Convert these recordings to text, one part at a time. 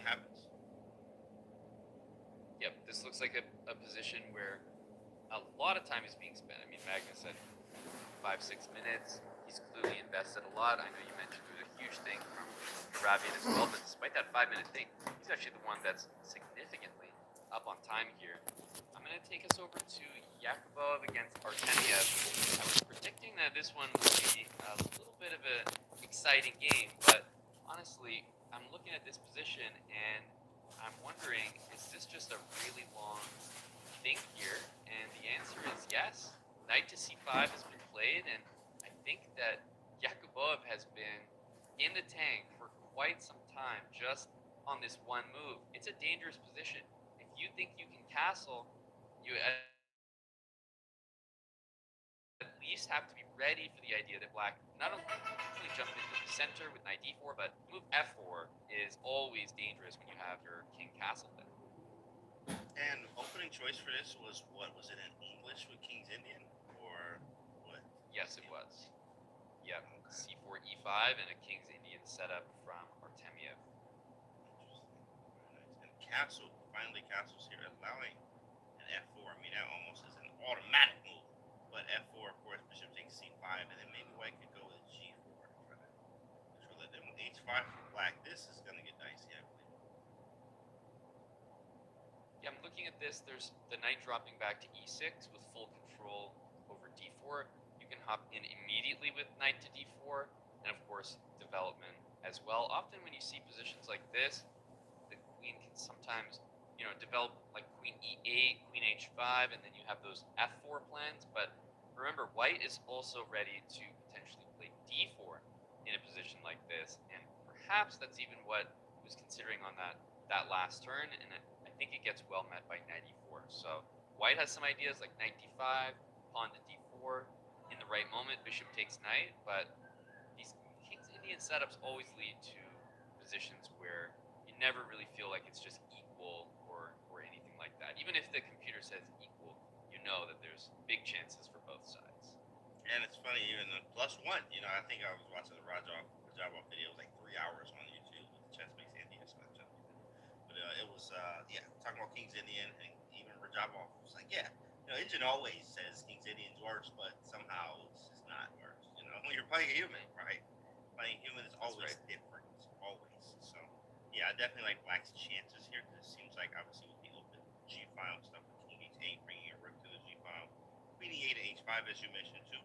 happens. Yep, this looks like a position where a lot of time is being spent. I mean, Magnus said 5-6 minutes. He's clearly invested a lot. I know you mentioned it was a huge thing from Arabian as well, but despite that 5-minute thing, he's actually the one that's significantly up on time here. I'm going to take us over to Yakubov against Artemiev. I was predicting that this one would be a little bit of an exciting game, but honestly, I'm looking at this position and I'm wondering, is this just a really long thing here? And the answer is yes. Knight to c5 has been played, and I think that Yakubov has been in the tank for quite some time just on this one move. It's a dangerous position. If you think you can castle, you at least have to be ready for the idea that black not only jump into the center with knight d4, but move f4 is always dangerous when you have your king castle there. And opening choice for this was what? Was it in English with King's Indian or what? Yes, it was. Yep, Okay. c4 e5 and a King's Indian setup from Artemiev. Interesting. Very nice. And castle, finally castles here, allowing an f4. I mean, that almost is an automatic move. But f4, of course, bishop takes c5, and then maybe white could go with g4 to try to control it. Then with h5 for black, this is going to get dicey, I believe. Yeah, I'm looking at this. There's the knight dropping back to e6 with full control over d4. You can hop in immediately with knight to d4, and of course, development as well. Often when you see positions like this, the queen can sometimes, develop like queen e8, queen h5, and then you have those f4 plans. But remember, white is also ready to potentially play d4 in a position like this, and perhaps that's even what he was considering on that last turn, and I think it gets well met by knight e4. So white has some ideas like knight d5, pawn to d4 in the right moment, bishop takes knight, but these King's Indian setups always lead to positions where you never really feel like it's just equal or anything like that. Even if the computer says equal, you know that there's big chances for both sides. And it's funny, even the +1, I think I was watching the Rajab video, it was like 3 hours on YouTube with the Chess Makes India, so I jumped in. But it was, talking about King's Indian, and even Rajabov was like, yeah, Engine always says King's Indian's worse, but somehow it's just not worse. When you're playing a human, right? Playing human is That's always right. different, always. So, yeah, I definitely like Black's chances here because it seems like obviously with the open G file stuff with King H8, bringing your rook to the G file, Queen E8 and H5 as you mentioned too.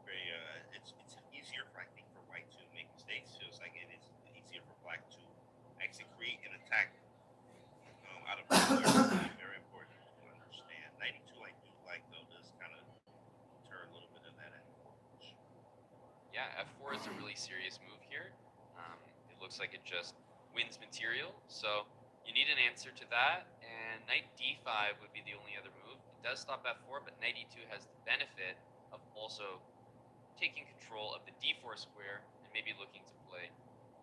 Very, it's easier for I think for White to make mistakes. Feels like it is easier for Black to actually create an attack out of nowhere. Very important to understand. 92 I do like though. Does kind of deter a little bit of that approach. Yeah, f4 is a really serious move here. It looks like it just wins material, so you need an answer to that, and knight d5 would be the only other move. It does stop f4, but knight e2 has the benefit of also taking control of the d4 square and maybe looking to play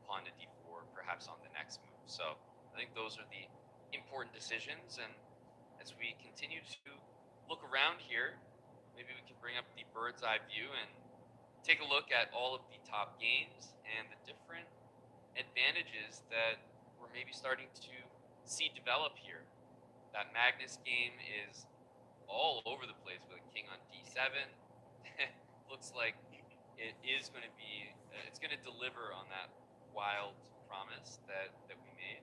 pawn to d4 perhaps on the next move. So I think those are the important decisions, and as we continue to look around here, maybe we can bring up the bird's eye view and take a look at all of the top games and the different advantages that we're maybe starting to see develop here. That Magnus game is all over the place with a king on d7. Looks like it is going to be, it's going to deliver on that wild promise that we made.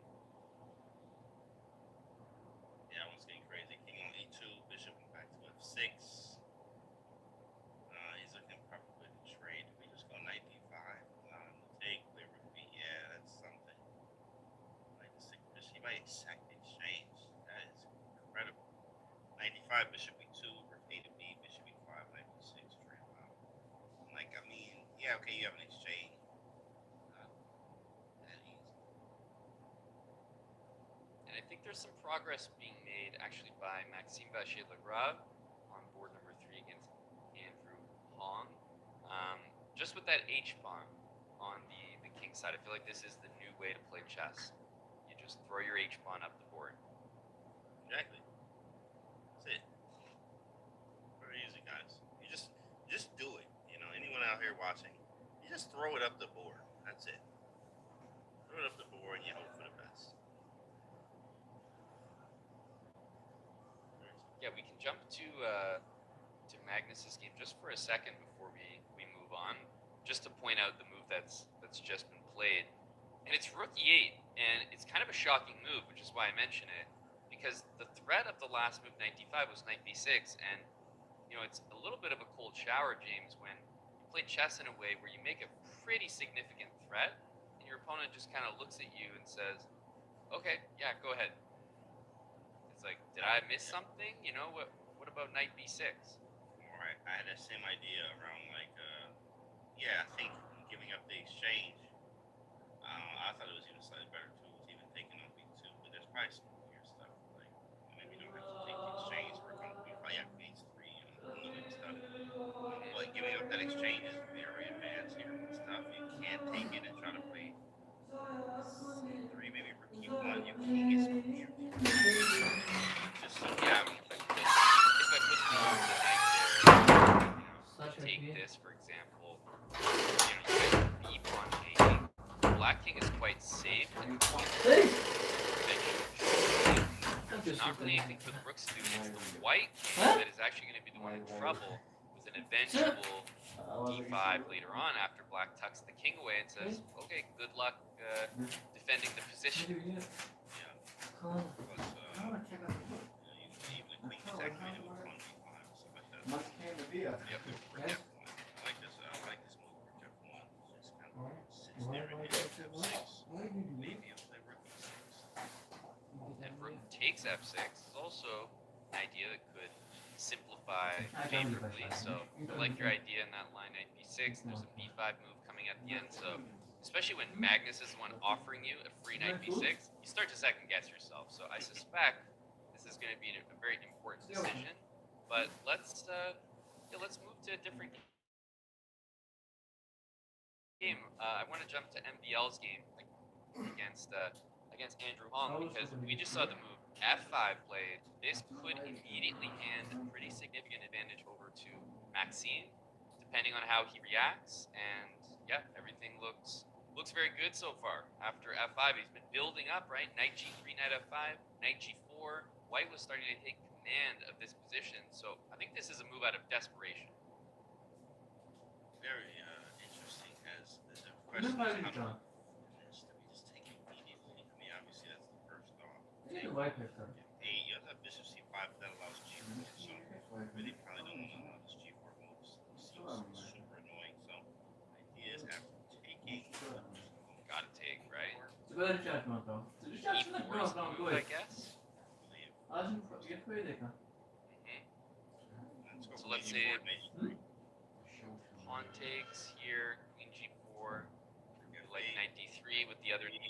Yeah, I was getting crazy. King on E2, bishop back to F6. He's looking probably to trade. We just go knight D5, allow him to take, play rook B. Yeah, that's something. Knight to 6 bishop. He might exact exchange. That is incredible. Knight D5, bishop E2, rook A to B, bishop E5, knight B6, trade. Wow. Like, I mean, yeah, okay, you have an exchange. Not that easy. And I think there's some progress being made actually by Maxime Vachier-Lagrave on board number 3 against Andrew Hong. Just with that H pawn on the king side, I feel like this is the new way to play chess. You just throw your H pawn up the board. Exactly. That's it. Very easy, guys. You just do it. Anyone out here watching, you just throw it up the board. That's it. Throw it up the board and you hope for the best. yeah, we can jump to Magnus's game just for a second before we move on, just to point out the move that's just been played, and it's Rook E8, and it's kind of a shocking move, which is why I mention it, because the threat of the last move, Knight D5, was Knight B6, and it's a little bit of a cold shower, James, when you play chess in a way where you make a pretty significant threat, and your opponent just kind of looks at you and says, "Okay, yeah, go ahead." It's like, did I miss something? What about Knight B6? Right. I had that same idea around I think giving up the exchange. I thought it was even slightly better too. It was even taking on B2, but there's probably some weird stuff like maybe you don't have to take the exchange for B5, yeah, B3 and other stuff. But giving up that exchange is very advanced here and stuff. You can't take it and try to play C3, maybe Rook E1. Your king is here. Just so Yeah, if I put the knight there, take this for example, you guys B pawn taking. Black king is quite safe, and not really anything for the rooks to do. It's the white king that is actually going to be the one in trouble with an eventual D5 later on after black tucks the king away and says, "Okay, good luck defending the position." yeah. Plus, even the queen is activated with pawn B5 and stuff like that. Yep. I like this move for F1. Just kind of sits there and hits F6. Maybe you'll play Rook E6. And rook takes F6 is also an idea that could simplify favorably. So I like your idea in that line, Knight B6. There's a B5 move coming at the end. So especially when Magnus is the one offering you a free Knight B6, you start to second guess yourself. So I suspect this is going to be a very important decision. But let's move to a different game. I want to jump to MBL's game against Andrew Hong, because we just saw the move F5 played. This could immediately hand a pretty significant advantage over to Maxime, depending on how he reacts. And yeah, everything looks very good so far. After F5, he's been building up, right? Knight G3, Knight F5, Knight G4. White was starting to take command of this position, so I think this is a move out of desperation. Very interesting. As the question is, how do we just take it immediately? I mean, obviously that's the first thought. You have that bishop C5, but that allows G4, so really probably don't want to allow this G4 move. Seems super annoying. So the idea is after taking, Gotta take, right? Sigara içersin o zaman. E4 is the move, I guess. Ağacın yapıyor da kan. So let's say pawn takes here, queen G4, like Knight D3 with the other. Yeah,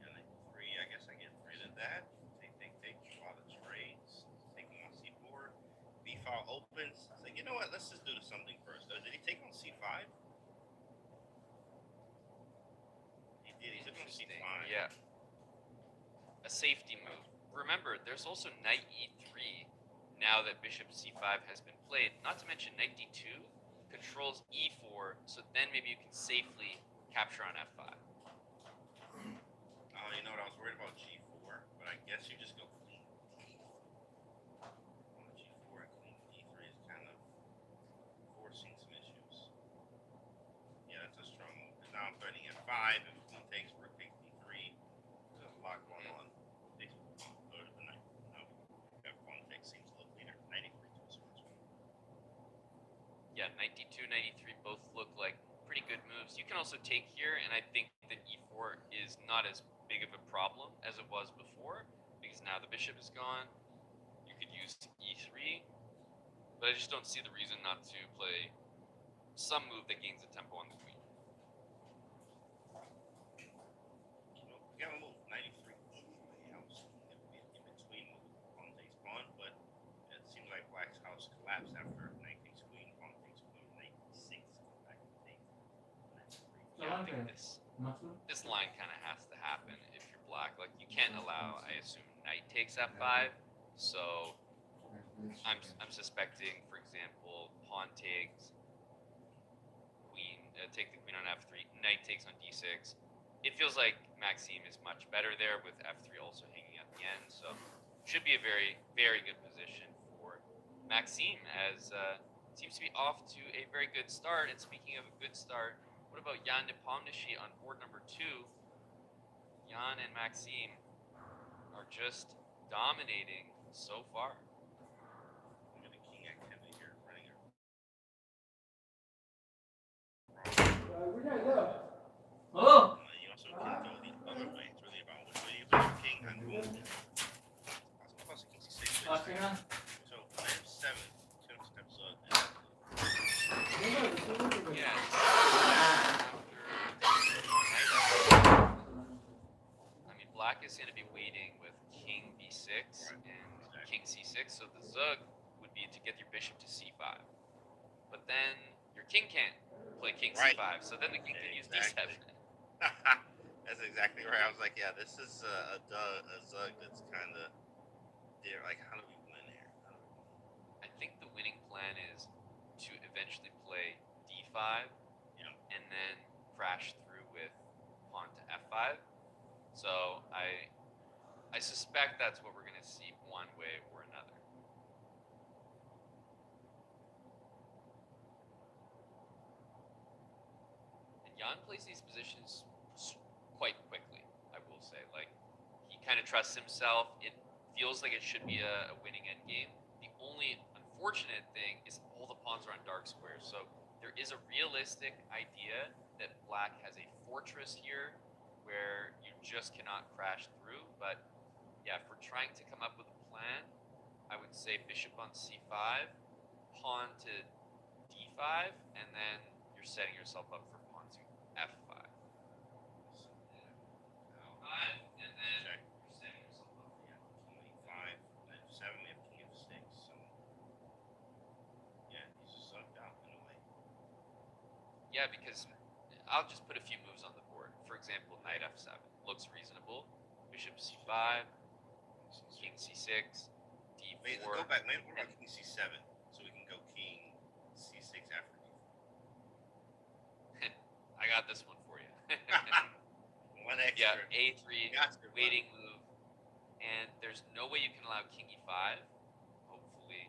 Knight 3. I guess I get rid of that. Take a lot of trades. Taking on C4. B5 opens. It's like, you know what? Let's just do something first. Did he take on C5? He did. He took on C5. Yeah. A safety move. Remember, there's also Knight E3 now that Bishop C5 has been played. Not to mention Knight D2 controls E4, so then maybe you can safely capture on F5. Oh, you know what? I was worried about G4, but I guess you just go queen on G4 and queen D3 is kind of forcing some issues. Yeah, that's a strong move. Because now I'm threatening F5, and queen takes, rook takes D3. There's a lot going on. Takes pawn third of the knight. No, that pawn takes seems a little cleaner. Knight E3 too, so much fun. Yeah, Knight D2, Knight E3 both look like pretty good moves. You can also take here, and I think that E4 is not as big of a problem as it was before, because now the bishop is gone. You could use E3, but I just don't see the reason not to play some move that gains a tempo on the queen. Well, we got a move. Knight E3 anyway. I was in between move. Pawn takes pawn, but it seems like Black's house collapsed after knight takes queen, pawn takes queen, knight E6, back to take. Yeah, I think this line kind of has to happen if you're black. Like, you can't allow, I assume, knight takes F5. So I'm suspecting, for example, pawn takes, queen, take the queen on F3, knight takes on D6. It feels like Maxime is much better there, with F3 also hanging at the end. So should be a very, very good position for Maxime, as seems to be off to a very good start. And speaking of a good start, what about Jan Nepomniachtchi on board number 2? Jan and Maxime are just dominating so far. Look at the king activity here, running it. Oh! You also can go the other way. It's really about which way you put your king and boom. Plus king c6. Passing on. So knight f7. Two steps up. Yeah. I mean, black is going to be waiting with king b6 and king c6, so the zug would be to get your bishop to c5. But then your king can't play king c5, so then the king can use d7. That's exactly right. I was like, yeah, this is a zug that's kind of there. Like, how do we win here? I think the winning plan is to eventually play d5 and then crash through with pawn to f5. So I suspect that's what we're going to see one way or another. And Jan plays these positions quite quickly, I will say. Like, he kind of trusts himself. It feels like it should be a winning endgame. The only unfortunate thing is all the pawns are on dark squares. So there is a realistic idea that black has a fortress here where you just cannot crash through. But yeah, if we're trying to come up with a plan, I would say bishop on c5, pawn to d5, and then you're setting yourself up for pawn to f5. And then you're setting yourself up for king e5, knight f7, we have king f6. So yeah, he's just sucked out in a way. Yeah, because I'll just put a few moves on the board. For example, knight f7 looks reasonable. Bishop c5, king c6, d4. Wait, go back. Wait, what about king c7? So we can go king c6 after d4. I got this one for you. One extra. Yeah, a3, waiting move. And there's no way you can allow king e5. Hopefully,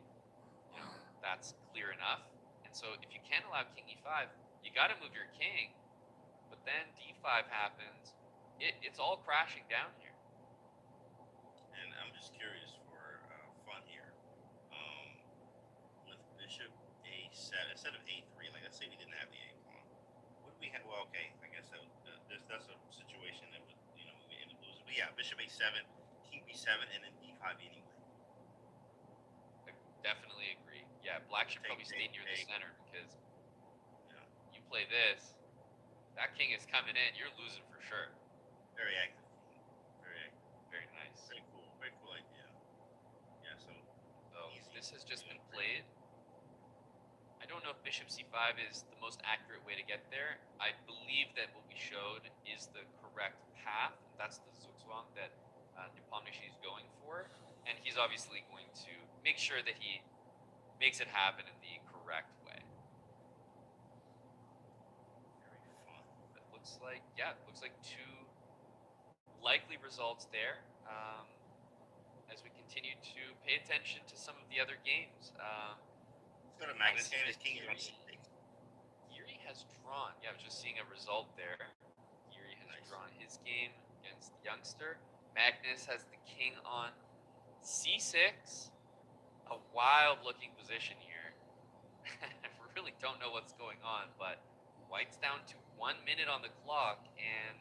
that's clear enough. And so if you can't allow king e5, you got to move your king. But then d5 happens. It's all crashing down here. And I'm just curious for fun here. With bishop a7 instead of a3, like let's say we didn't have the a pawn. Would we have? Well, okay, I guess that's a situation that would we end up losing. But yeah, bishop a7, king b7, and then d5 anyway. I definitely agree. Yeah, black should probably stay near the center because you play this, that king is coming in. You're losing for sure. Very active. Very active. Very nice. Very cool. Very cool idea. Yeah, so this has just been played. I don't know if bishop c5 is the most accurate way to get there. I believe that what we showed is the correct path. That's the zugzwang that Nepomniachtchi is going for. And he's obviously going to make sure that he makes it happen in the correct way. very fun. It looks like two likely results there. As we continue to pay attention to some of the other games. Let's go to Magnus and his king on c6. Yuri has drawn. Yeah, I was just seeing a result there. Yuri has drawn his game against the youngster. Magnus has the king on c6. A wild-looking position here. I really don't know what's going on, but White's down to 1 minute on the clock, and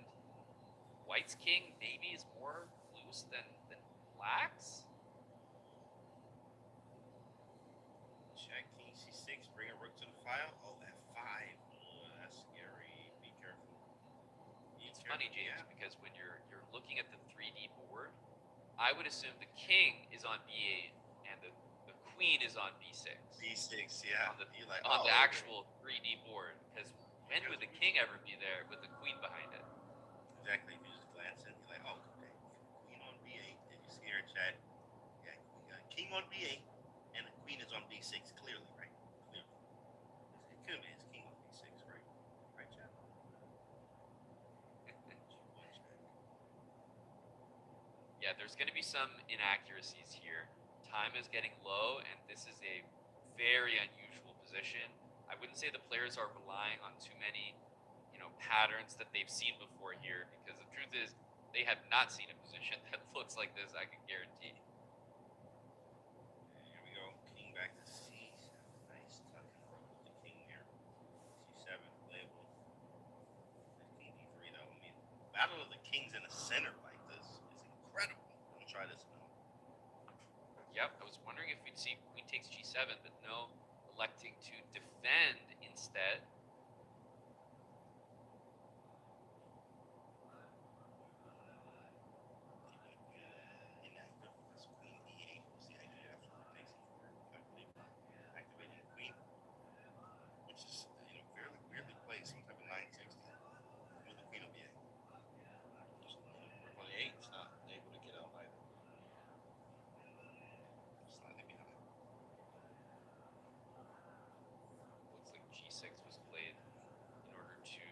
White's king maybe is more loose than Black's. Check king c6, bring a rook to the file. Oh, f5. Oh, that's scary. Be careful. It's funny, James, because when you're looking at the 3D board, I would assume the king is on b8 and the queen is on b6. b6, yeah. On the actual 3D board, because when would the king ever be there with the queen behind it? Exactly. You just glance in, you're like, oh, okay. Queen on b8. Did you see her chat? Yeah, we got king on b8, and the queen is on b6. Clearly, right? Clearly. It could have been his king on b6, right? Right, chat? Yeah, Yeah, there's going to be some inaccuracies here. Time is getting low, and this is a very unusual position. I wouldn't say the players are relying on too many, patterns that they've seen before here, because the truth is they have not seen a position that looks like this, I can guarantee. Here we go. King back to C7. Nice tuck and roll with the king here. C7 playable. King D3 though. I mean, battle of the kings in the center like this is incredible. I'm gonna try this now. Yep, I was wondering if we'd see queen takes G7, but no, electing to defend instead. Inactive. That's queen D8. What's the idea after the takes E4? I believe activating the queen, which is fairly weirdly placed, some type of 960 with the queen of the 8. Just work on the 8. It's not able to get out either. Slightly behind. Looks like G6 was played in order to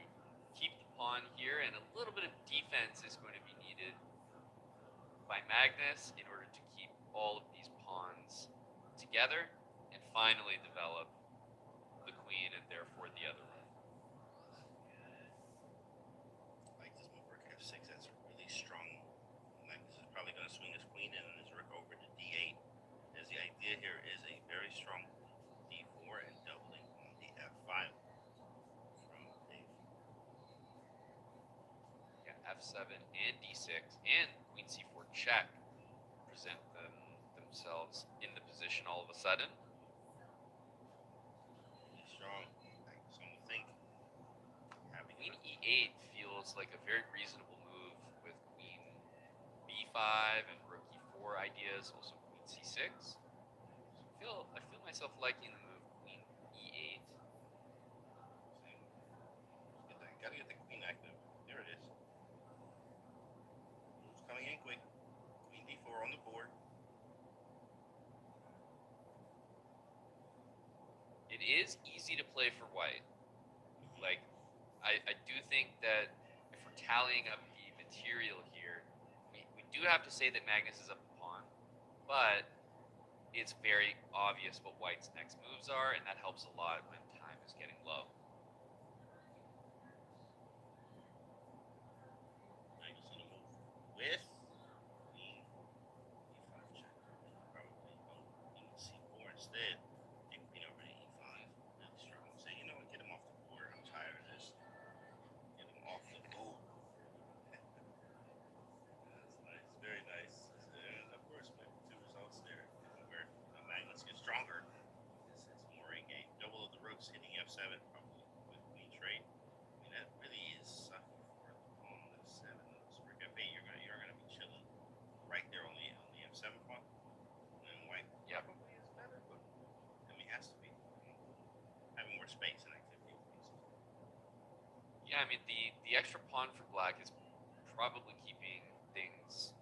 keep the pawn here, and a little bit of defense is going to be needed by Magnus in order to keep all of these pawns together and finally develop the queen and therefore the other one. Like this move, rook F6. That's a really strong. Magnus is probably going to swing his queen in and his rook over to D8. As the idea here is a very strong D4 and doubling on the F5 from Dave. Yeah, F7 and D6 and Queen C4 check present themselves in the position all of a sudden. Really strong. Magnus on the think. Queen E8 feels like a very reasonable move with Queen B5 and Rook E4 ideas, also Queen C6. So I feel myself liking the move Queen E8. Gotta get the queen active. There it is. Move's coming in quick. Queen D4 on the board. It is easy to play for white. Like, I do think that if we're tallying up the material here, we do have to say that Magnus is up a pawn, but it's very obvious what white's next moves are, and that helps a lot when time is getting low. Magnus on the move with queen E5 check. Probably queen C4 instead. And queen over to E5. Really strong. Say, get him off the board. I'm tired of this. Get him off the board. That's nice. Very nice. And of course, we have two results there. Where Magnus gets stronger. It's more in game. Double of the rooks hitting F7 probably with queen trade. I mean, that really is sucking for the pawn on F7. So rook F8, you're gonna be chilling right there on the F7 pawn. And white probably is better, but has to be having more space and activity with pieces. Yeah, I mean, the extra pawn for black is probably keeping things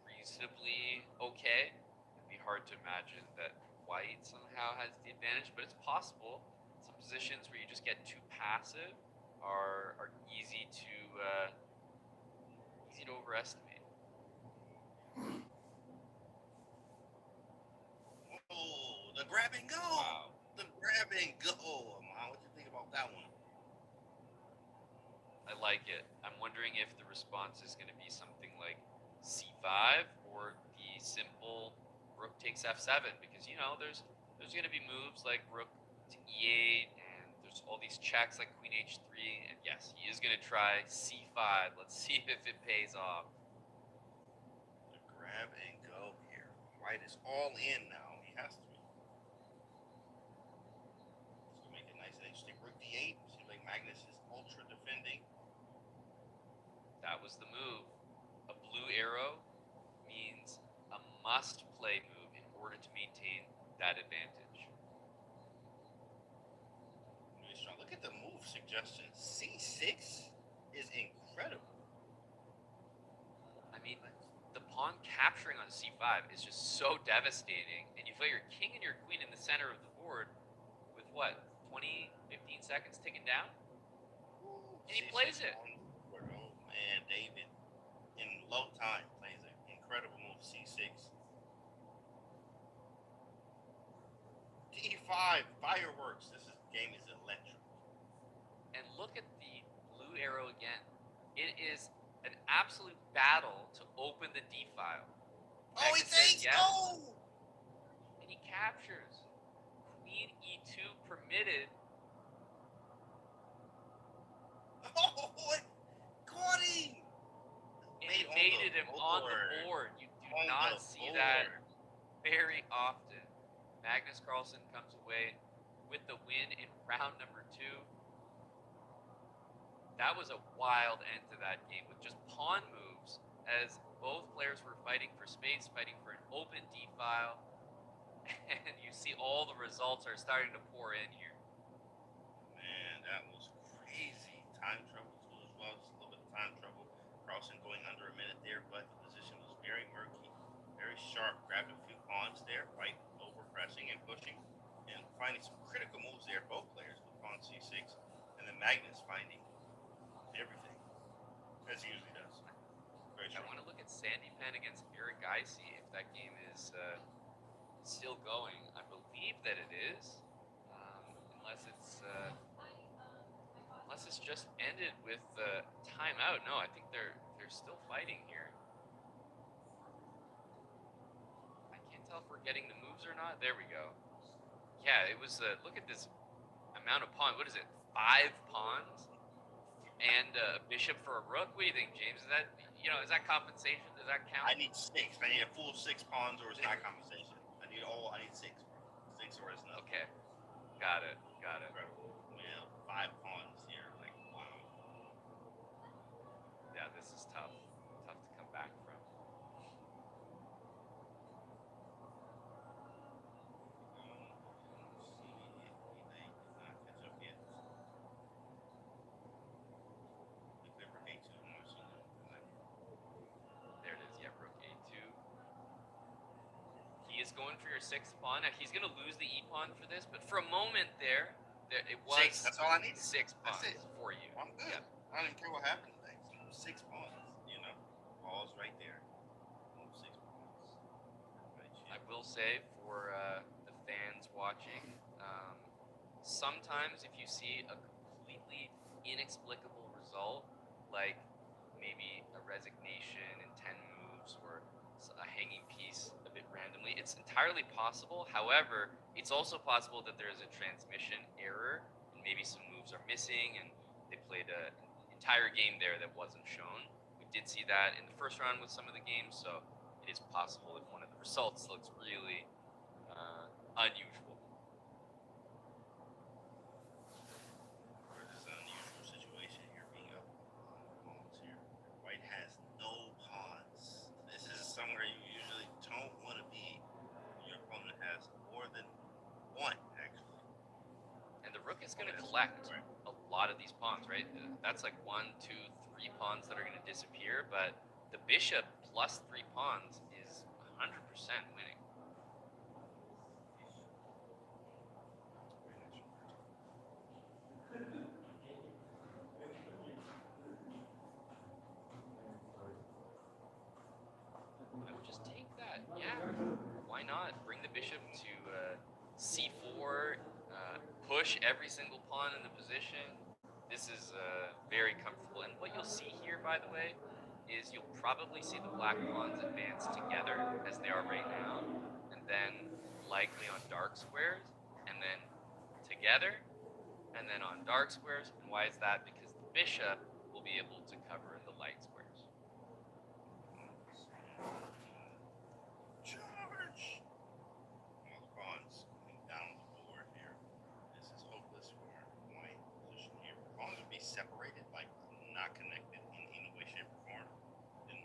reasonably okay. It'd be hard to imagine that white somehow has the advantage, but it's possible. Some positions where you just get too passive are easy to overestimate. Oh, the grab and go! Wow. The grab and go! What do you think about that one? I like it. I'm wondering if the response is going to be something like C5 or the simple rook takes F7, because there's going to be moves like rook to E8, and there's all these checks like Queen H3, and yes, he is going to try C5. Let's see if it pays off. The grab and go here. White is all in now. He has to be. It's going to make it nice and interesting. Rook D8. Seems like Magnus is ultra defending. That was the move. A blue arrow means a must-play move in order to maintain that advantage. Really strong. Look at the move suggestion. C6 is incredible. I mean, the pawn capturing on C5 is just so devastating, and you've got your king and your queen in the center of the board with what, 20, 15 seconds ticking down? And he plays it. Oh man, David, in low time, plays it incredible. absolute battle to open the D file. Oh, he Magnus says takes. yes, Oh. and he captures. Queen E2 permitted. Oh, what? Caught him. And he mated him on the board. You do not see that very often. Magnus Carlsen comes away with the win in round number 2. That was a wild end to that game with just pawn moves as both players were fighting for space, fighting for an open D file. And you see all the results are starting to pour in here. Man, that was crazy. Time trouble too as well. Just a little bit of time trouble. Carlsen going under a minute there, but the position was very murky, very sharp. Grabbed a few pawns there, quite over pressing and pushing, and finding some critical moves there. Both players with pawn C6, and then Magnus finding everything as he usually does. Very I sharp. want to look at Sandy Pen against Erigaisi if that game is still going. I believe that it is, unless it's just ended with timeout. No, I think they're still fighting here. I can't tell if we're getting the moves or not. There we go. Yeah, it was. Look at this amount of pawns. What is it? 5 pawns and a bishop for a rook. What do you think, James? Is that is that compensation? Does that count? I need 6. I need a full 6 pawns, or it's not compensation. I need 6, bro. 6 or it's nothing. Okay, got it. Incredible. Yeah, 5 pawns here. Like, wow. Yeah, this is tough to come back from. There it is. Yeah, rook A2. He is going for your 6th pawn. Now he's going to lose the E pawn for this, but for a moment there it was 6. That's all I need. 6 pawns That's it. for you. I'm good. Yeah. I don't even care what happened today. 6 pawns. Ball's right there. 6 pawns. I will say for the fans watching, sometimes if you see a completely inexplicable result, like maybe a resignation in 10 moves or a hanging piece a bit randomly, it's entirely possible. However, it's also possible that there is a transmission error and maybe some moves are missing and they played an entire game there that wasn't shown. We did see that in the first round with some of the games, so it is possible if one of the results looks really unusual. This is an unusual situation here, being up pawns here. White has no pawns. This is somewhere you usually don't want to be. Your opponent has more than 1, actually. And the rook is going to collect a lot of these pawns, right? That's like 1, 2, 3 pawns that are going to disappear, but the bishop plus 3 pawns is 100% winning. I would just take that. Yeah, why not? Bring the bishop to c4, push every single pawn in the position. This is very comfortable. And what you'll see here, by the way, is you'll probably see the black pawns advance together as they are right now, and then likely on dark squares, and then together, and then on dark squares. And why is that? Because the bishop will be able to cover the light squares. Charge! All the pawns coming down the board here. This is hopeless for white position here. Pawns would be separated, like not connected in any way, shape, or form. Then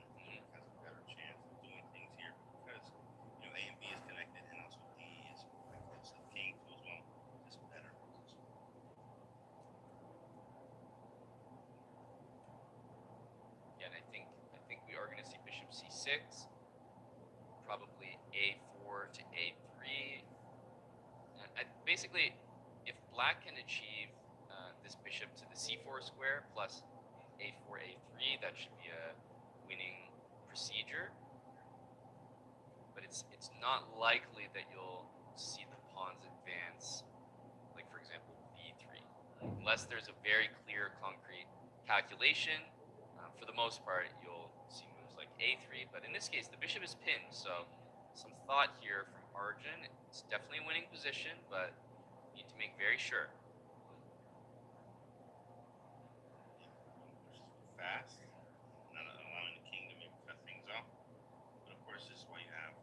has a better chance of doing things here because A and B is connected, and also D is quite close to the king too as well. Just better. Yeah, and I think we are going to see bishop c6, probably a4 to a3. And basically, if black can achieve this bishop to the c4 square plus a4, a3, that should be a winning procedure. But it's not likely that you'll see the pawns advance, like for example b3, unless there's a very clear, concrete calculation. For the most part, you'll a3, but in this case, the bishop is pinned, so some thought here from Arjun. It's definitely a winning position, but you need to make very sure. Fast, not allowing the king to maybe cut things off. But of course, this is why you have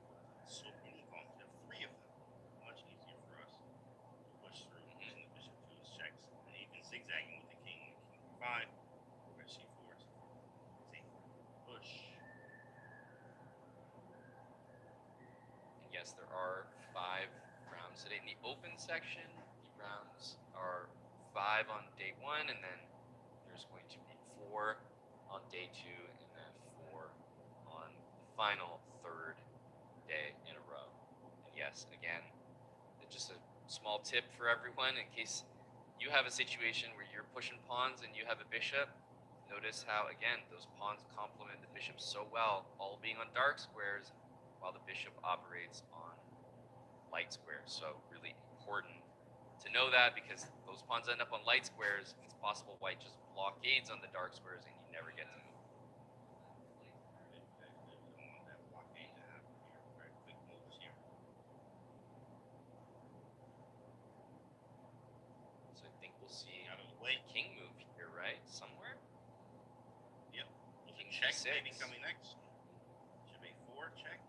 so many pawns. You have 3 of them. Much easier for us to push through using the bishop to his checks. And even zigzagging with the king b5, over c4, push. And yes, there are 5 rounds today. In the open section, the rounds are 5 on day 1, and then there's going to be 4 on day 2, and then 4 on the final 3rd day in a row. And yes, again, just a small tip for everyone in case you have a situation where you're pushing pawns and you have a bishop. Notice how, again, those pawns complement the bishop so well, all being on dark squares, while the bishop operates on light squares. So really important to know that, because those pawns end up on light squares. It's possible white just blockades on the dark squares and you never get to move. So I think we'll see a king move here, right? Somewhere? Yep. King Check c6. maybe coming next. Should be 4 check.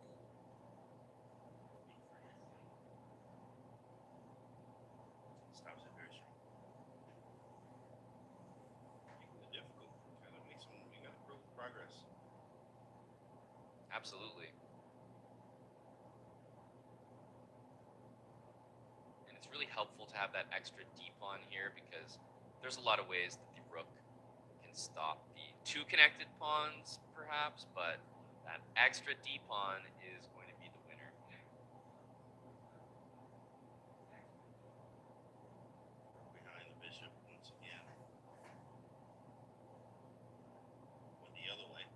Stops it very strong. Making it difficult. Kind of makes them, we gotta prove progress. Absolutely. And it's really helpful to have that extra d pawn here, because there's a lot of ways that the rook can stop the 2 connected pawns, perhaps, but that extra d pawn is going to be the winner. Behind the bishop once again. Or the other way.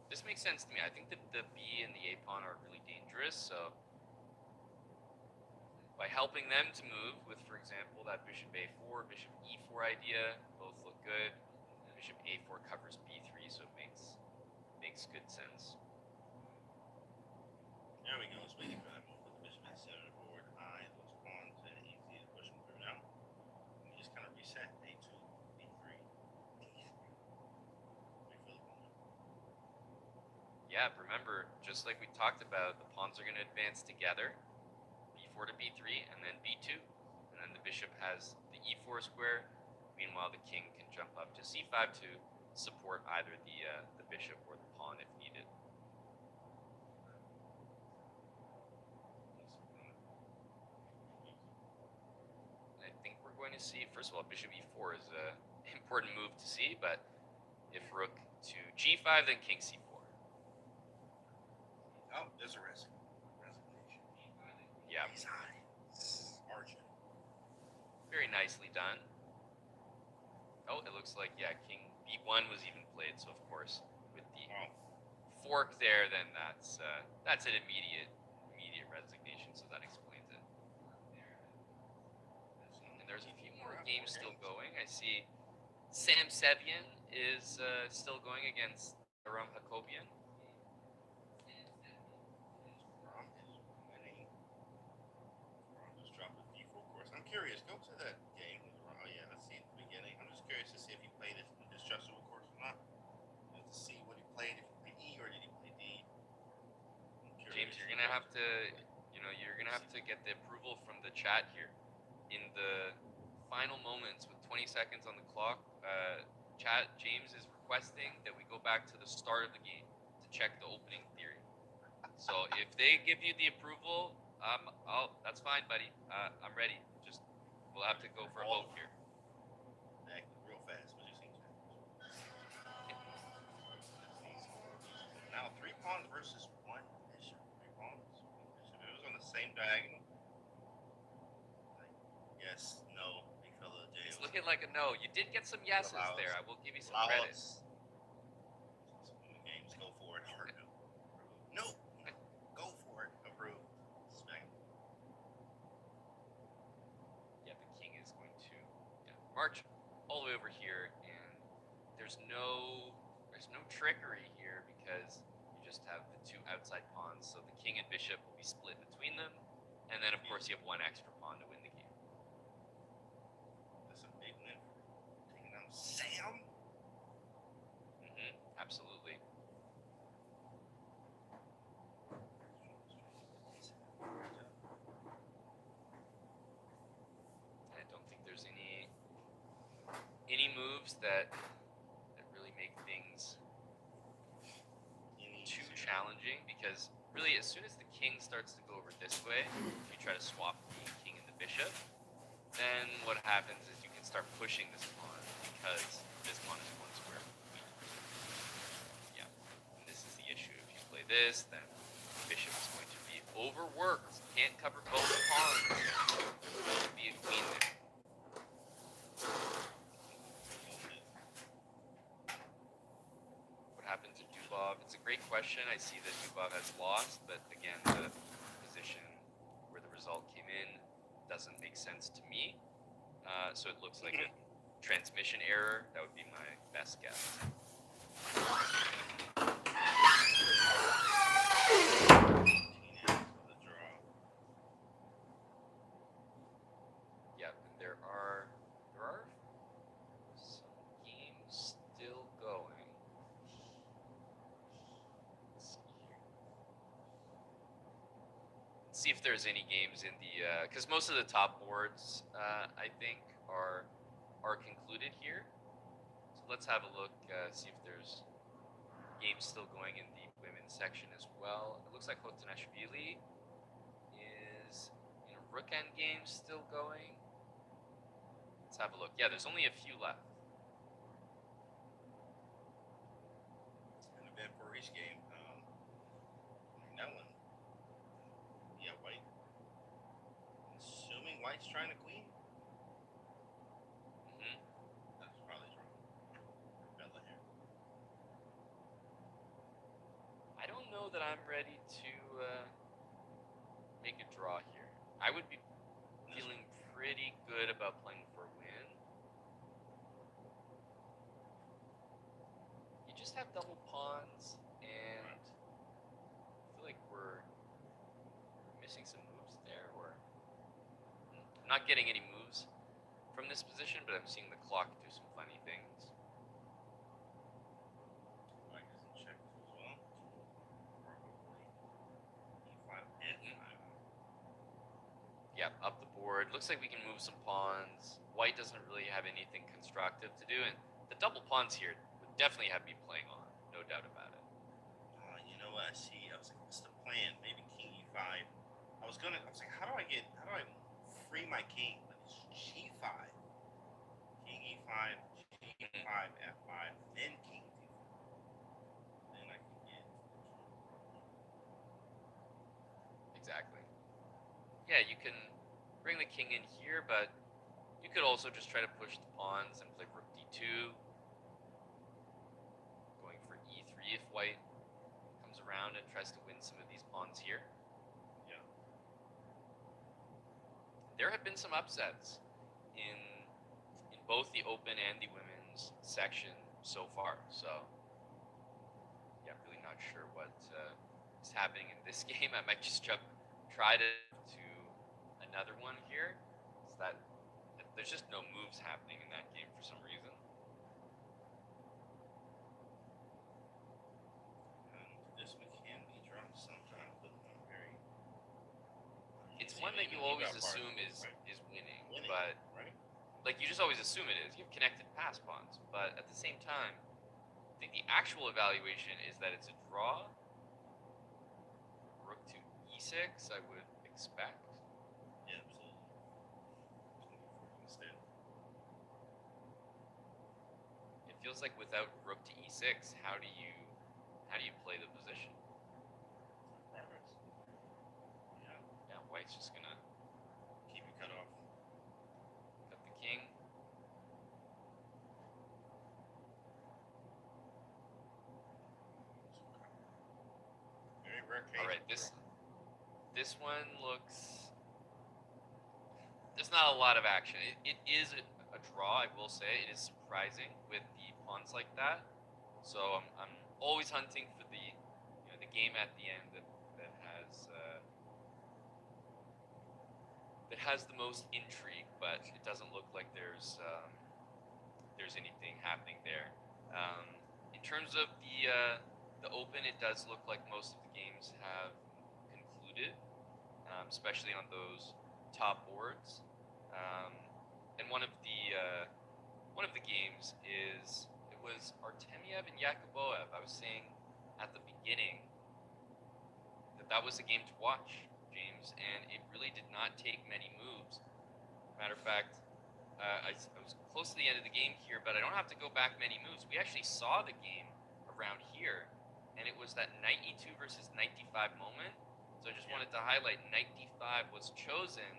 This makes sense to me. I think that the b and the a pawn are really dangerous, so by helping them to move with, for example, that bishop a4, bishop e4 idea, both look good. Bishop a4 covers b3, so it makes good sense. There we go. It's waiting for that move with the bishop a7 forward. High those pawns and easy to push them through now. And you just kind of reset a2, b3. Yeah, remember, just like we talked about, the pawns are going to advance together. b4 to b3, and then b2. And then the bishop has the e4 square. Meanwhile, the king can jump up to c5 to support either the bishop or the pawn if needed. And I think we're going to see, first of all, bishop e4 is an important move to see, but if rook to g5, then king c4. Oh, there's a resignation. Yeah. He's high. Arjun. Very nicely done. Oh, it looks like, yeah, king b1 was even played, so of course, with the fork there, then that's an immediate resignation, so that explains it. And there's a few more games still going. I see Sam Sevian is still going against Aram Hakobian. Rom is winning. Rom just dropped a d4 course. I'm curious. Go to that game with Rom. Oh yeah, let's see at the beginning. I'm just curious to see if he played it in this Joshua course or not. Just to see what he played. If he played E or did he play D? James, you're gonna have to, get the approval from the chat here. In the final moments with 20 seconds on the clock, chat, James is requesting that we go back to the start of the game to check the opening theory. So if they give you the approval, that's fine, buddy. I'm ready. Just, we'll have to go for a vote here. Real fast. What you think? Now 3 pawns versus 1 bishop. 3 pawns. Bishop. It was on the same diagonal. Yes, no, big fella J. It's looking like a no. You did get some yeses there. I will give you some credit. Games, go for it. No, go for it. Approved. Smack. Yeah, the king is going to march all the way over here, and there's no. I there's no trickery here because you just have the two outside pawns, so the king and bishop will be split between them, and then of course you have one extra pawn to win the game. That's a big win for taking out Sam. Absolutely. I don't think there's any moves that really make things too challenging, because really as soon as the king starts to go over this way, if you try to swap the king and the bishop, then what happens is you can start pushing this pawn, because this pawn is one square weak. Yeah, and this is the issue. If you play this, then the bishop is going to be overworked. Can't cover both pawns. There'll be a queen there. What happened to Dubov? It's a great question. I see that Dubov has lost, but again, the position where the result came in doesn't make sense to me. So it looks like a transmission error. That would be my best guess. Yep, and there are some games still going. Let's see here. Let's see if there's any games in the because most of the top boards I think are concluded here. So let's have a look, see if there's games still going in the women's section as well. It looks like Hotanashvili is in a rook end game still going. Let's have a look. Yeah, there's only a few left. An event for each game. That one. Yeah, white. Assuming white's trying to queen. That's probably wrong. Bella here. I don't know that I'm ready to make a draw here. I would be feeling pretty good about playing for a win. You just have double pawns, and I feel like we're missing some moves there, or I'm not getting any moves from this position, but I'm seeing the clock do some funny things. White doesn't check as well. Probably e5 and e5. Yeah, up the board. Looks like we can move some pawns. White doesn't really have anything constructive to do, and the double pawns here would definitely have me playing on, no doubt about it. You know what I see? I was like, what's the plan? Maybe king e5. I was like, how do I free my king? But it's g5. King e5, g5, f5, then king d5. Then I can get. Exactly. Yeah, you can bring the king in here, but you could also just try to push the pawns and play rook d2. Going for e3 if white comes around and tries to win some of these pawns here. Yeah. There have been some upsets in both the open and the women's section so far. So, yeah, really not sure what is happening in this game. I might just try to another one here. Is that there's just no moves happening in that game for some reason. This one can be drawn sometimes, but not very. It's one that you always assume is winning, but right? like you just always assume it is. You have connected pass pawns, but at the same time, I think the actual evaluation is that it's a draw. Rook to e6, I would expect. Yeah, absolutely. Instead. It feels like without rook to e6, how do you play the position? Progress. Yeah. Yeah, white's just gonna Keep it cut off. cut the king. Very rare case. All right, this one looks. There's not a lot of action. It is a draw, I will say. It is surprising with the pawns like that. So I'm always hunting for the the game at the end that has the most intrigue, but it doesn't look like there's anything happening there. In terms of the Open, it does look like most of the games have concluded, especially on those top boards. And one of the games it was Artemiev and Yakuboev. I was saying at the beginning that was a game to watch, James, and it really did not take many moves. Matter of fact, I was close to the end of the game here, but I don't have to go back many moves. We actually saw the game around here, and it was that knight e2 versus knight d5 moment. So I just wanted to highlight knight d5 was chosen,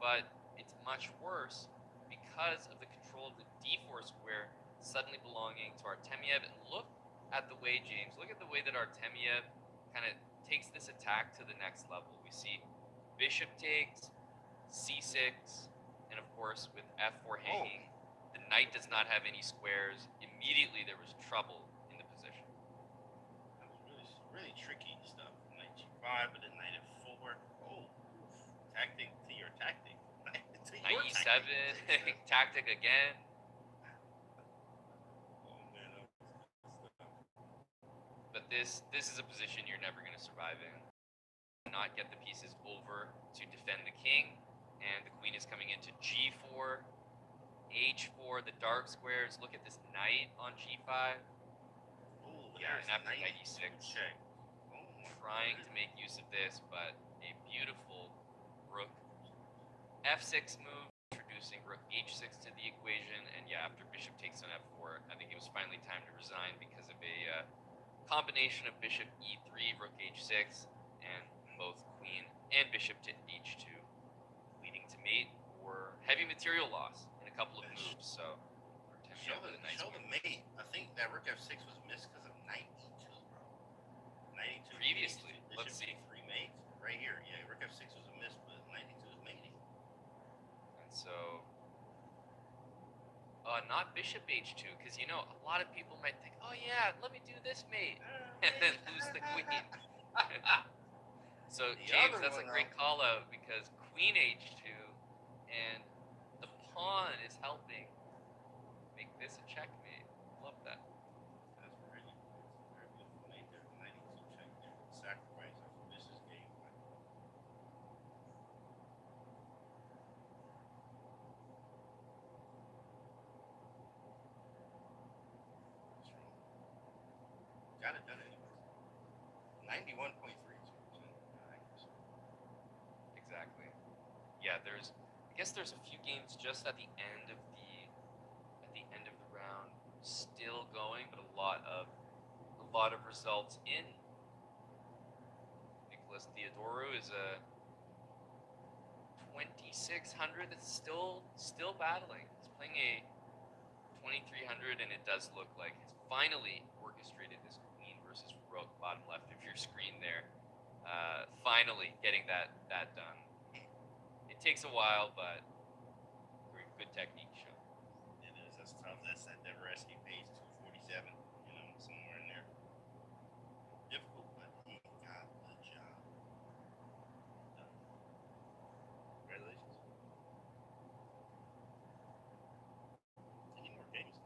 but it's much worse because of the control of the d4 square suddenly belonging to Artemiev. And look at the way, James, look at the way that Artemiev kind of takes this attack to the next level. We see bishop takes, c6, and of course with f4 hanging, the knight does not have any squares. Immediately there was trouble in the position. That was really tricky stuff. Knight g5, but then knight f4. Oh, tactic to your tactic. Knight e7, tactic again. Oh man, that was good stuff. But this is a position you're never going to survive in. Not get the pieces over to defend the king, and the queen is coming into g4, h4, the dark squares. Look at this knight on g5. Oh, Yeah, and after knight e6. Check. Oh, Trying to make use of this, but a beautiful rook f6 move, introducing rook h6 to the equation, and yeah, after bishop takes on f4, I think it was finally time to resign because of a combination of bishop e3, rook h6, and both queen and bishop to h2, leading to mate or heavy material loss in a couple of moves. So Show with a nice the mate. I think that rook f6 was missed because of knight e2, bro. Knight e2. Previously, bishop let's see. e3 mate right here. Yeah, rook f6 was a miss, but knight e2 is mating. And so, not bishop h2, because a lot of people might think, oh yeah, let me do this mate, and then lose the queen. So James, that's a great call out because queen h2 and the pawn is helping make this a checkmate. Love that. That's very beautiful mate there. Knight e2 check there. Sacrifice of Mrs. Game. Got it done anyway. 91.3%. Exactly. Yeah, I guess there's a few games just at the end of the round still going, but a lot of results in. Nicholas Theodorou is a 2600 that's still battling. He's playing a 2300, and it does look like he's finally orchestrated this queen versus rook bottom left of your screen there. Finally getting that done. It takes a while, but good technique shown. It is. That's tough. That's that Nevereski pace 247. Somewhere in there. Difficult, but he got the job done. Congratulations. Any more games?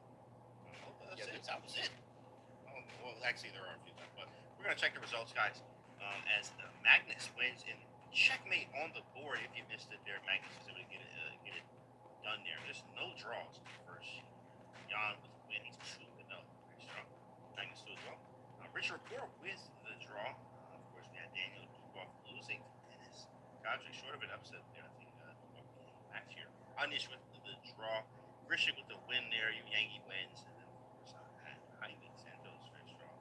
That was it. Oh, well, actually, there are a few left, but we're gonna check the results, guys. As Magnus wins in checkmate on the board. If you missed it there, Magnus is able to get it done there. There's no draws first. Jan with the win. He's 2-0. Very strong. Magnus 2 as well. Richard Rapport with the draw. Of course, we had Daniel Dubov losing to Dennis Godric, short of an upset there. I think Dubov match here. Anish with the draw. Grishik with the win there. Yangi wins. And then, of course, Jaime Santos very strong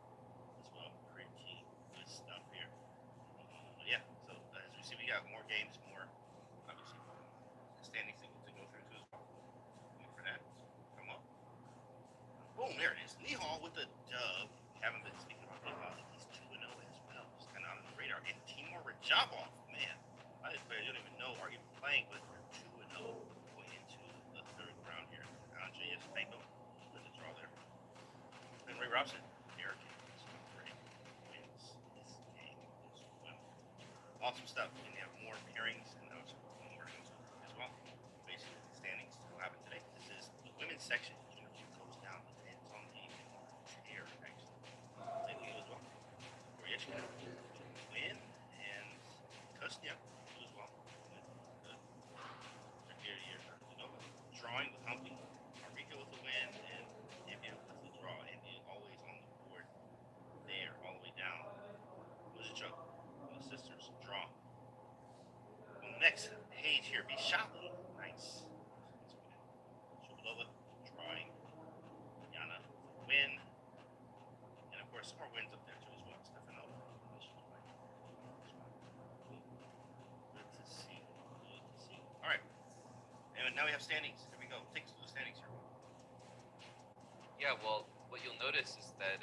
as well. Pretty good stuff here. Yeah, so as we see, we got more games, more obviously standings to go through too as well. Wait for that. Come on. Boom, there it is. Nihal with the dub. Haven't been speaking about Nihal. He's 2-0 as well. It's kind of on the radar. And Timur Rajabov, man. A lot of these players you don't even know are even playing, but they're 2-0 going into the third round here. Andrei Espenko with the draw there. And Ray Robson awesome stuff. And you have more pairings and those more as well. Basically, the standings will happen today. This is the women's section. Usually goes down. It's on the tear, actually. Take a as well. Or yes, you can win and Kusnia as well. Here, drawing with Humpy. Marika with the win and India with the draw. India always on the board there, all the way down. Muzichuk, the sisters, draw. On the next page here, Vishali. Nice. Shubulova drawing. Yana win. And of course, some more wins up there too as well. Stefanova. Good to see. Good to see. All right. And now we have standings. Here we go. Take us through the standings here. Yeah, well, what you'll notice is that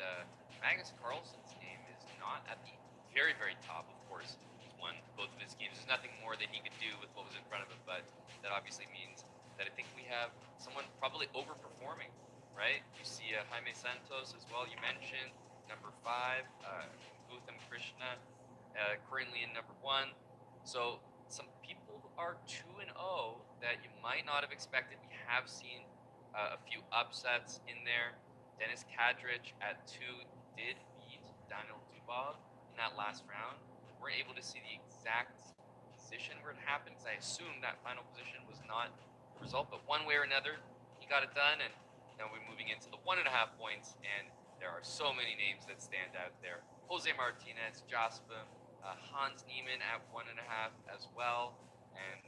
Magnus Carlsen's name is not at the very, very top, of course. He's won both of his games. There's nothing more that he could do with what was in front of him, but that obviously means that I think we have someone probably overperforming, right? You see Jaime Santos as well, you mentioned, number 5, Gautam Krishna, currently in number 1. So some people are 2-0 that you might not have expected. We have seen a few upsets in there. Dennis Kadrich at 2 did beat Daniel Dubov in that last round. We're able to see the exact position where it happened, because I assume that final position was not the result, but one way or another, he got it done, and now we're moving into the 1.5 points, and there are so many names that stand out there. Jose Martinez, Jaspem, Hans Niemann at 1.5 as well, and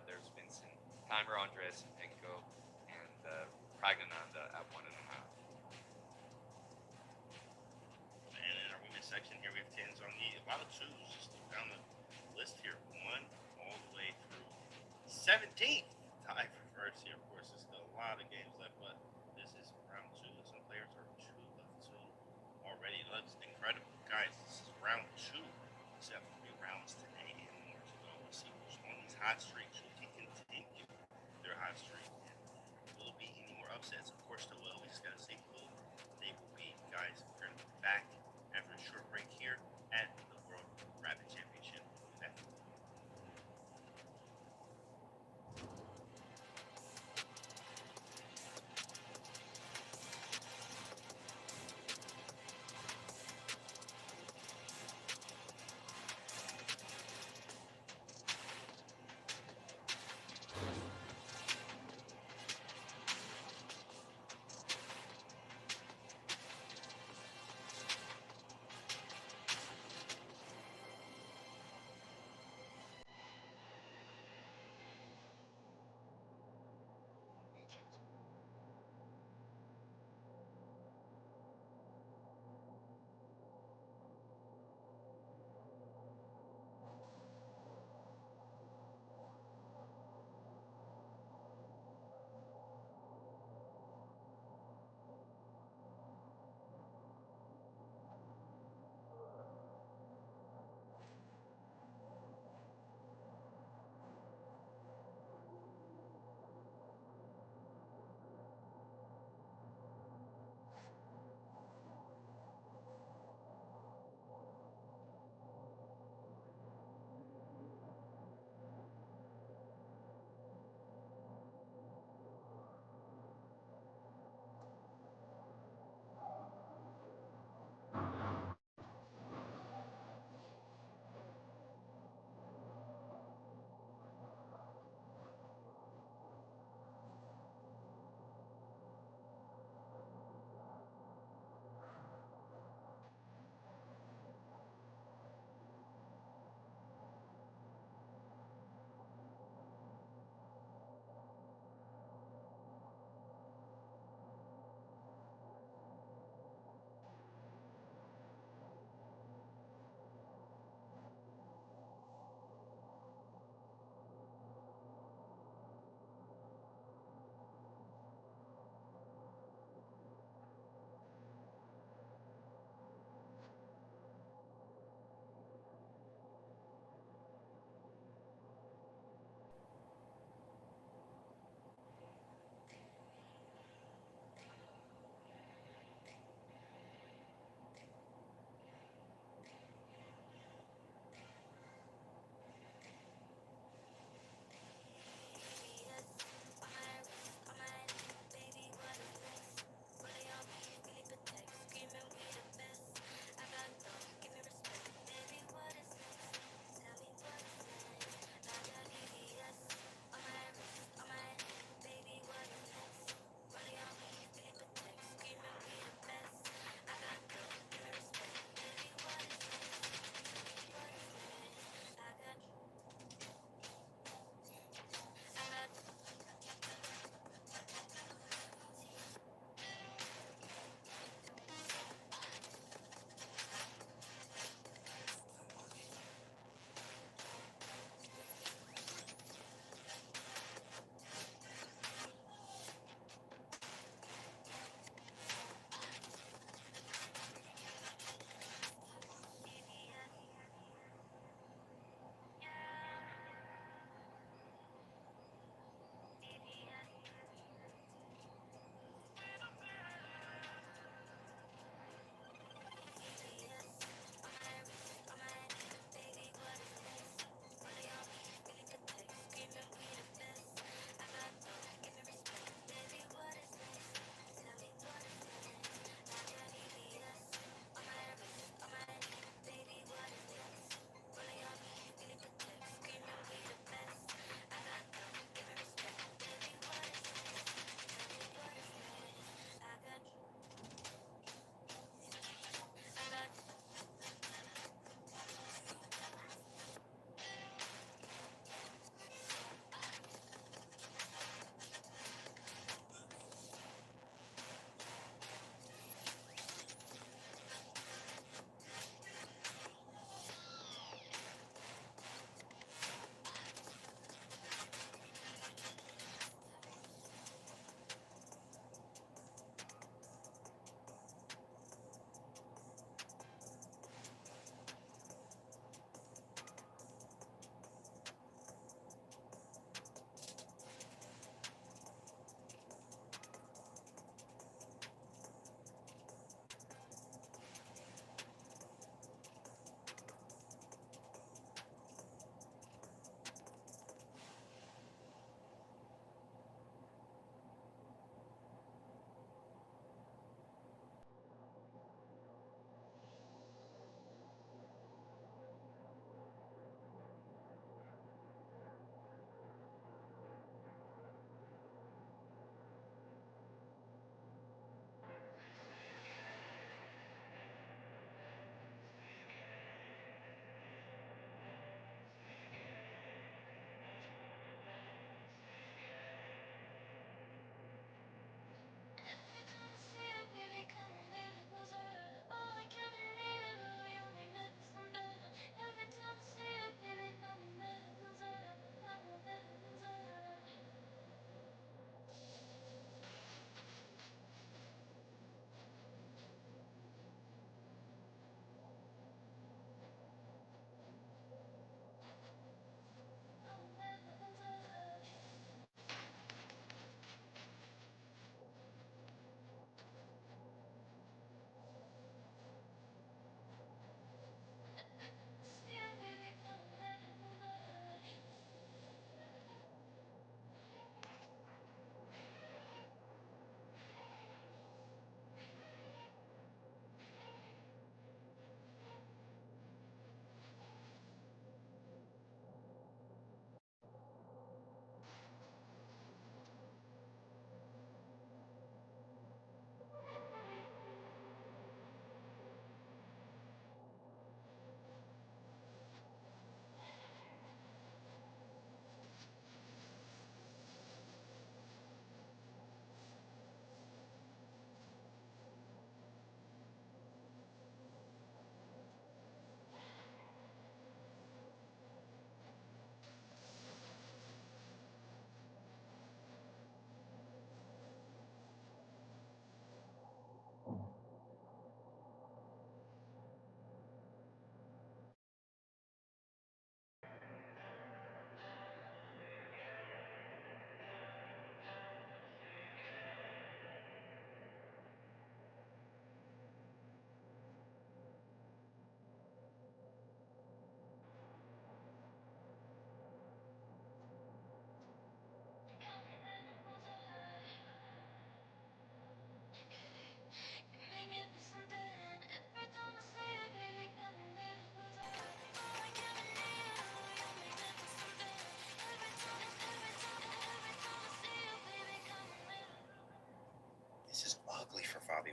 there's Vincent, Timer Andres Penko, and Pragnananda at 1.5. And in our women's section here, we have 10s on the, a lot of 2s just down the list here. 1 all the way through 17th. Tie for first here. Of course, there's still a lot of games left, but this is round 2. And some players are 2 of 2 already. That's incredible. Guys, this is round 2. Except 3 rounds today and more to go. We'll see which one of these hot streaks will continue their hot streak. Will it be any more upsets? Of course there will. We just gotta see who they will be. Guys, we're gonna be back after a short break here at the World Rapid Championship. Back.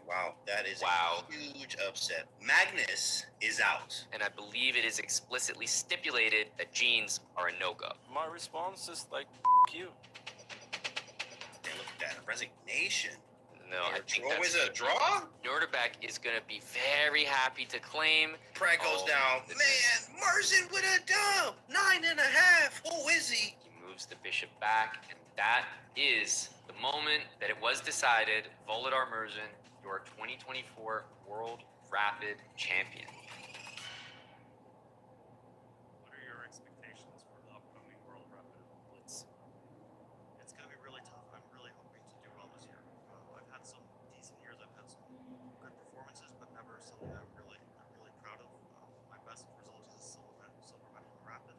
Wow, that is Wow. a huge upset. Magnus is out. And I believe it is explicitly stipulated that jeans are a no-go. My response is like, you. Damn, look at that. A resignation. No, I think Always that's a draw? Nordberg is going to be very happy to claim. Pratt goes Oh, down. goodness. Man, Merson with a dub. 9.5. Who is he? He moves the bishop back, and that is the moment that it was decided. Volodar Murzin, your 2024 World Rapid Champion. What are your expectations for the upcoming World Rapid Blitz? It's going to be really tough. I'm really hoping to do well this year. I've had some decent years. I've had some good performances, but never something I'm really proud of. My best result is a silver medal in rapid,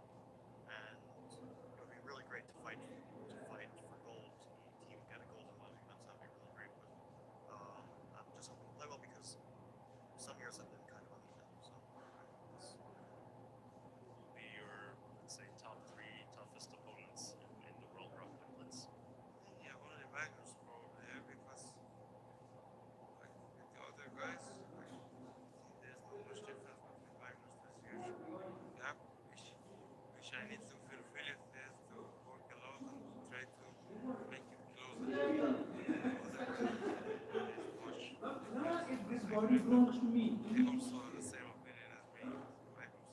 and it would be really great to fight for gold. To even get a golden one, that'd be really great. But I'm just hoping to play well because some years have been kind of uneven. So Who will be your, let's say, top 3 toughest opponents in the World Rapid Blitz? Yeah, only Magnus probably, because like with the other guys, there's not much difference between Magnus this year. Yeah, which I need to fulfill it is to work a lot and try to make it closer to the other guys. This body belongs to me. They also have the same opinion as me. Magnus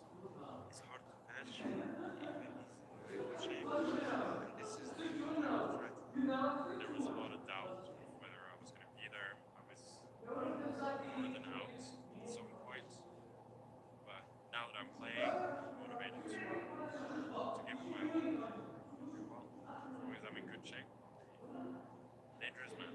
is hard to catch, even he's in good shape. And this is the try to There was a lot of doubt of whether I was going to be there. I was more than out at some point. But now that I'm playing, I'm motivated to give it my all. Do well. As long as I'm in good shape, dangerous man.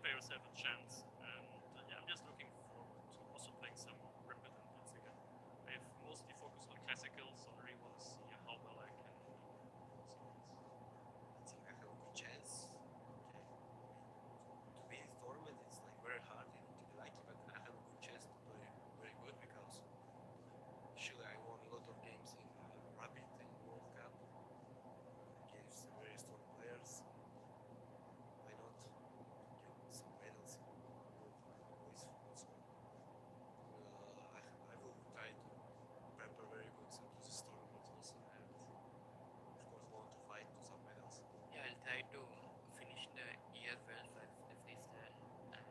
players have a chance. And yeah, I'm just looking forward to also playing some Rapid and Blitz again. I've mostly focused on classicals, so I really want to see how well I can do those events. I think I have a good chance. Okay. To be in tournament, it's like very hard and to be lucky, but I have a good chance to play very good because surely I won a lot of games in Rapid and World Cup against very strong players. Why not get some medals in boys? So I will try to prepare very good to this tournament also, and of course want to fight to some medals. Yeah, I'll try to finish the year well first, if they say, and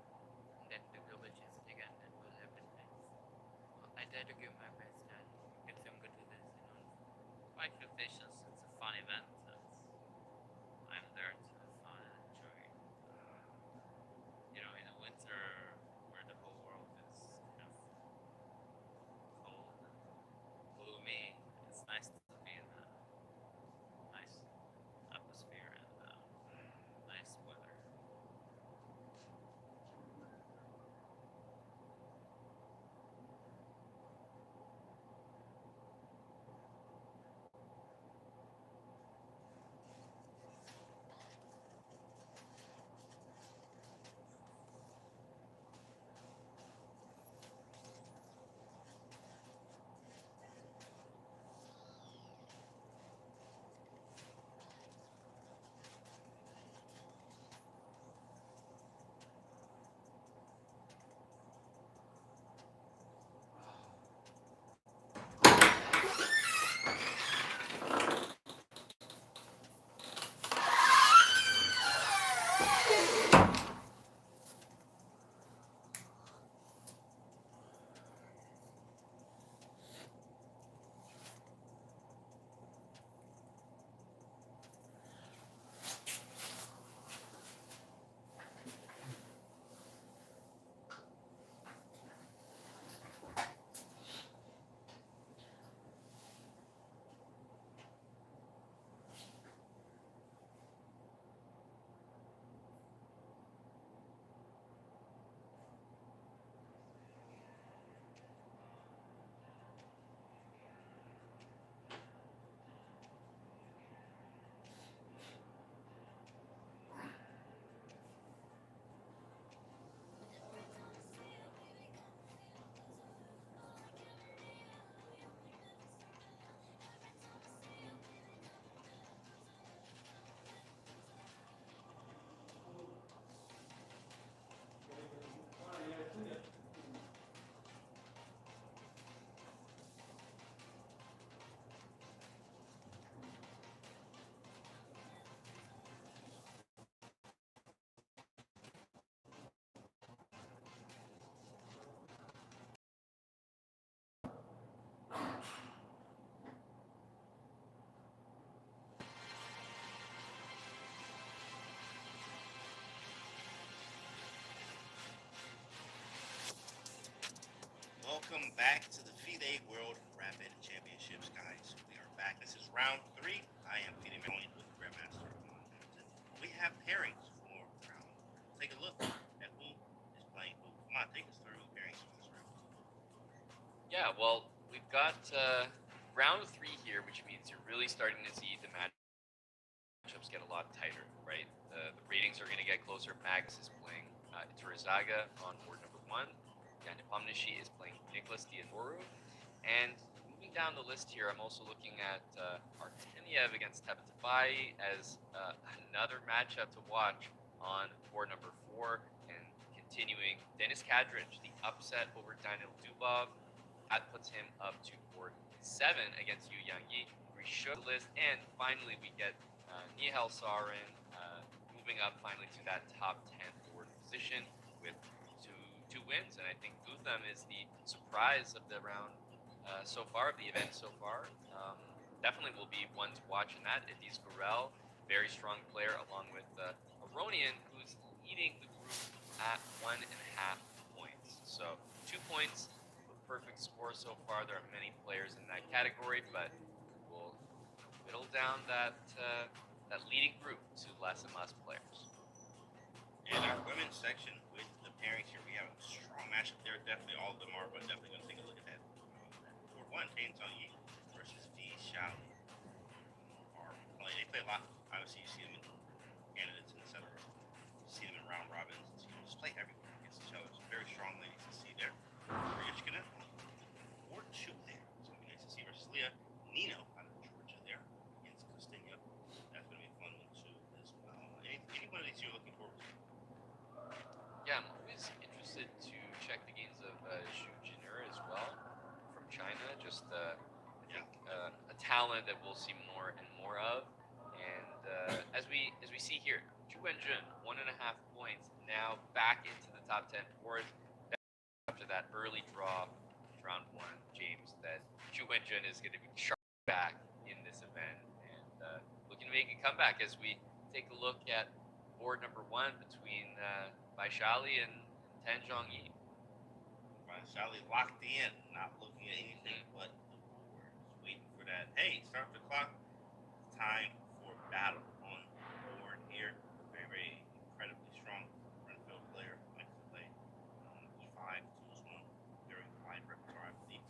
then the global chess again, that will happen next. I try to give my best and get some good results, My expectations, it's a fun event. I'm there to have fun and enjoy. In the winter where the whole world is kind of cold and gloomy, it's nice to be in a nice atmosphere and nice weather. Welcome back to the FIDE World Rapid Championships, guys. We are back. This is round 3. I am FIDE Melanie with Grandmaster Hamilton. We have pairings for round. Take a look at who is playing who. Come on, take us through pairings for this round. Yeah, well, we've got round 3 here, which means you're really starting to see the matchups get a lot tighter, right? The ratings are going to get closer. Mags is playing Firouzja on board number 1. Nepo is playing Nicholas Diadoru. And moving down the list here, I'm also looking at Artemiev against Tepetabai as another matchup to watch on board number 4. And continuing, Denis Kadrich, the upset over Daniel Dubov. That puts him up to board 7 against Yu Yangyi. We show the list, and finally we get Nihal Sarin moving up finally to that top 10 board position with two wins, and I think Gutham is the surprise of the round so far, of the event so far. Definitely will be one to watch in that. Idis Gurel, very strong player, along with Aronian, who's leading the group at 1.5 points. So 2 points, a perfect score so far. There are many players in that category, but we'll whittle down that leading group to less and less players. And our women's section with the pairings here, we have a strong matchup there. Definitely all of them are, but definitely going to take a look at that. Court 1, Tains on Yi versus V Shally. They play a lot. Obviously, you see them in candidates and etc. You see them in round robins. You just play everywhere against each other. Some very strong ladies to see there. Riachkina, Court 2 there. It's going to be nice to see versus Leah. Nino out of Georgia there against Costinya. That's going to be a fun one too as well. Any one of these you're looking forward to? Yeah, I'm always interested to check the games of Zhu Jin'er as well from China. Just I think a talent that we'll see more and more of. And as we see here, Zhu Wenjun 1.5 points now back into the top 10 fourth after that early draw round 1. James, that Zhu Wenjun is going to be sharp back in this event and looking to make a comeback as we take a look at board number 1 between Vaishali and Tan Zhongyi. Vaishali locked in, not looking at anything but the board. Just waiting for that. Hey, start the clock. It's time for battle on the board here. Very, very incredibly strong front field player. Likes to play E5, 2-1. Very wide repertoire, I believe.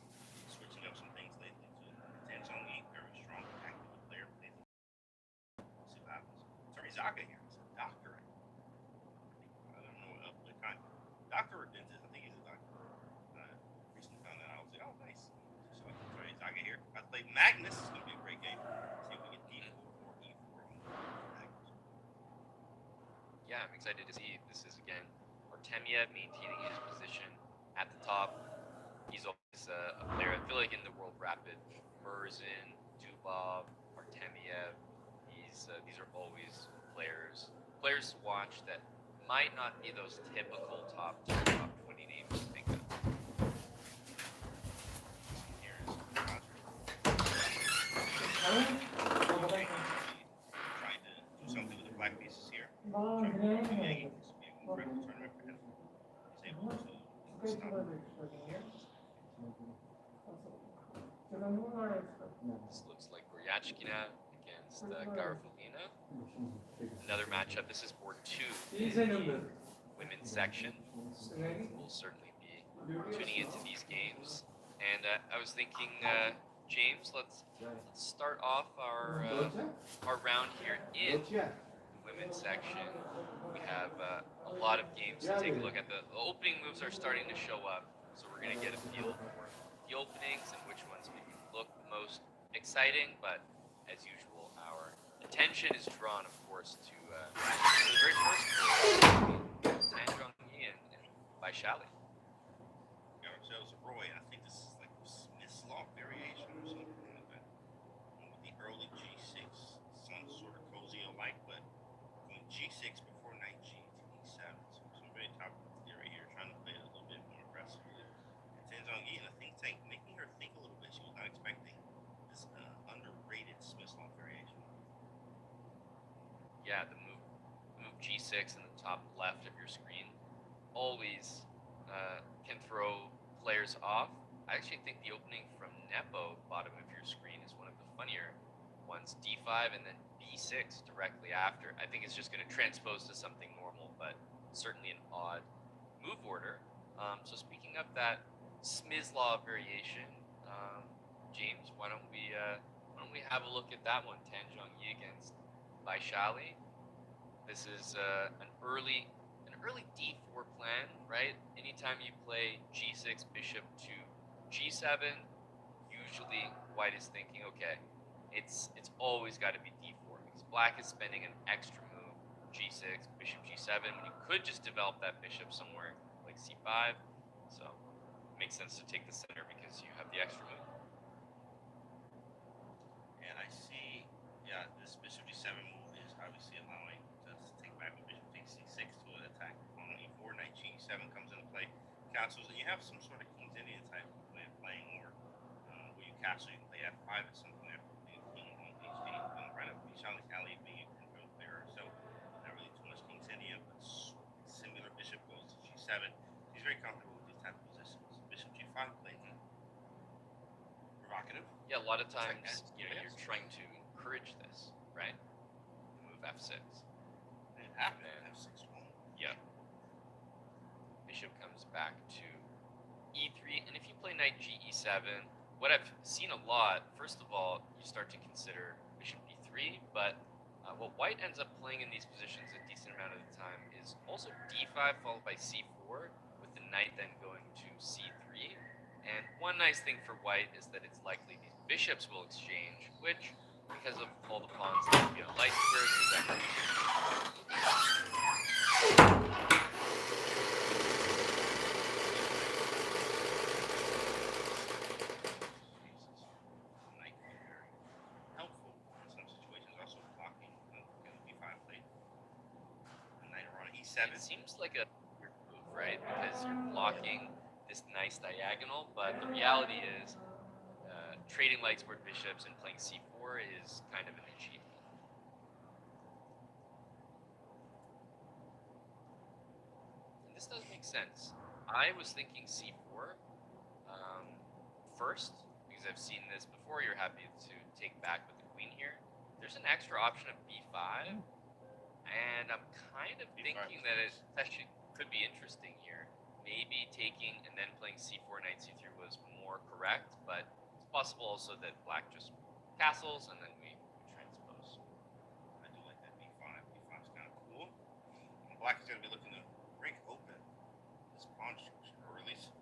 Switching up some things lately to Tan Zhongyi. Very strong, tactical player. We'll see what happens. Torizaga here. It's a doctor. I don't know what kind. Doctor or dentist? I think he's a doctor. Recently found that out. I was like, oh, nice. So I can try Zaga here. I play Magnus. It's going to be a great game. See if we get D4 or E4 on Magnus. Yeah, I'm excited to see. This is again Artemiev maintaining his position at the top. He's always a player. I feel like in the World Rapid, Murzin, Dubov, Artemiev. These are always players to watch that might not be those typical top 20 names to think of. Here's Roger. Trying to do something with the black pieces here. Trying to do Yang. This would be a critical tournament for him. He's able to stop. This looks like Goryachkina against Garofalina. Another matchup. This is board 2 in the women's section. We'll certainly be tuning into these games. And I was thinking, James, let's start off our round here in the women's section. We have a lot of games to take a look at. The opening moves are starting to show up, so we're going to get a feel for the openings and which ones maybe look the most exciting. But as usual, our attention is drawn, of course, to the very first Tan Zhongyi and Vaishali. We got ourselves a Roy. I think this is like Smith's Law variation or something like that. With the early G6, some sort of cozy alike, but going G6 before knight G to E7. So some very topical theory here, trying to play it a little bit more aggressively. And Tan Zhongyi in a think tank, making her think a little bit. She was not expecting this underrated Smith's Law variation. Yeah, the move G6 in the top left of your screen always can throw players off. I actually think the opening from Nepo, bottom of your screen, is one of the funnier ones. D5 and then B6 directly after. I think it's just going to transpose to something normal, but certainly an odd move order. So speaking of that Smith's Law variation, James, why don't we have a look at that one? Tan Zhongyi against Vaishali. This is an early D4 plan, right? Anytime you play G6 bishop to G7, usually white is thinking, okay, it's always got to be D4 because black is spending an extra move, G6, bishop G7, when you could just develop that bishop somewhere like C5. So it makes sense to take the center because you have the extra move. And I see, yeah, this bishop G7 move is obviously allowing us to take back with bishop takes C6 to attack on E4, knight G7 comes into play, castles, and you have some sort of King's Indian type way of playing, or where you castle, you can play F5 at some point after the king on H8, right up Vishali's alley being a control player, so not really too much King's Indian, but similar bishop goes to G7. He's very comfortable with these type of positions. Bishop G5 plays. Provocative. Yeah, a lot of times, you're trying to encourage this, right? Move F6. It happened. F6 won. Yep. Bishop comes back to e3, and if you play knight g e7, what I've seen a lot, first of all, you start to consider bishop b3, but what white ends up playing in these positions a decent amount of the time is also d5 followed by c4, with the knight then going to c3. And one nice thing for white is that it's likely these bishops will exchange, which, because of all the pawns that would be on light squares, is actually Knight can be very helpful in some situations. Also blocking the b5 plate. The knight around e7. It seems like a weird move, right? Because you're blocking this nice diagonal, but the reality is trading light squared bishops and playing c4 is kind of an achievement. And this does make sense. I was thinking c4 first, because I've seen this before. You're happy to take back with the queen here. There's an extra option of b5, and I'm kind of thinking that it actually could be interesting here. Maybe taking and then playing c4, knight c3 was more correct, but it's possible also that black just castles and then we transpose. I do like that b5. b5 is kind of cool. And black is going to be looking to break open this pawn structure, or at least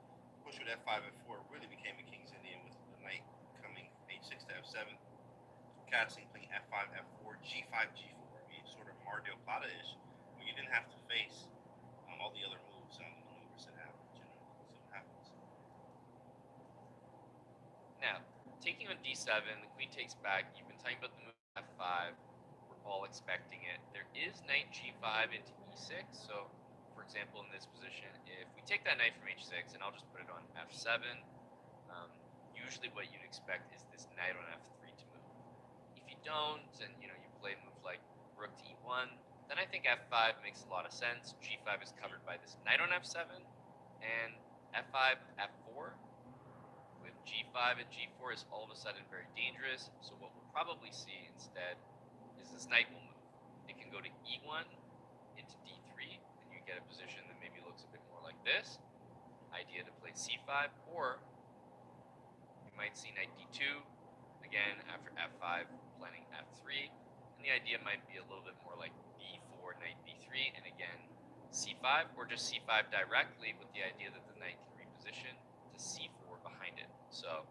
push with f5, f4. Really became a king's Indian with the knight coming h6 to f7. Casting, playing f5, f4, g5, g4. I mean, sort of Mar del Plata-ish, where you didn't have to face all the other moves on the maneuvers that happen. Generally, so what happens. Now, taking on d7, the queen takes back. You've been talking about the move f5. We're all expecting it. There is knight g5 into e6. So, for example, in this position, if we take that knight from h6, and I'll just put it on f7, usually what you'd expect is this knight on f3 to move. If you don't, and you play a move like rook to e1, then I think f5 makes a lot of sense. g5 is covered by this knight on f7, and f5, f4 with g5 and g4 is all of a sudden very dangerous. So what we'll probably see instead is this knight will move. It can go to e1 into d3, and you get a position that maybe looks a bit more like this. Idea to play c5, or you might see knight d2, again after f5, planning f3, and the idea might be a little bit more like b4, knight b3, and again c5, or just c5 directly with the idea that the knight can reposition to c4 behind it. So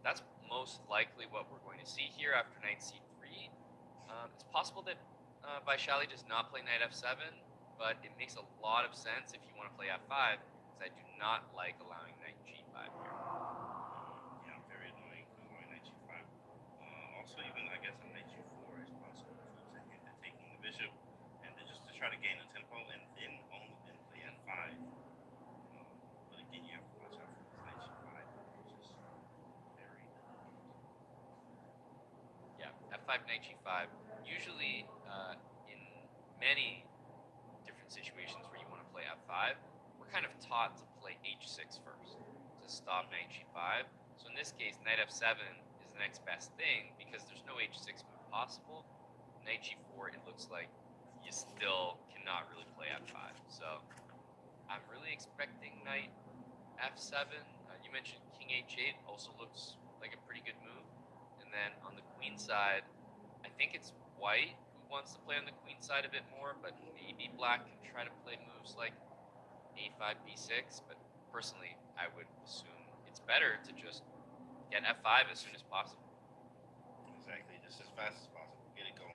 that's most likely what we're going to see here after knight c3. It's possible that Vaishali does not play knight f7, but it makes a lot of sense if you want to play f5, because I do not like allowing knight g5 here. Yeah, very annoying knight g5. Also, even I guess on knight g4 is possible moves that hint at taking the bishop, and then just to try to gain the tempo, and then only then play f5. But again, you have to watch out for this knight g5, which is very Yeah, f5, knight g5. Usually, in many different situations where you want to play f5, we're kind of taught to play h6 first to stop knight g5. So in this case, knight f7 is the next best thing because there's no h6 move possible. Knight g4, it looks like you still cannot really play f5. So I'm really expecting knight f7. You mentioned king h8 also looks like a pretty good move. And then on the queen side, I think it's white who wants to play on the queen side a bit more, but maybe black can try to play moves like a5, b6, but personally, I would assume it's better to just get f5 as soon as possible. exactly just as fast as possible. Get it going.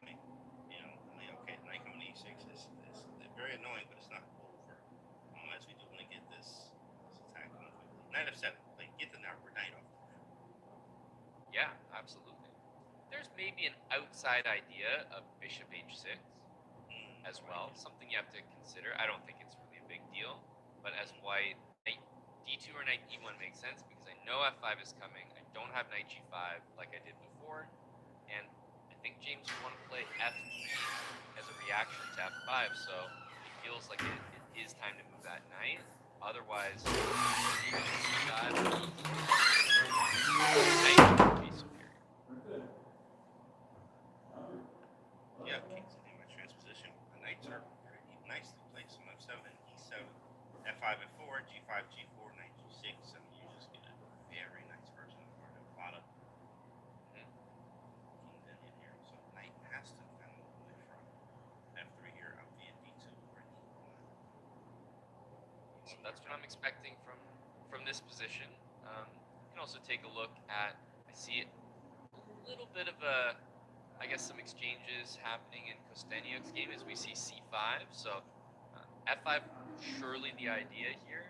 Okay, knight coming to e6 is very annoying, but it's not over. As we do want to get this attack going quickly. Knight f7, like get the knight off. Yeah, absolutely. There's maybe an outside idea of bishop h6 as well, something you have to consider. I don't think it's really a big deal, but as white, knight d2 or knight e1 makes sense because I know f5 is coming. I don't have knight g5 like I did before, and I think James would want to play f3 as a reaction to f5, so it feels like it is time to move that knight. Otherwise, knight would be superior. Yeah, king's in my transposition. The knights are very nicely placed on f7. F5 F4, G5 G4, knight G6. I mean, you just get a very nice version of the card. A lot of kings in here. So knight has to kind of move from F3 here up via D2 or D1. So that's what I'm expecting from this position. You can also take a look at, I see a little bit of I guess some exchanges happening in Kostenyuk's game as we see C5. So F5 surely the idea here,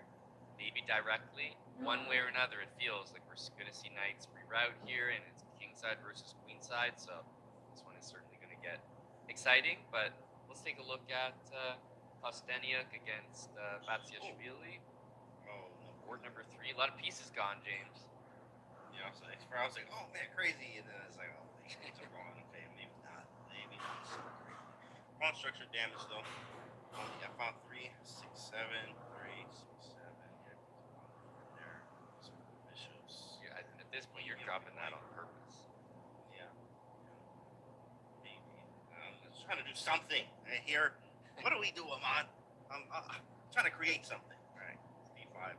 maybe directly, one way or another. It feels like we're going to see knights reroute here, and it's kingside versus queenside. So this one is certainly going to get exciting. But let's take a look at Kostenyuk against Batsiashvili. Oh, no. Board number 3. A lot of pieces gone, James. Yeah, so I was like, oh man, crazy, and then it's like, oh, it's a wrong. Okay, maybe not. Maybe not so crazy. Pawn structure damage though. I found 3, 6, 7, 3, 6, 7. Yeah, there. Some bishops. Yeah, at this point, you're dropping that on purpose. Yeah. Maybe. I'm just trying to do something. And here, what do we do, Amon? I'm trying to create something. All right. D5.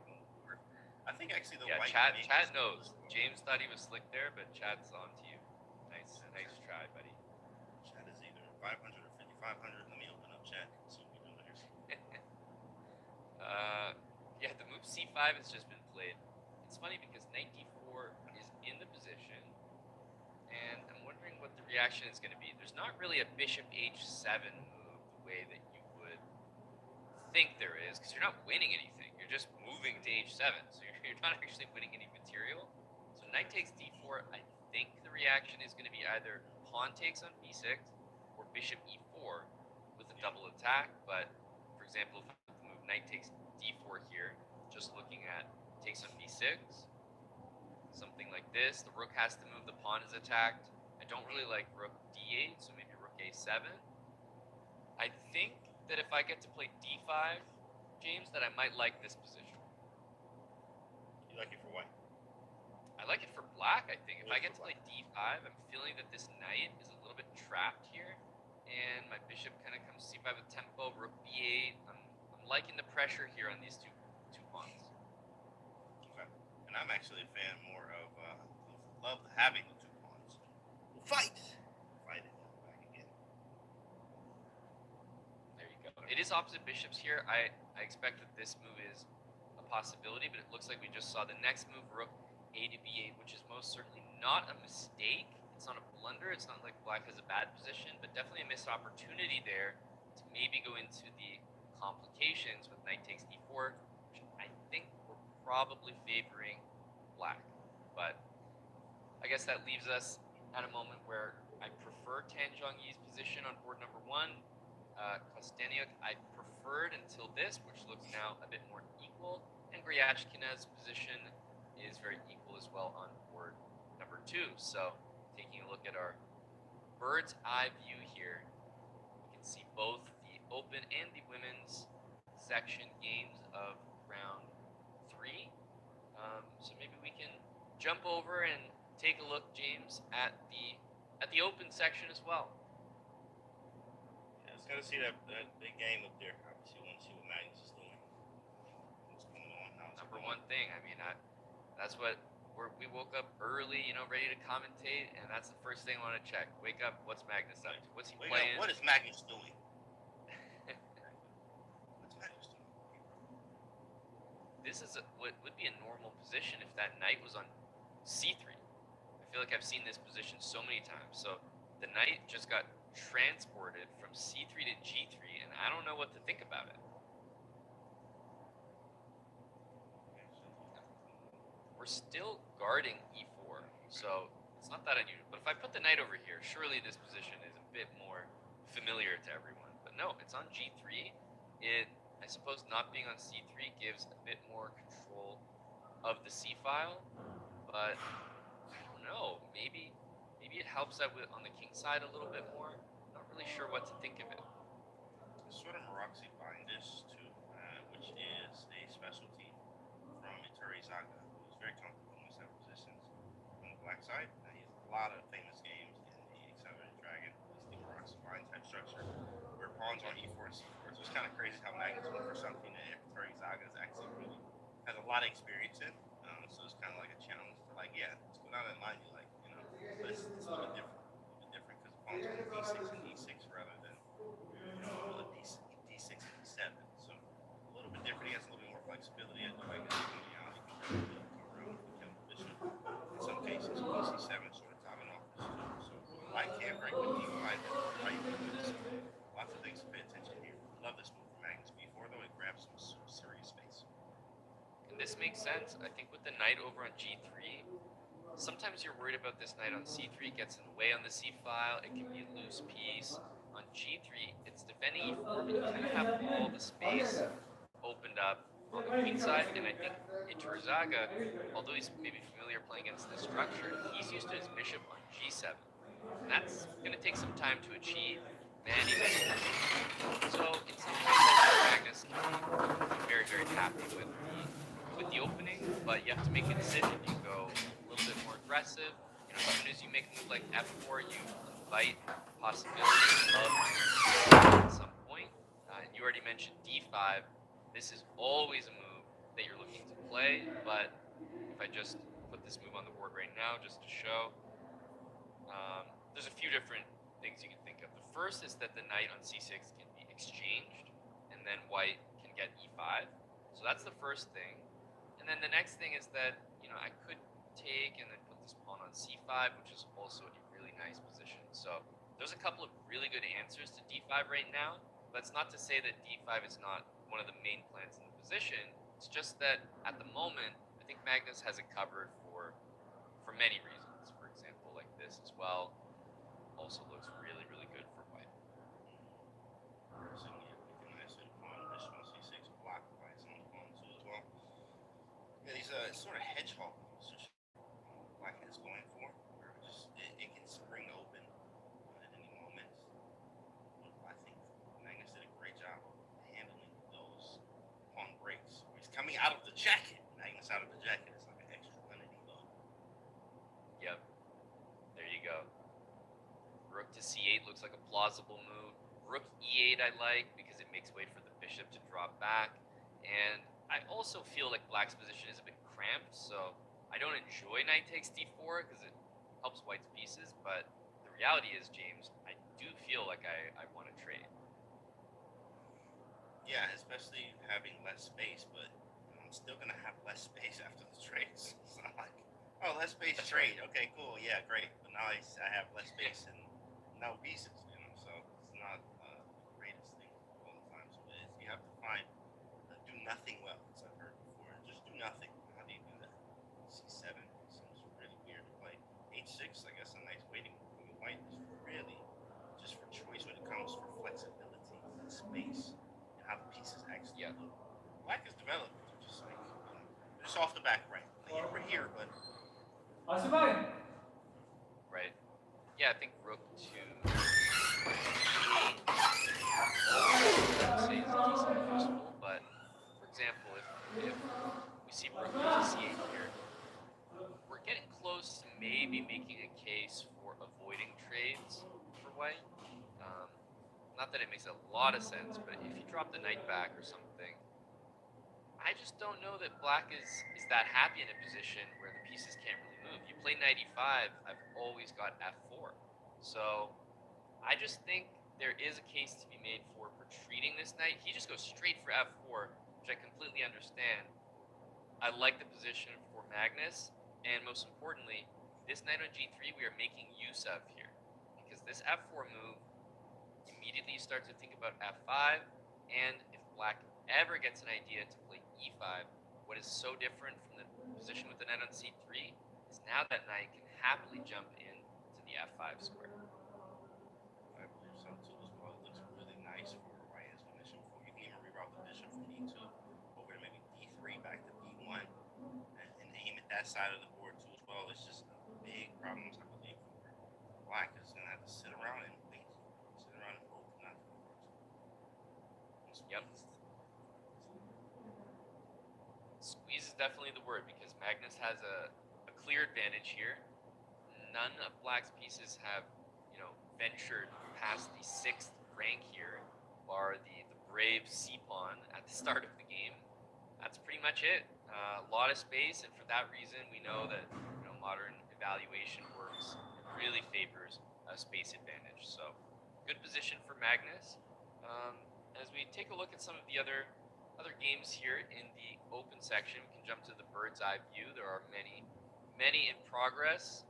I think actually the Yeah, white. Chad knows. James thought he was slick there, but Chad's on to you. Nice try, buddy. Chad is either 500 or 5500. Let me open up chat. See what we do here. Yeah, the move C5 has just been played. It's funny because knight D4 is in the position, and I'm wondering what the reaction is going to be. There's not really a bishop H7 move the way that you would think there is, because you're not winning anything. You're just moving to H7, so you're not actually winning any material. So knight takes D4. I think the reaction is going to be either pawn takes on B6 or bishop E4 with a double attack. But for example, if the move knight takes D4 here, just looking at takes on B6, something like this. The rook has to move. The pawn is attacked. I don't really like rook D8, so maybe rook A7. I think that if I get to play D5, James, that I might like this position. You like it for white? I like it for black, I think. If I get to play D5, I'm feeling that this knight is a little bit trapped here, and my bishop kind of comes C5 with tempo, rook B8. I'm liking the pressure here on these two pawns. Okay. And I'm actually a fan more of love having the 2 pawns. Fight! Fight it back again. There you go. It is opposite bishops here. I expect that this move is a possibility, but it looks like we just saw the next move, rook A to B8, which is most certainly not a mistake. It's not a blunder. It's not like black has a bad position, but definitely a missed opportunity there to maybe go into the complications with knight takes D4, which I think we're probably favoring black. But I guess that leaves us at a moment where I prefer Tan Zhongyi's position on board number 1. Kostenyuk I preferred until this, which looks now a bit more equal, and Gryachkina's position is very equal as well on board number 2. So taking a look at our bird's eye view here, you can see both the open and the women's section games of round 3. So maybe we can jump over and take a look, James, at the open section as well. Yeah, it's gonna see that big game up there. Obviously, want to see what Magnus is doing. What's going on now? Number one thing, I mean, that's what we woke up early, ready to commentate, and that's the first thing I want to check. Wake up, what's Magnus up to? What's he playing? What is Magnus doing? What's Magnus doing? This is what would be a normal position if that knight was on C3. I feel like I've seen this position so many times. So the knight just got transported from C3 to G3, and I don't know what to think about it. We're still guarding E4, so it's not that unusual. But if I put the knight over here, surely this position is a bit more familiar to everyone. But no, it's on G3. I suppose not being on C3 gives a bit more control of the C file, but I don't know. Maybe it helps out on the king side a little bit more. Not really sure what to think of it. It's sort of Maroxy Bindis too, which is a specialty from Erigaisi, who's very comfortable in these positions on the black side. He has a lot of famous games in the Accelerated Dragon. It's the Maroxy Bind type structure where pawns on E4 and C4. So it's kind of crazy how Magnus went for something that Erigaisi is lot of experience in. So it's kind of like a challenge to like, yeah, let's go down that line. You like, you know, but it's a little bit different. Because the pawn's going D6 and E6 rather than D6 and D7. So a little bit different. He has a little bit more flexibility. I do like his reality. He can really come around with the kill position. In some cases, PC7 sort of topping off this too. So I can't break with D5. How you can do this? Lots of things to pay attention here. Love this move from Magnus. B4 though, it grabs some serious space. And this makes sense. I think with the knight over on G3, sometimes you're worried about this knight on C3, gets in the way on the C file, it can be a loose piece. On G3, it's defending E4, but you kind of have all the space opened up on the queen side, and I think Firouzja, although he's maybe familiar playing against this structure, he's used to his bishop on G7. And that's going to take some time to achieve, many times. So in some ways, I think Magnus can be very, very happy with the opening, but you have to make a decision. You go a little bit more aggressive. You know, as soon as you make a move like F4, you invite possibilities of at some point. And you already mentioned D5. This is always a move that you're looking to play, but if I just put this move on the board right now just to show, there's a few different things you can think of. The first is that the knight on C6 can be exchanged, and then white can get E5. So that's the first thing. And then the next thing is that, you know, I could take and then put this pawn on C5, which is also a really nice position. So there's a couple of really good answers to D5 right now. That's not to say that D5 is not one of the main plans in the position. It's just that at the moment, I think Magnus has it covered for many reasons. For example, like this as well, also looks really, really good for white. So yeah, we can answer the pawn, bishop on C6, blocked by his own pawn too as well. Yeah, these sort of hedgehog moves Black is going for, where it can spring open at any moment. I think Magnus did a great job of handling those pawn breaks. He's coming out of the jacket. Magnus out of the jacket is like an extra entity load. Yep. There you go. Rook to C8 looks like a plausible move. Rook E8 I like because it makes way for the bishop to drop back. And I also feel like Black's position is a bit cramped, so I don't enjoy knight takes D4 because it helps White's pieces, but the reality is, James, I do feel like I want to trade. Yeah, especially having less space, but I'm still gonna have less space after the trades. It's not like, oh, less space trade. Okay, cool. Yeah, great. But now I have less space and no pieces, you know. So it's not the greatest thing all the time. So you have to find do nothing well, as I've heard before. Just do nothing. How do you do that? C7 seems really weird to play. H6, I guess, a nice waiting move. I mean, white is really just for choice when it comes for flexibility and space and how the pieces actually look. Black is developed, just like, you know, just off the back, right? Like, yeah, we're here, but. Right. Yeah, I think rook to say is decent useful, but for example, if we see rook to C8 here, we're getting close to maybe making a case for avoiding trades for white. Not that it makes a lot of sense, but if you drop the knight back or something, I just don't know that Black is that happy in a position where the pieces can't really move. You play knight e5, I've always got f4. So I just think there is a case to be made for retreating this knight. He just goes straight for f4, which I completely understand. I like the position for Magnus, and most importantly, this knight on g3 we are making use of here. Because this f4 move, immediately you start to think about f5, and if Black ever gets an idea to play e5, what is so different from the position with the knight on c3 is now that knight can happily jump in to the f5 square. I believe so too as well. It looks really nice for white as position before. You can even reroute the bishop from e2 over to maybe d3 back to b1 and aim at that side of the board too as well. It's just big problems, I believe, for Black is gonna have to sit around and wait. Sit around and hope not to go first. Yep. Squeeze is definitely the word because Magnus has a clear advantage here. None of Black's pieces have, ventured past the 6th rank here, bar the brave c-pawn at the start of the game. That's pretty much it. A lot of space, and for that reason, we know that modern evaluation works really favors a space advantage. So, good position for Magnus. As we take a look at some of the other games here in the open section, we can jump to the bird's eye view. There are many in progress.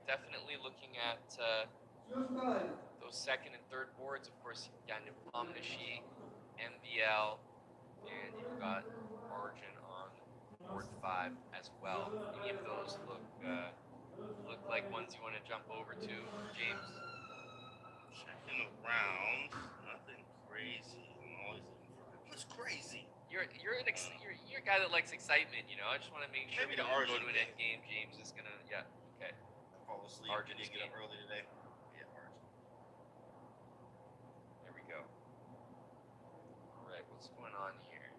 Definitely looking at those second and third boards. Of course, Nepo, MVL, and you've got Arjun on board 5 as well. Any of those look like ones you want to jump over to, James? Checking around, nothing crazy. I'm always looking for what's crazy. You're a guy that likes excitement, I just want to make sure Maybe we the don't go Arjun to an end game. James is gonna, okay. I fall asleep. Arjun's Did get game. up early today. Yeah, Arjun. There we go. All right, what's going on here?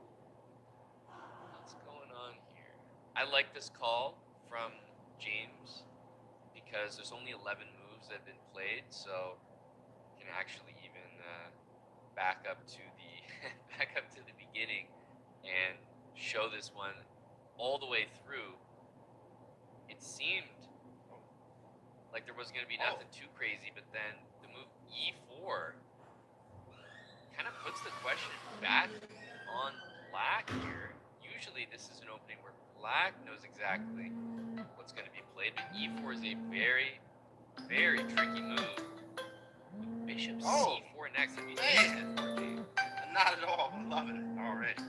I like this call from James because there's only 11 moves that have been played, so you can actually even back up to the beginning and show this one all the way through. It seemed like there wasn't going to be nothing too crazy, but then the move E4 kind of puts the question back on black here. Usually this is an opening where black knows exactly what's going to be played, but E4 is a very, very tricky move. With Bishop C4 next, if you Man, not at all. I'm loving it already. He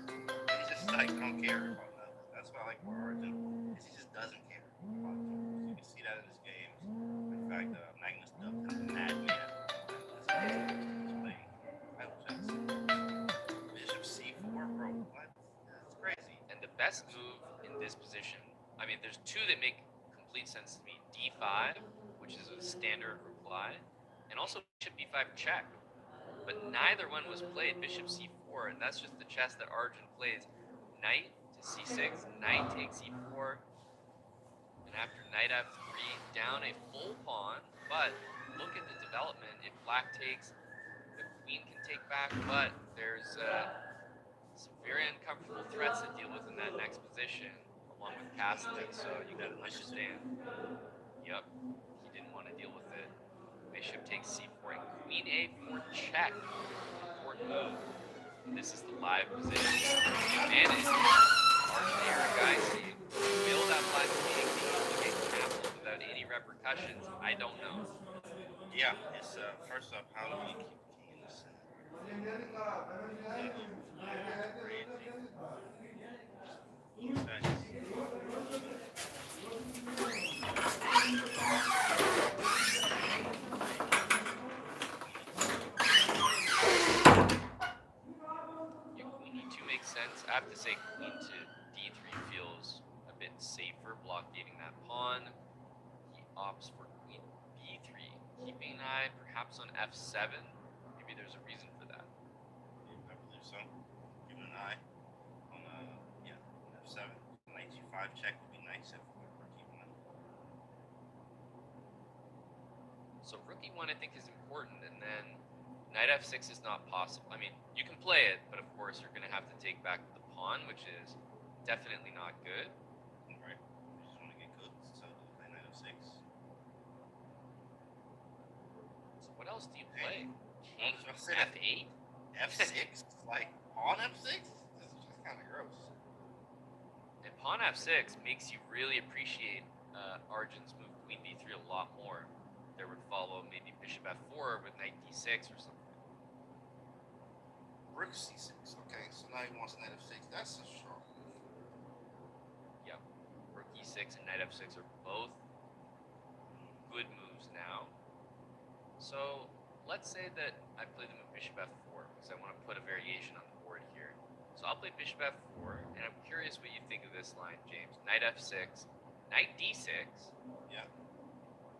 just don't care about nothing. That's what I like about Arjun. He just doesn't care about things. You can see that in his games. In fact, Magnus dubbed him the madman. Bishop C4, bro. What? That's crazy. And the best move in this position, I mean, there's two that make complete sense to me. D5, which is a standard reply, and also Bishop B5 check. But neither one was played. Bishop C4, and that's just the chess that Arjun plays. Knight to C6, knight takes E4, and after knight F3, down a full pawn. But look at the development. If black takes, the queen can take back, but there's some very uncomfortable threats to deal with in that next position, along with castling, so you gotta understand. Yep, he didn't want to deal with it. Bishop takes C4 and queen A4 check. Important move. This is the live position. Advantage. Arjun Erigaisi. Will that black king be able to get castled without any repercussions? I don't know. Yeah, it's first off, how do we keep kings? Queen E2 makes sense. I have to say queen to D3 feels a bit safer, blockading that pawn. He opts for queen B3, keeping an eye perhaps on F7. Maybe there's a reason for that. I believe so. Keeping an eye on F7. Knight G5 check would be nice if we're keeping it. So rook E1 I think is important, and then knight F6 is not possible. I mean, you can play it, but of course you're going to have to take back the pawn, which is definitely not good. Right. We just want to get cooked, so play knight F6. So what else do you play? King I was gonna F8? say F6? Like, pawn F6? This is just kind of gross. And pawn F6 makes you really appreciate Arjun's move queen D3 a lot more. There would follow maybe bishop F4 with knight D6 or something. Rook C6. Okay, so now he wants knight F6. That's a strong move. Yep. Rook E6 and knight F6 are both good moves now. So let's say that I play the move bishop F4 because I want to put a variation on the board here. So I'll play bishop F4, and I'm curious what you think of this line, James. Knight F6, knight D6. Yeah.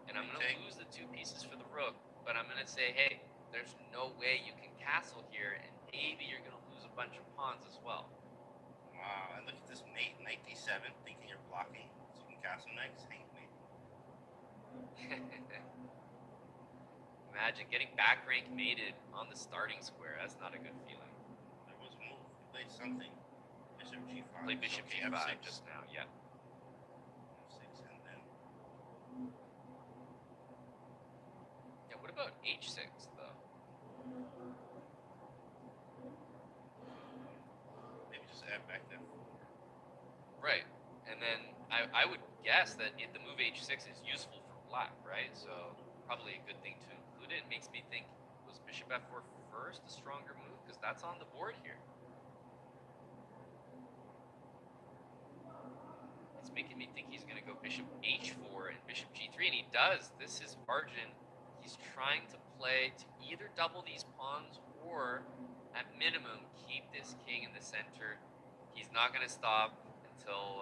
And I'm going to lose the two pieces for the rook, but I'm going to say, hey, there's no way you can castle here, and maybe you're going to lose a bunch of pawns as well. Wow, and look at this mate, knight D7, thinking you're blocking, so you can castle next. Hey, mate. Imagine getting back rank mated on the starting square. That's not a good feeling. There was a move. He played something. Bishop bishop g5. Play bishop Okay, g5 f6. just now, yeah. f6 and then Yeah, what about h6 though? maybe just add back that 4. Right, and then I would guess that the move h6 is useful for black, right? So probably a good thing to include it. It makes me think, was bishop f4 first a stronger move? Because that's on the board here. It's making me think he's going to go bishop h4 and bishop g3, and he does. This is Arjun. He's trying to play to either double these pawns or, at minimum, keep this king in the center. He's not going to stop until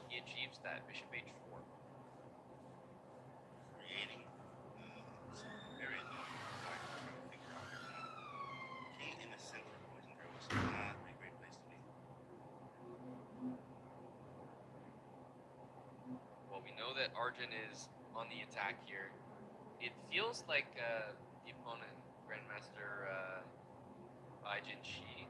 he achieves that bishop h4. Creating some very trying to figure out king in the center of poison arrow is not a great place to be. Well, we know that Arjun is on the attack here. It feels like the opponent, Grandmaster Baijin Shi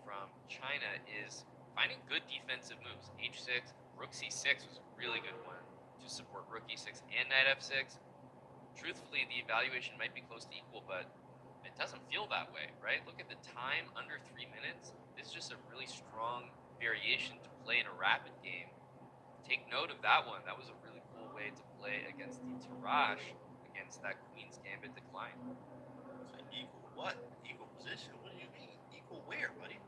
from China, is finding good defensive moves. h6, rook c6 was a really good one to support rook e6 and knight f6. Truthfully, the evaluation might be close to equal, but it doesn't feel that way, right? Look at the time, under 3 minutes. This is just a really strong variation to play in a rapid game. Take note of that one. That was a really cool way to play against the Tarrasch, against that Queen's Gambit decline. So equal what? Equal position? What do you mean? Equal where, buddy?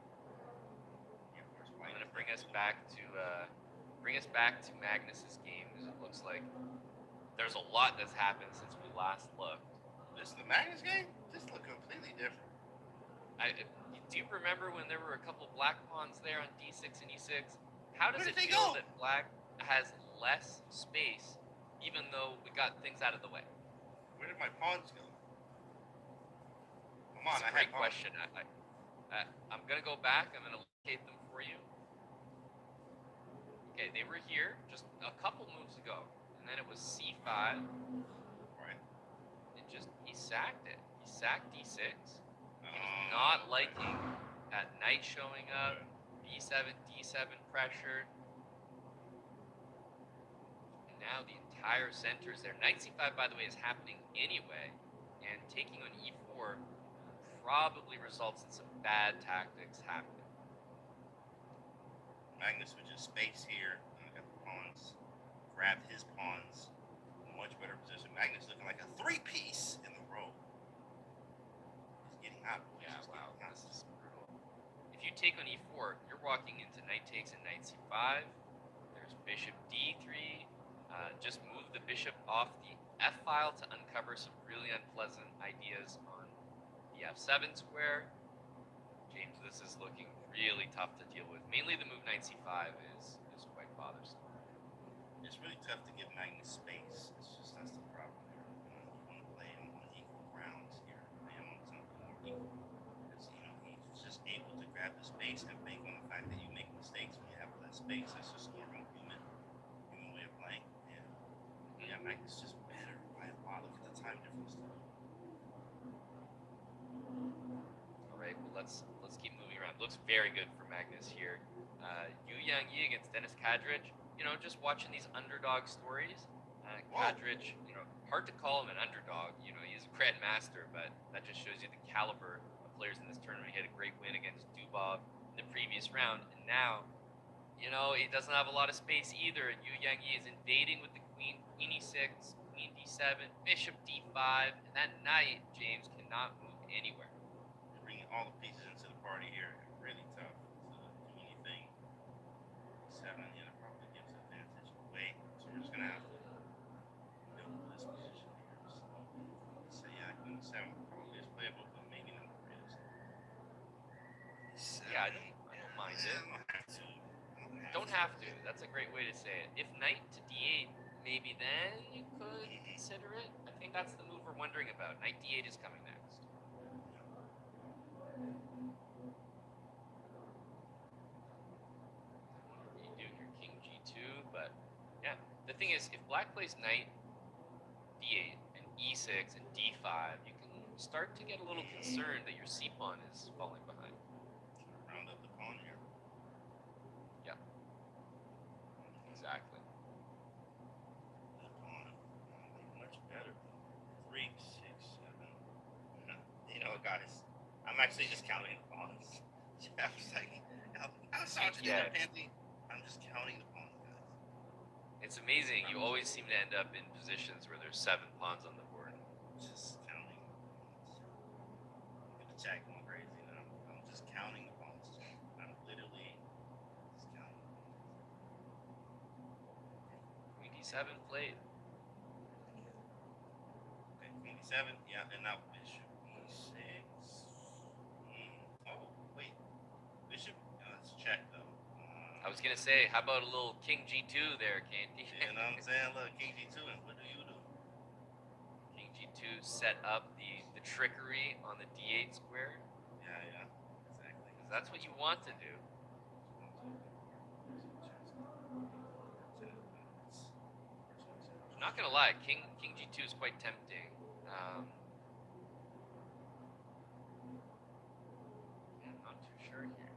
Yeah, of course, I'm gonna bring us back to Magnus's game, because it looks like there's a lot that's happened since we last looked. This is the Magnus game? This look completely different. Do you remember when there were a couple black pawns there on d6 and e6? How does Where it did they feel go? that black has less space, even though we got things out of the way? Where did my pawns go? Come on, It's a I great had pawns. question. I'm gonna go back. I'm gonna locate them for you. Okay, they were here just a couple moves ago, and then it was c5. Right. He sacked it. He sacked d6. Um, Not liking that knight showing up. b7, d7 pressured. And now the entire center is there. Knight c5, by the way, is happening anyway, and taking on e4 probably results in some bad tactics happening. Magnus would just space here. And got the pawns. Grabbed his pawns. Much better position. Magnus looking like a 3-piece in the row. He's getting out. Yeah, wow, this is brutal. If you take on e4, you're walking into knight takes and knight c5. There's bishop d3. Just move the bishop off the f file to uncover some really unpleasant ideas on the f7 square. James, this is looking really tough to deal with. Mainly the move knight c5 is quite bothersome. It's really tough to give Magnus space. It's just that's the problem here. You want to play him on equal grounds here. Play him on something more equal. Because he's just able to grab the space and bank on the fact that you make mistakes when you have that space. That's just normal human way of playing. And yeah, Magnus is just better by a lot. Look at the time difference. All right, well let's keep moving around. Looks very good for Magnus here. Yu Yang Yi against Dennis Kadrich. Just watching these underdog stories. Kadrich, hard to call him an underdog. He's a grandmaster, but that just shows you the caliber of players in this tournament. He had a great win against Dubov in the previous round, and now, he doesn't have a lot of space either. And Yu Yang Yi is invading with the queen, queen e6, queen d7, bishop d5, and that knight, James, cannot move anywhere. You're bringing all the pieces into the party here. Really tough to do anything. 7, probably gives advantage away. So we're just gonna have to build this position here. So let's say queen 7 probably is playable, but maybe not the greatest. Yeah, I don't mind it. Don't have to. That's a great way to say it. If knight to d8, maybe then you could consider it. I think that's the move we're wondering about. Knight d8 is coming next. You do your king g2, but yeah. The thing is, if black plays knight d8 and e6 and d5, you can start to get a little concerned that your c pawn is falling behind. Round up the pawn here. actually just counting the pawns. I was like, I saw what you Yeah. did, Pansy. I'm just counting the pawns, guys. It's amazing. You always seem to end up in positions where there's 7 pawns on the board. Just counting the pawns. I'm gonna check going crazy now. I'm just counting the pawns. I'm literally just counting the pawns. Queen d7 played. Okay, Queen d7. Yeah, and now Bishop e6. Oh, wait. Bishop. Let's check though. I was gonna say, how about a little King G2 there, Candy? You know what I'm saying? Look, King G2, and what do you do? King G2 set up the trickery on the d8 square. Yeah, exactly. 'Cause that's what you want to do. I'm not gonna lie, King G2 is quite tempting. I'm not too sure here.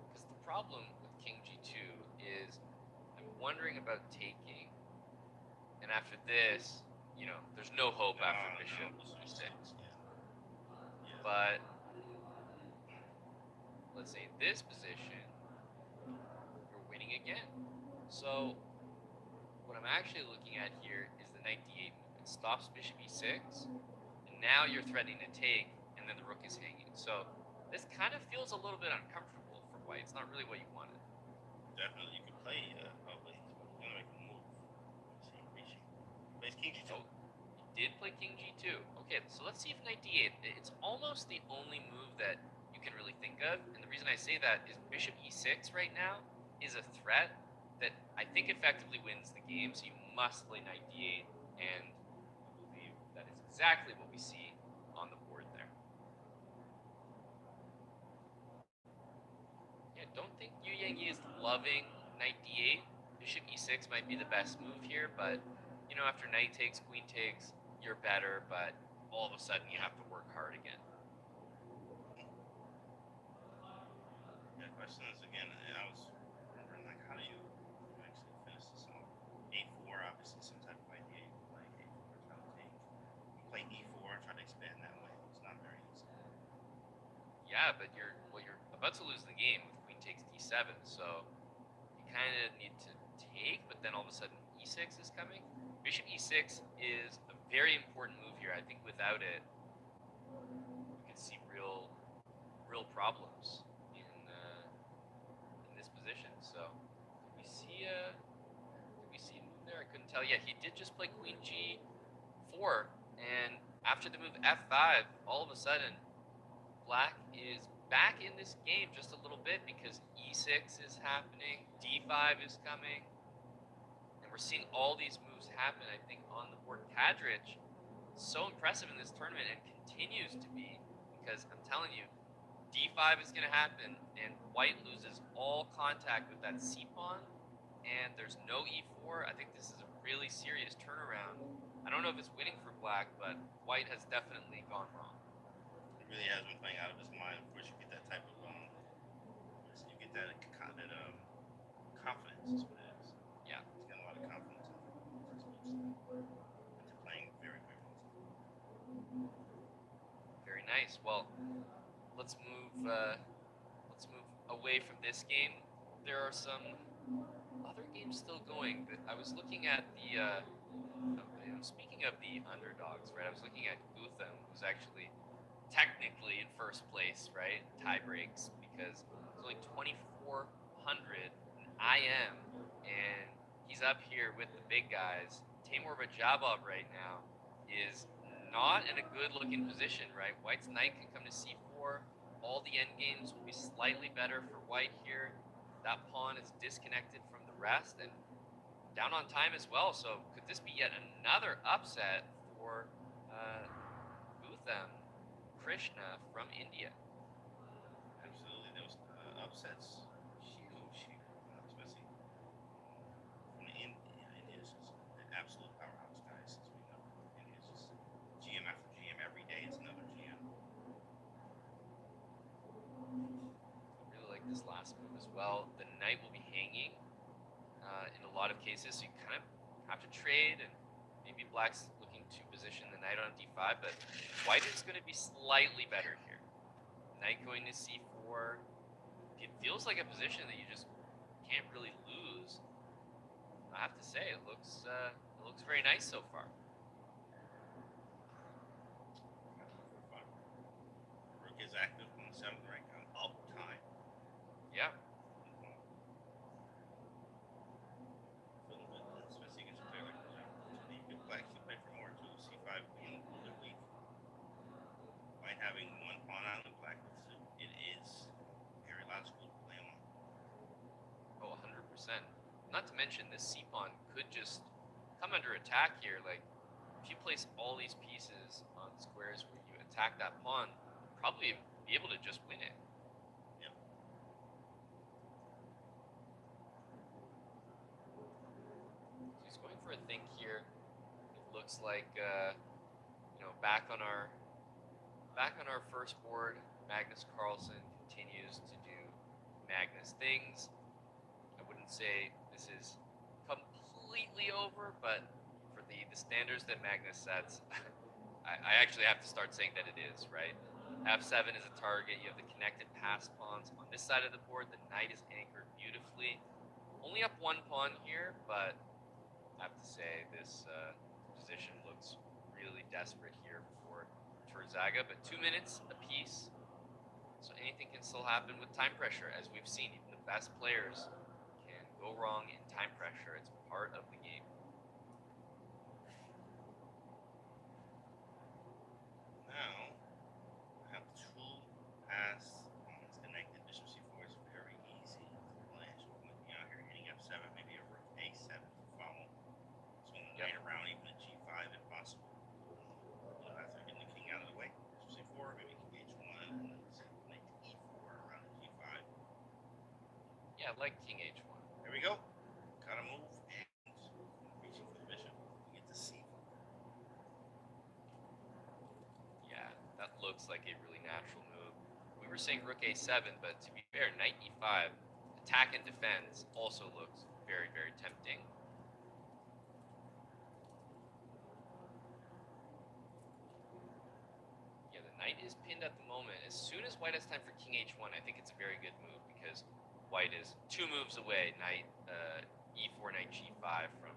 Because the problem with King G2 is I'm wondering about taking, and after this, you know, there's no hope after Bishop E6. Yeah. But let's say this position, you're winning again. So what I'm actually looking at here is the knight d8 move. It stops Bishop E6, and now you're threatening to take, and then the rook is hanging. So this kind of feels a little bit uncomfortable for white. It's not really what you wanted. Definitely, you could play. Oh, wait, he's gonna make a move. Let's see, reaching. Plays King G2. Oh, you did play King G2. Okay, so let's see if knight d8. It's almost the only move that you can really think of, and the reason I say that is Bishop E6 right now is a threat that I think effectively wins the game, so you must play knight d8, and I believe that is exactly what we see on the board there. Yeah, don't think Yu Yang is loving knight d8. Bishop E6 might be the best move here, but you know, after knight takes, queen takes, you're better, but all of a sudden you have to work hard again. Yeah, question is again, I was wondering, like, how do you actually finish this off? A4, obviously, some type of idea. You play A4, try to take. You play E4, try to expand that way. It's not very easy. Yeah, but you're about to lose the game with queen takes d7, so you kind of need to take, but then all of a sudden e6 is coming. Bishop e6 is a very important move here. I think without it, you can see real problems in this position. So did we see a move there? I couldn't tell. Yeah, he did just play queen g4, and after the move f5, all of a sudden black is back in this game just a little bit because e6 is happening, d5 is coming, and we're seeing all these moves happen, I think, on the board. Kadrich, so impressive in this tournament and continues to be, because I'm telling you, d5 is going to happen, and white loses all contact with that c-pawn, and there's no e4. I think this is a really serious turnaround. I don't know if it's winning for black, but white has definitely gone wrong. Really has been playing out of his mind. Of course, you get that type of you get that confidence. Is what it is. Yeah, he's got a lot of confidence into playing very, very well. Very nice. Well, let's move away from this game. There are some other games still going. I was looking at the speaking of the underdogs, right? I was looking at Gutham, who's actually technically in first place, right? Tie breaks because it's only 2,400 IM, and he's up here with the big guys. Timur Rajabov right now is not in a good looking position, right? White's knight can come to c4. All the endgames will be slightly better for white here. That pawn is disconnected from the rest and down on time as well. So could this be yet another upset for Gutham Krishna from India? Absolutely, those upsets, huge, especially from India. India's just an absolute powerhouse, guys. Since we know India's just GM after GM every day. It's another GM. I really like this last move as well. The knight will be hanging in a lot of cases, so you kind of have to trade, and maybe black's looking to position the knight on d5, but white is going to be slightly better here. Knight going to c4. It feels like a position that you just can't really lose. I have to say, it looks very nice so far. Rook is active on 7th rank on up time. Yeah. Especially against a player like you could black can play for more too. C5 being a little bit weak. White having one pawn on the black, it is very logical to play on. Oh, 100%. Not to mention, this c-pawn could just come under attack here. Like, if you place all these pieces on squares where you attack that pawn, probably be able to just win it. Yep. So he's going for a think here. It looks like, back on our first board, Magnus Carlsen continues to do Magnus things. I wouldn't say this is completely over, but for the standards that Magnus sets, I actually have to start saying that it is, right? F7 is a target. You have the connected pass pawns. On this side of the board, the knight is anchored beautifully. Only up one pawn here, but I have to say this position looks really desperate here for Firouzja, but 2 minutes apiece. So anything can still happen with time pressure, as we've seen. Even the best players can go wrong in time pressure. It's part of the game. Now, I have 2 pass pawns connected. Bishop c4 is very easy to play. So I'm looking out here, hitting f7, maybe a rook a7 to follow. So the knight around, even a g5 if possible. After getting the king out of the way, bishop c4, maybe king h1, and then knight to e4 around the g5. Yeah, like king h1. There we go. Gotta move and reaching for the bishop. We get to c4. Yeah, that looks like a really natural move. We were saying rook a7, but to be fair, knight e5, attack and defense, also looks very, very tempting. Yeah, the knight is pinned at the moment. As soon as white has time for king h1, I think it's a very good move because white is 2 moves away, knight e4, knight g5 from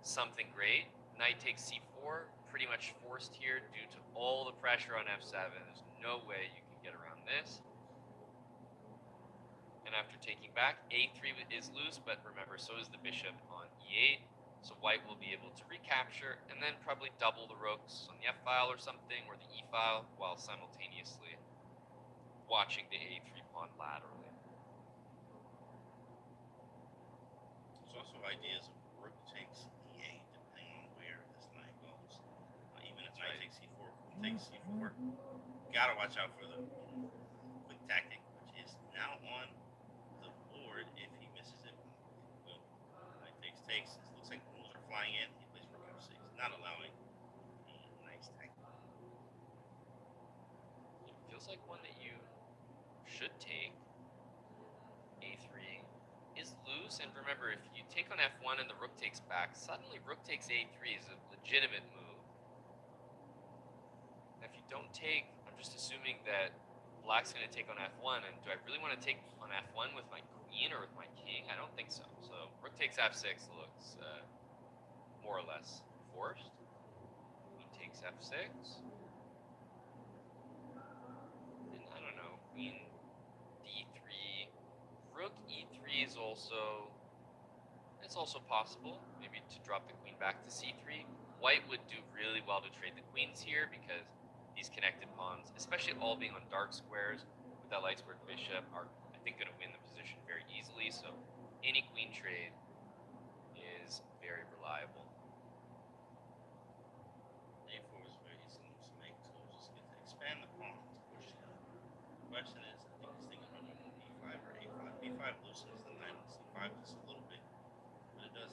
something great. Knight takes c4, pretty much forced here due to all the pressure on f7. There's no way you can get around this. And after taking back, a3 is loose, but remember, so is the bishop on e8. So white will be able to recapture and then probably double the rooks on the f file or something, or the e file, while simultaneously watching the a3 pawn laterally. There's also ideas of rook takes e8, depending on where this knight goes. Even if knight takes c4, rook takes c4. Gotta watch out for the quick tactic, which is now on the board. If he misses it, well, knight takes. It looks like moves are flying in. He plays rook f6, not allowing the knight's tactic. It feels like one that you should take. a3 is loose, and remember, if you take on f1 and the rook takes back, suddenly rook takes a3 is a legitimate move. And if you don't take, I'm just assuming that black's going to take on f1, and do I really want to take on f1 with my queen or with my king? I don't think so. So rook takes f6 looks more or less forced. Queen takes f6. And I don't know, queen d3. Rook e3 is also, it's also possible, maybe to drop the queen back to c3. White would do really well to trade the queens here because these connected pawns, especially all being on dark squares with that light squared bishop, are, I think, going to win the position very easily. So any queen trade is very reliable. a4 is very easy to make, so we'll just get to expand the pawn to push down. The question is, I think this thing is going to go b5 or a5. b5 loosens the knight on c5 just a little bit, but it does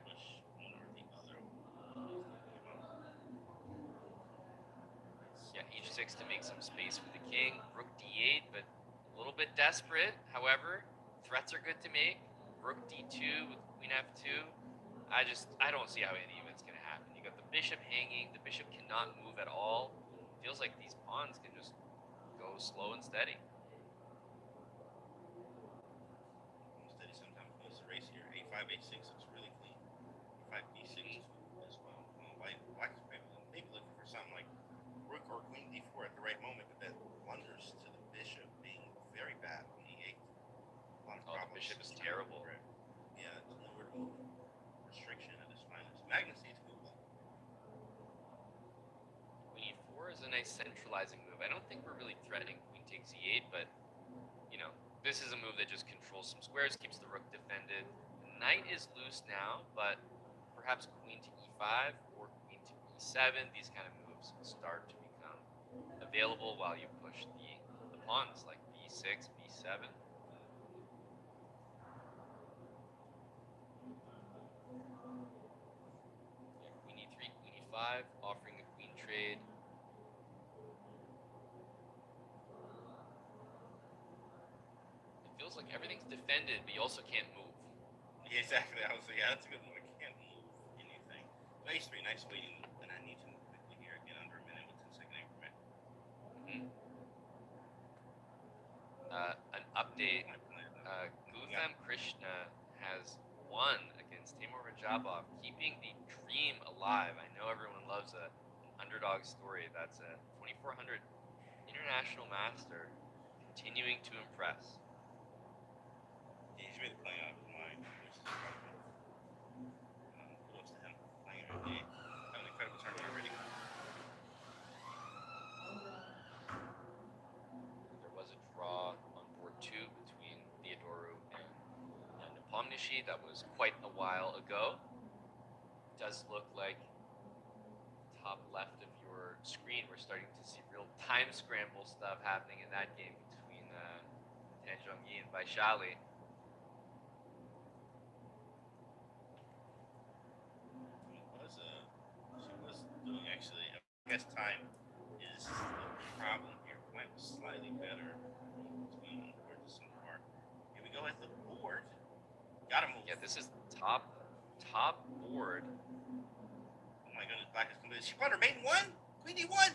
push one or the other. Yeah, h6 to make some space for the king. Rook d8, but a little bit desperate. However, threats are good to make. Rook d2 with queen f2. I don't see how any of it's gonna happen. You got the bishop hanging. The bishop cannot move at all. Feels like these pawns can just go slow and steady. Steady sometimes goes to race here. A5, A6 looks really clean. A5, B6 as well. Black is maybe looking for something like rook or queen d4 at the right moment, but that blunders to the bishop being very bad on e8. A lot of Oh, the problems. bishop is terrible. Yeah, it's nowhere to move. Restriction at its finest. Magnus needs to move on. Queen e4 is a nice centralizing move. I don't think we're really threatening queen takes e8, but you know, this is a move that just controls some squares, keeps the rook defended. The knight is loose now, but perhaps queen to e5 or queen to e7. These kind of moves start to become available while you push the pawns like b6, b7. Yeah, queen e3, queen e5, offering the queen trade. It feels like everything's defended, but you also can't move. Yeah, exactly. I was like, yeah, that's a good one. I can't move anything. So h3, nice waiting move, and I need to move quickly here. Again, under a minute with 10-second increment. An update. My plan. Gutham Krishna has won against Timur Rajabov, keeping the dream alive. I know everyone loves an underdog story. That's a 2400 international master continuing to impress. Yeah, he's really playing out of his mind, which is incredible. Kudos to him. Playing having an incredible tournament already. There was a draw on board 2 between Theodoru and Nepomniachtchi. That was quite a while ago. It does look like top left of your screen, we're starting to see real time scramble stuff happening in that game between Tan Zhongyi and Vaishali. She was doing actually. I guess time is the problem here. White was slightly better between board to some part. Here we go at the board. Gotta move. Yeah, this is top board. Oh my goodness, black is completely. She won her maiden one. Queen D1.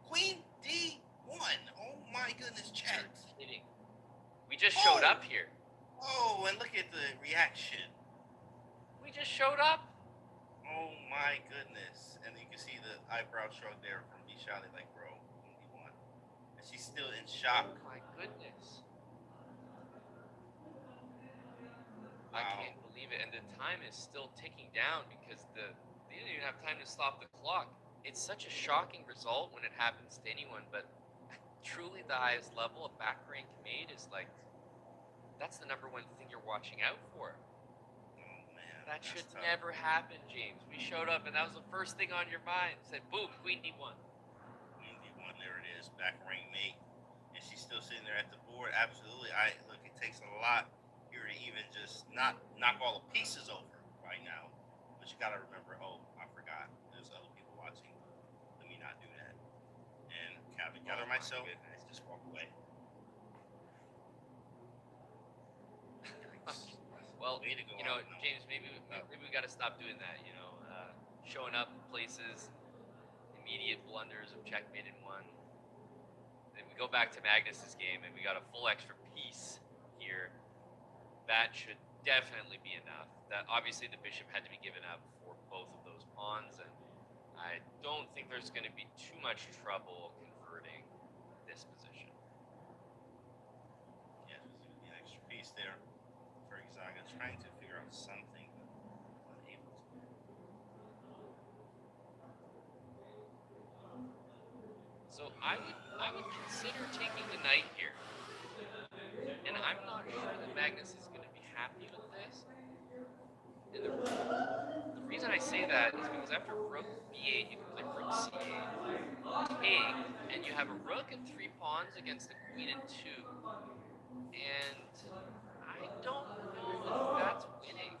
Queen D1. Oh my goodness, chat. You're kidding. We just showed up here. Oh, and look at the reaction. We just showed up. Oh my goodness. And you can see the eyebrow shrug there from Vishali, like, bro, Queen D1. And she's still in shock. Oh my goodness. Wow. I can't believe it. And the time is still ticking down because they didn't even have time to stop the clock. It's such a shocking result when it happens to anyone, but truly the highest level a back rank made is like, that's the number one thing you're watching out for. Oh man. That that's should tough. never happen, James. We showed up and that was the first thing on your mind. Said, boom, Queen D1. Queen D1, there it is. Back rank mate. And she's still sitting there at the board. Absolutely. Look, it takes a lot here to even just not knock all the pieces over right now. But you gotta remember, oh, I forgot. There's other people watching. Let me not do that. And gather myself and just walk away. Well, Way to go you know, out, no. James, maybe we got to stop doing that. You know, showing up in places, immediate blunders of checkmate in one. Then we go back to Magnus's game, and we got a full extra piece here. That should definitely be enough. That obviously the bishop had to be given up for both of those pawns, and I don't think there's going to be too much trouble converting this position. Yeah, there's gonna be an extra piece there. Erigaisi trying to figure out something, but unable to. So I would consider taking the knight here. And I'm not sure that Magnus is going to be happy with this. And the reason I say that is because after rook b8, you can play rook c8, take, and you have a rook and 3 pawns against a queen and 2. And I don't know if that's winning.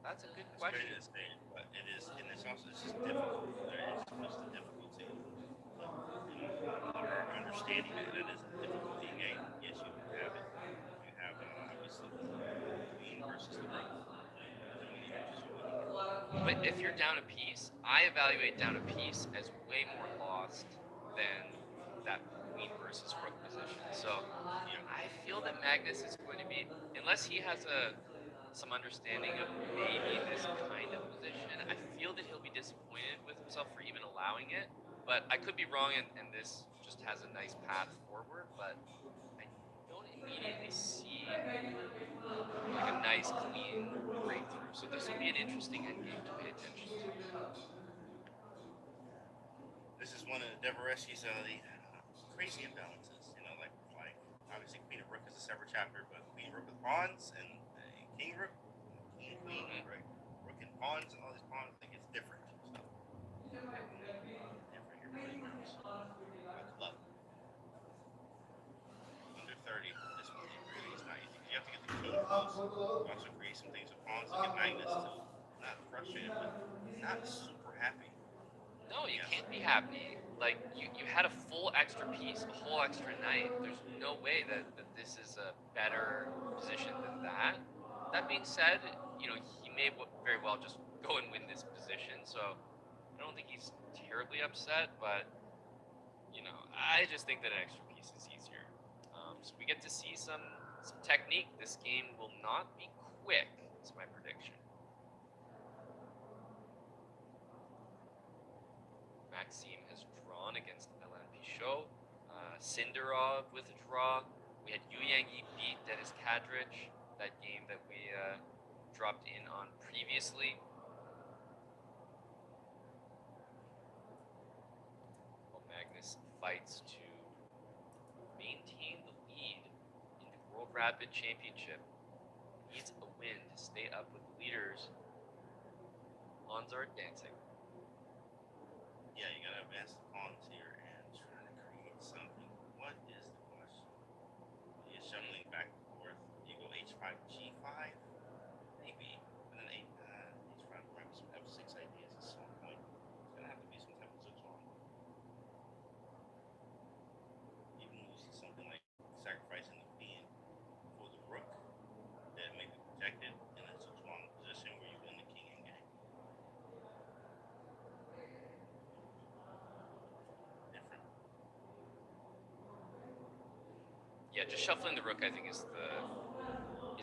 That's a good question. It is, but it is, and it's also it's just difficult. There is just a difficulty. Our understanding that it is a difficulty game. Yes, you can have it. You have obviously the queen versus the rook. if you're down a piece, I evaluate down a piece as way more lost than that queen versus rook position. So I feel that Magnus is going to be, unless he has some understanding of maybe this kind of position, I feel that he'll be disappointed with himself for even allowing it. But I could be wrong, and this just has a nice path forward. But I don't immediately see like a nice clean breakthrough. So this will be an interesting endgame to pay attention to. This is one of Devereski's the crazy imbalances. Like obviously Queen of Rook is a separate chapter, but Queen Rook with pawns and King Rook, King Queen, right? Rook and pawns and all these pawns, like it's different. So different here, pretty much. Good luck. Under 30, this one really is not easy. You have to get the king close. You also create some things with pawns to get Magnus to not frustrated, but not super happy. No, you can't be happy. Like, you had a full extra piece, a whole extra knight. There's no way that this is a better position than that. That being said, he may very well just go and win this position. So I don't think he's terribly upset, but, I just think that an extra piece is easier. So we get to see some technique. This game will not be quick, is my prediction. Maxime has drawn against Elan Pichot. Sindarov with a draw. We had Yu Yang Yi beat Denis Kadrich, that game that we dropped in on previously. Well, Magnus fights to maintain the lead in the World Rapid Championship. Needs a win to stay up with the leaders. Pawns are advancing. Yeah, you gotta advance the pawns here and try to create something. What is the question? You're shuffling back and forth. You go h5, g5, maybe. And then h5, maybe some f6 ideas at some point. It's gonna have to be some type of zigzag. Even lose something like sacrificing the queen for the rook that may be protected in a zigzag position where you win the king in game. Different. Yeah, just shuffling the rook, I think, is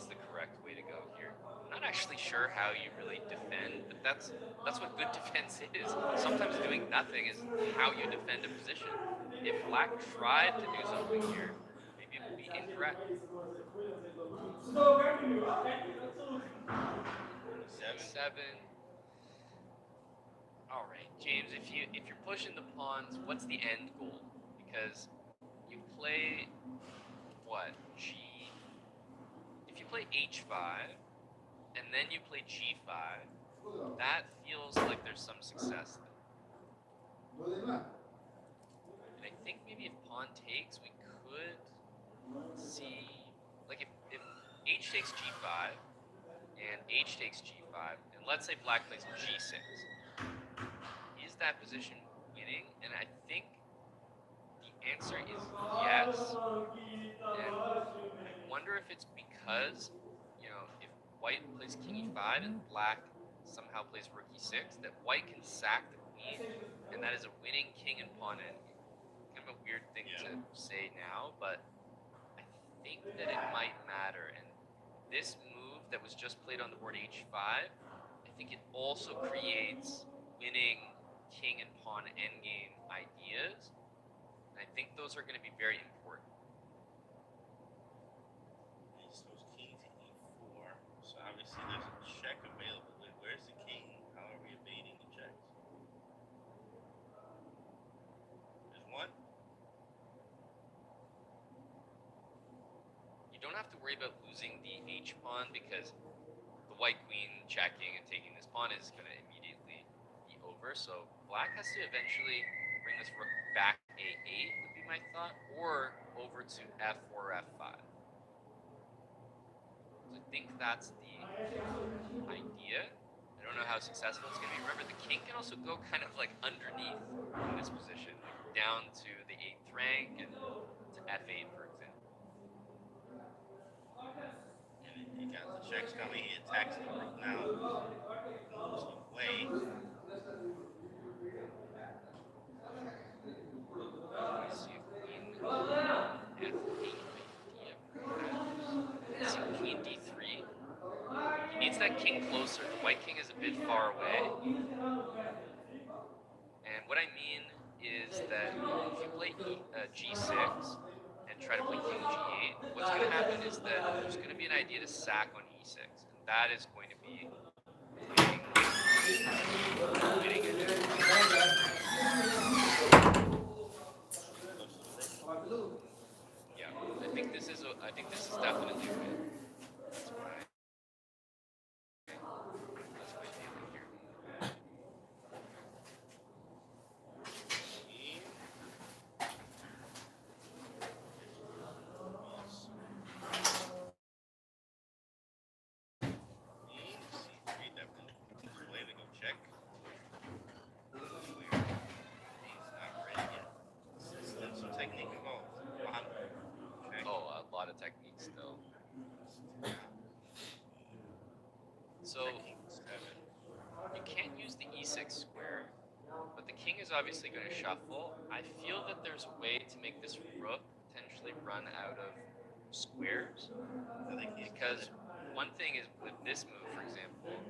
the correct way to go here. I'm not actually sure how you really defend, but that's what good defense is. Sometimes doing nothing is how you defend a position. If Black tried to do something here, maybe it would be incorrect. 7. All right, James. If you're pushing the pawns, what's the end goal? Because you play what? If you play h5 and then you play g5, that feels like there's some success there. And I think maybe if pawn takes, we could see, like if h takes g5 and h takes g5, and let's say Black plays g6, is that position winning? And I think the answer is yes. And I wonder if it's because, if White plays king e5 and Black somehow plays rook e6, that White can sack the queen, and that is a winning king and pawn endgame. Kind of a weird thing to say now, but I think that it might matter. And this move that was just played on the board h5, I think it also creates winning king and pawn endgame ideas. And I think those are going to be very important. Goes king to e4. So obviously there's a check available. Where's the king? How are we evading the checks? There's one. You don't have to worry about losing the h pawn because the white queen checking and taking this pawn is going to immediately be over. So Black has to eventually bring this rook back a8 would be my thought, or over to f4 or f5. So I think that's the idea. I don't know how successful it's going to be. Remember, the king can also go kind of like underneath in this position, like down to the 8th rank and to f8, for example. And you got the checks coming. He attacks the rook now. So play. I see a queen F8 idea, perhaps. I see queen D3. He needs that king closer. The white king is a bit far away. And what I mean is that if you play G6 and try to play king G8, what's going to happen is that there's going to be an idea to sack on E6. And that is going to be winning it. Yeah, I think this is definitely a win. That's my feeling here. C3 definitely. This way we go check. He's not ready yet. Still some technique involved. Check. Oh, a lot of techniques still. So you can't use the E6 square, but the king is obviously going to shuffle. I feel that there's a way to make this rook potentially run out of squares, because one thing is with this move, for example,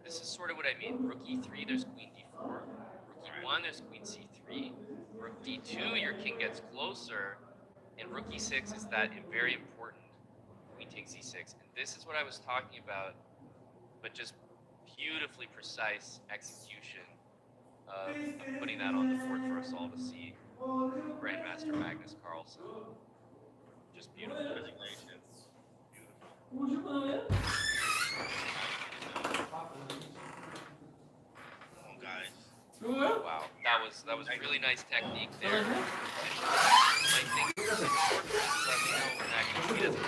this is sort of what I mean. Rook E3, there's queen D4. Rook E1, there's queen C3. Rook D2, your king gets closer, and rook E6 is that very important queen takes E6. And this is what I was talking about, but just beautifully precise execution of putting that on the board for us all to see. Grandmaster Magnus Carlsen. Just beautiful. Resignations. Puxa pra ver. Come on, guys. Wow, that was really nice technique there. I think let me know when actually he doesn't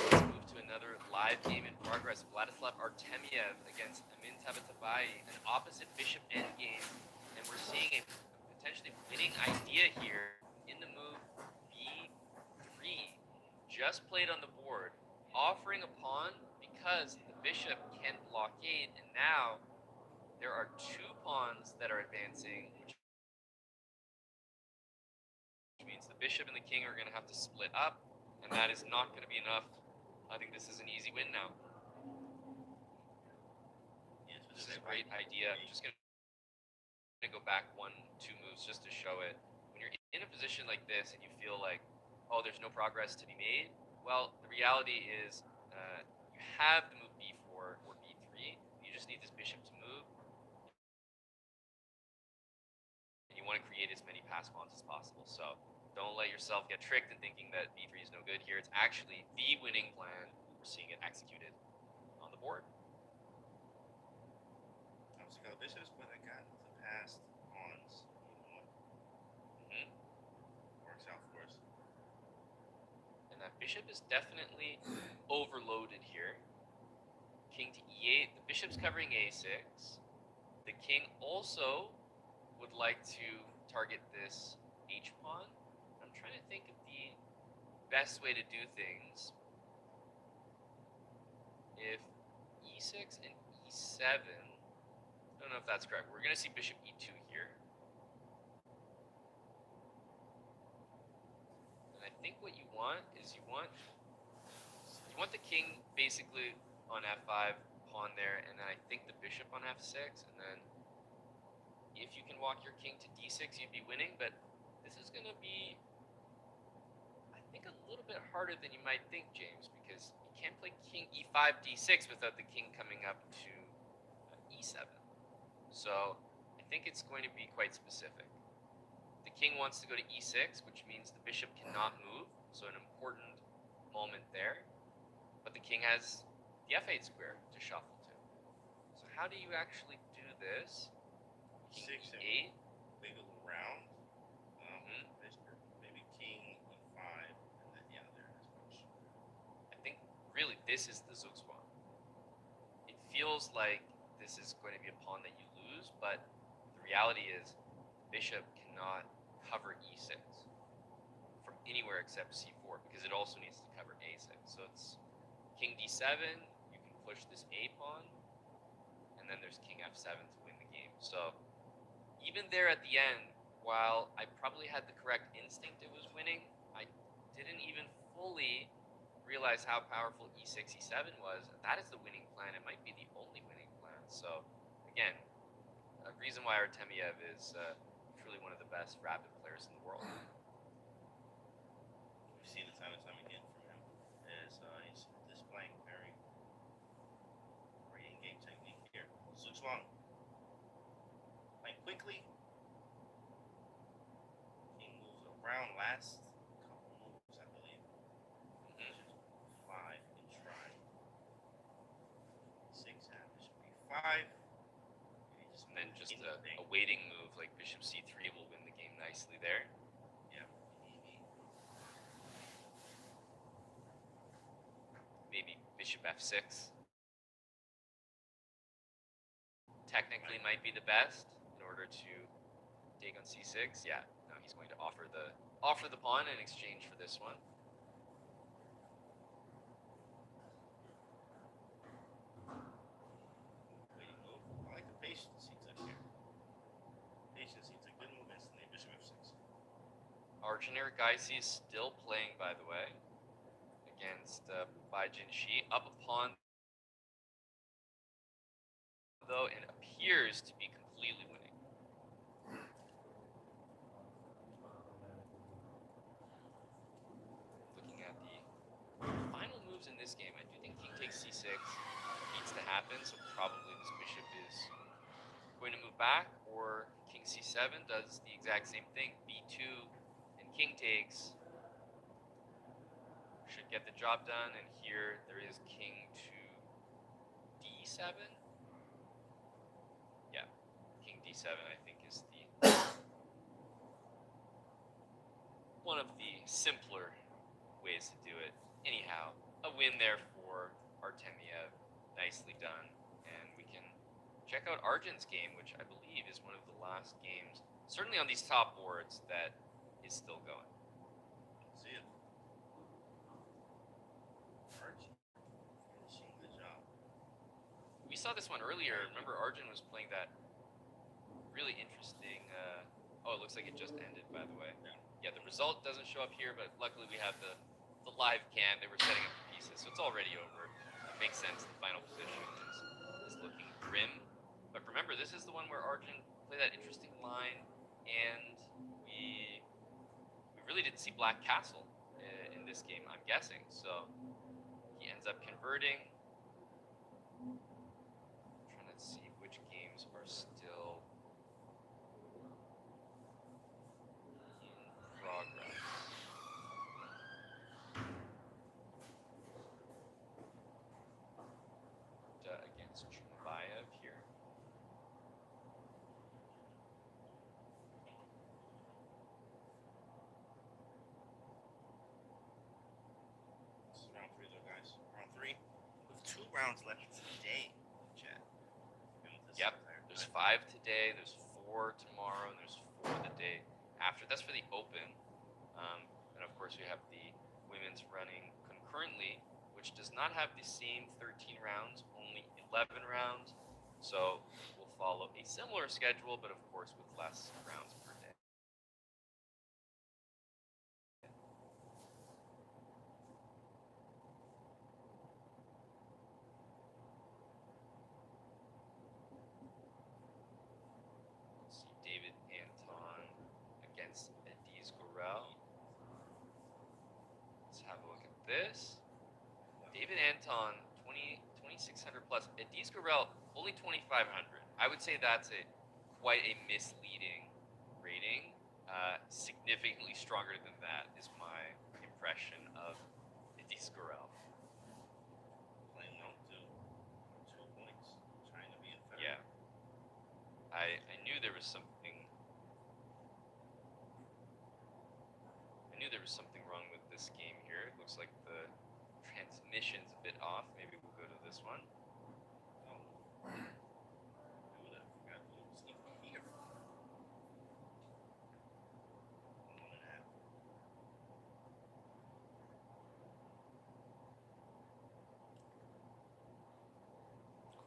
Let's move to another live game in progress. Vladislav Artemiev against Amin Tabatabai, an opposite bishop endgame, and we're seeing a potentially winning idea here in the move B3, just played on the board, offering a pawn because the bishop can blockade, and now there are two pawns that are advancing, which means the bishop and the king are going to have to split up, and that is not going to be enough. I think this is an easy win now. This is a great idea. I'm just going to go back 1-2 moves just to show it. When you're in a position like this and you feel like, oh, there's no progress to be made, well, the reality is you have the move B4 or B3. You just need this bishop to move. And you want to create as many pass pawns as possible. So don't let yourself get tricked in thinking that B3 is no good here. It's actually the winning plan. We're seeing it executed on the board. This is what I got the past pawns. Works out for us. And that bishop is definitely overloaded here. King to E8. The bishop's covering A6. The king also would like to target this H pawn. I'm trying to think of the best way to do things. If E6 and E7, I don't know if that's correct. We're going to see bishop E2 here. And I think what you want is you want the king basically on F5, pawn there, and then I think the bishop on F6, and then if you can walk your king to D6, you'd be winning, but this is going to be, I think, a little bit harder than you might think, James, because you can't play king E5, D6 without the king coming up to E7. So I think it's going to be quite specific. The king wants to go to E6, which means the bishop cannot move, so an important moment there. But the king has the F8 square to shuffle to. So how do you actually do this? King E8. Wiggle around. Maybe king E5, and then there is much. I think really this is the Zugzwang. It feels like this is going to be a pawn that you lose, but the reality is the bishop cannot cover E6 from anywhere except c4 because it also needs to cover a6. So it's king d7. You can push this a pawn, and then there's king f7 to win the game. So even there at the end, while I probably had the correct instinct it was winning, I didn't even fully realize how powerful e6, e7 was. That is the winning plan. It might be the only winning plan. So again, a reason why Artemiev is truly one of the best rapid players in the world. We've seen it time and time again from him. He's displaying very in-game technique here. Suxwang playing quickly. King moves around last couple moves, I believe. Bishop 5 can try. 6 and bishop b5. And then just a waiting move like bishop c3 will win the game nicely there. Yeah, Maybe bishop f6. Technically might be the best in order to take on c6. Yeah, no, he's going to offer the pawn in exchange for this one. waiting move. I like the patience he took here. Patience, he took good move instantly. Bishop f6. Arjun Erigaisi is still playing, by the way, against Bai Jinshi. Up a pawn, though, and appears to be completely winning. Looking at the final moves in this game, I do think king takes c6 needs to happen, so probably this bishop is going to move back, or king c7 does the exact same thing. b2 and king takes should get the job done, and here there is king to d7. Yeah, king d7 I think is the one of the simpler ways to do it. Anyhow, a win there for Artemiev. Nicely done. And we can check out Arjun's game, which I believe is one of the last games, certainly on these top boards, that is still going. See it. Arjun finishing the job. We saw this one earlier. Remember, Arjun was playing that really interesting. Oh, it looks like it just ended, by the way. Yeah, the result doesn't show up here, but luckily we have the live cam. They were setting up the pieces, so it's already over. It makes sense. The final position is looking grim. But remember, this is the one where Arjun played that interesting line, and we really didn't see Black Castle in this game, I'm guessing. So he ends up converting. Trying to see which games are still in progress. Against Chumabayev here. This is round 3 though, guys. Round 3 with 2 rounds left today. Chat. Yep. There's 5 today. There's 4 tomorrow, and there's 4 the day after. That's for the Open. And of course, we have the women's running concurrently, which does not have the same 13 rounds, only 11 rounds. So we'll follow a similar schedule, but of course with less rounds per day. Let's see, David Anton against Adiz Gorel. Let's have a look at this. David Anton, 2,600 plus. Adiz Gorel, only 2,500. I would say that's quite a misleading rating. Significantly stronger than that is my impression of Adiz Gorel. Playing well too. 2 points. Trying to be in fair. Yeah. I knew there was something. I knew there was something wrong with this game here. It looks like the transmission's a bit off. Maybe we'll go to this one. Oh. I would have forgot who was even here. 1.5.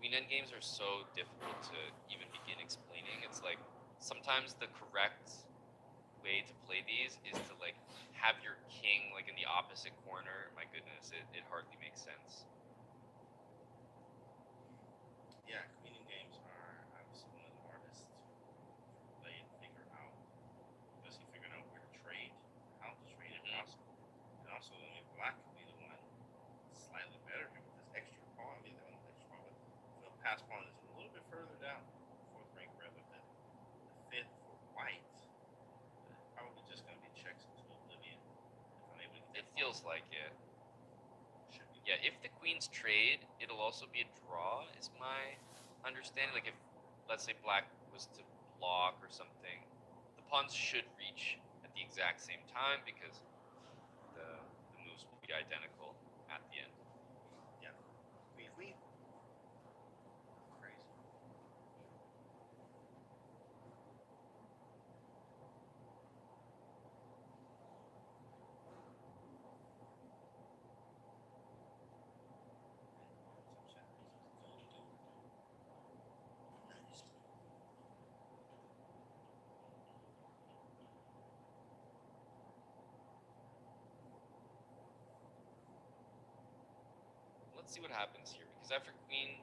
queen endgames are so difficult to even begin explaining. It's like sometimes the correct way to play these is to like have your king like in the opposite corner. My goodness, it hardly makes sense. Yeah, queen games are obviously one of the hardest to play and figure out, especially figuring out where to trade, how to trade if possible. And also, I mean, black could be the one slightly better here with this extra pawn. I mean, the extra pawn, but the pass pawn is a little bit further down, fourth rank rather than the fifth for white. Probably just going to be checks into oblivion if I'm able to get It feels like it. Should be. Yeah, if the queens trade, it'll also be a draw, is my understanding. Like if, let's say, black was to block or something, the pawns should reach at the exact same time because the moves will be identical at the end. Yeah. Queen. Crazy. Let's see what happens here, because after queen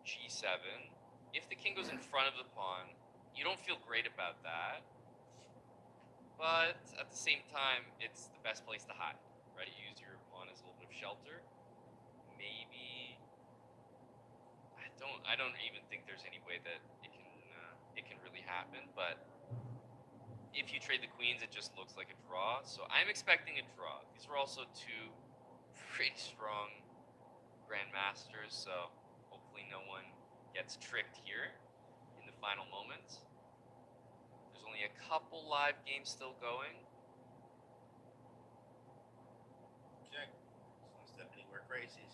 g7, if the king goes in front of the pawn, you don't feel great about that. But at the same time, it's the best place to hide, right? You use your pawn as a little bit of shelter. Maybe I don't even think there's any way that it can really happen. But if you trade the queens, it just looks like a draw. So I'm expecting a draw. These are also two pretty strong grandmasters, so hopefully no one gets tricked here in the final moments. There's only a couple live games still going. Check. Don't step anywhere crazy.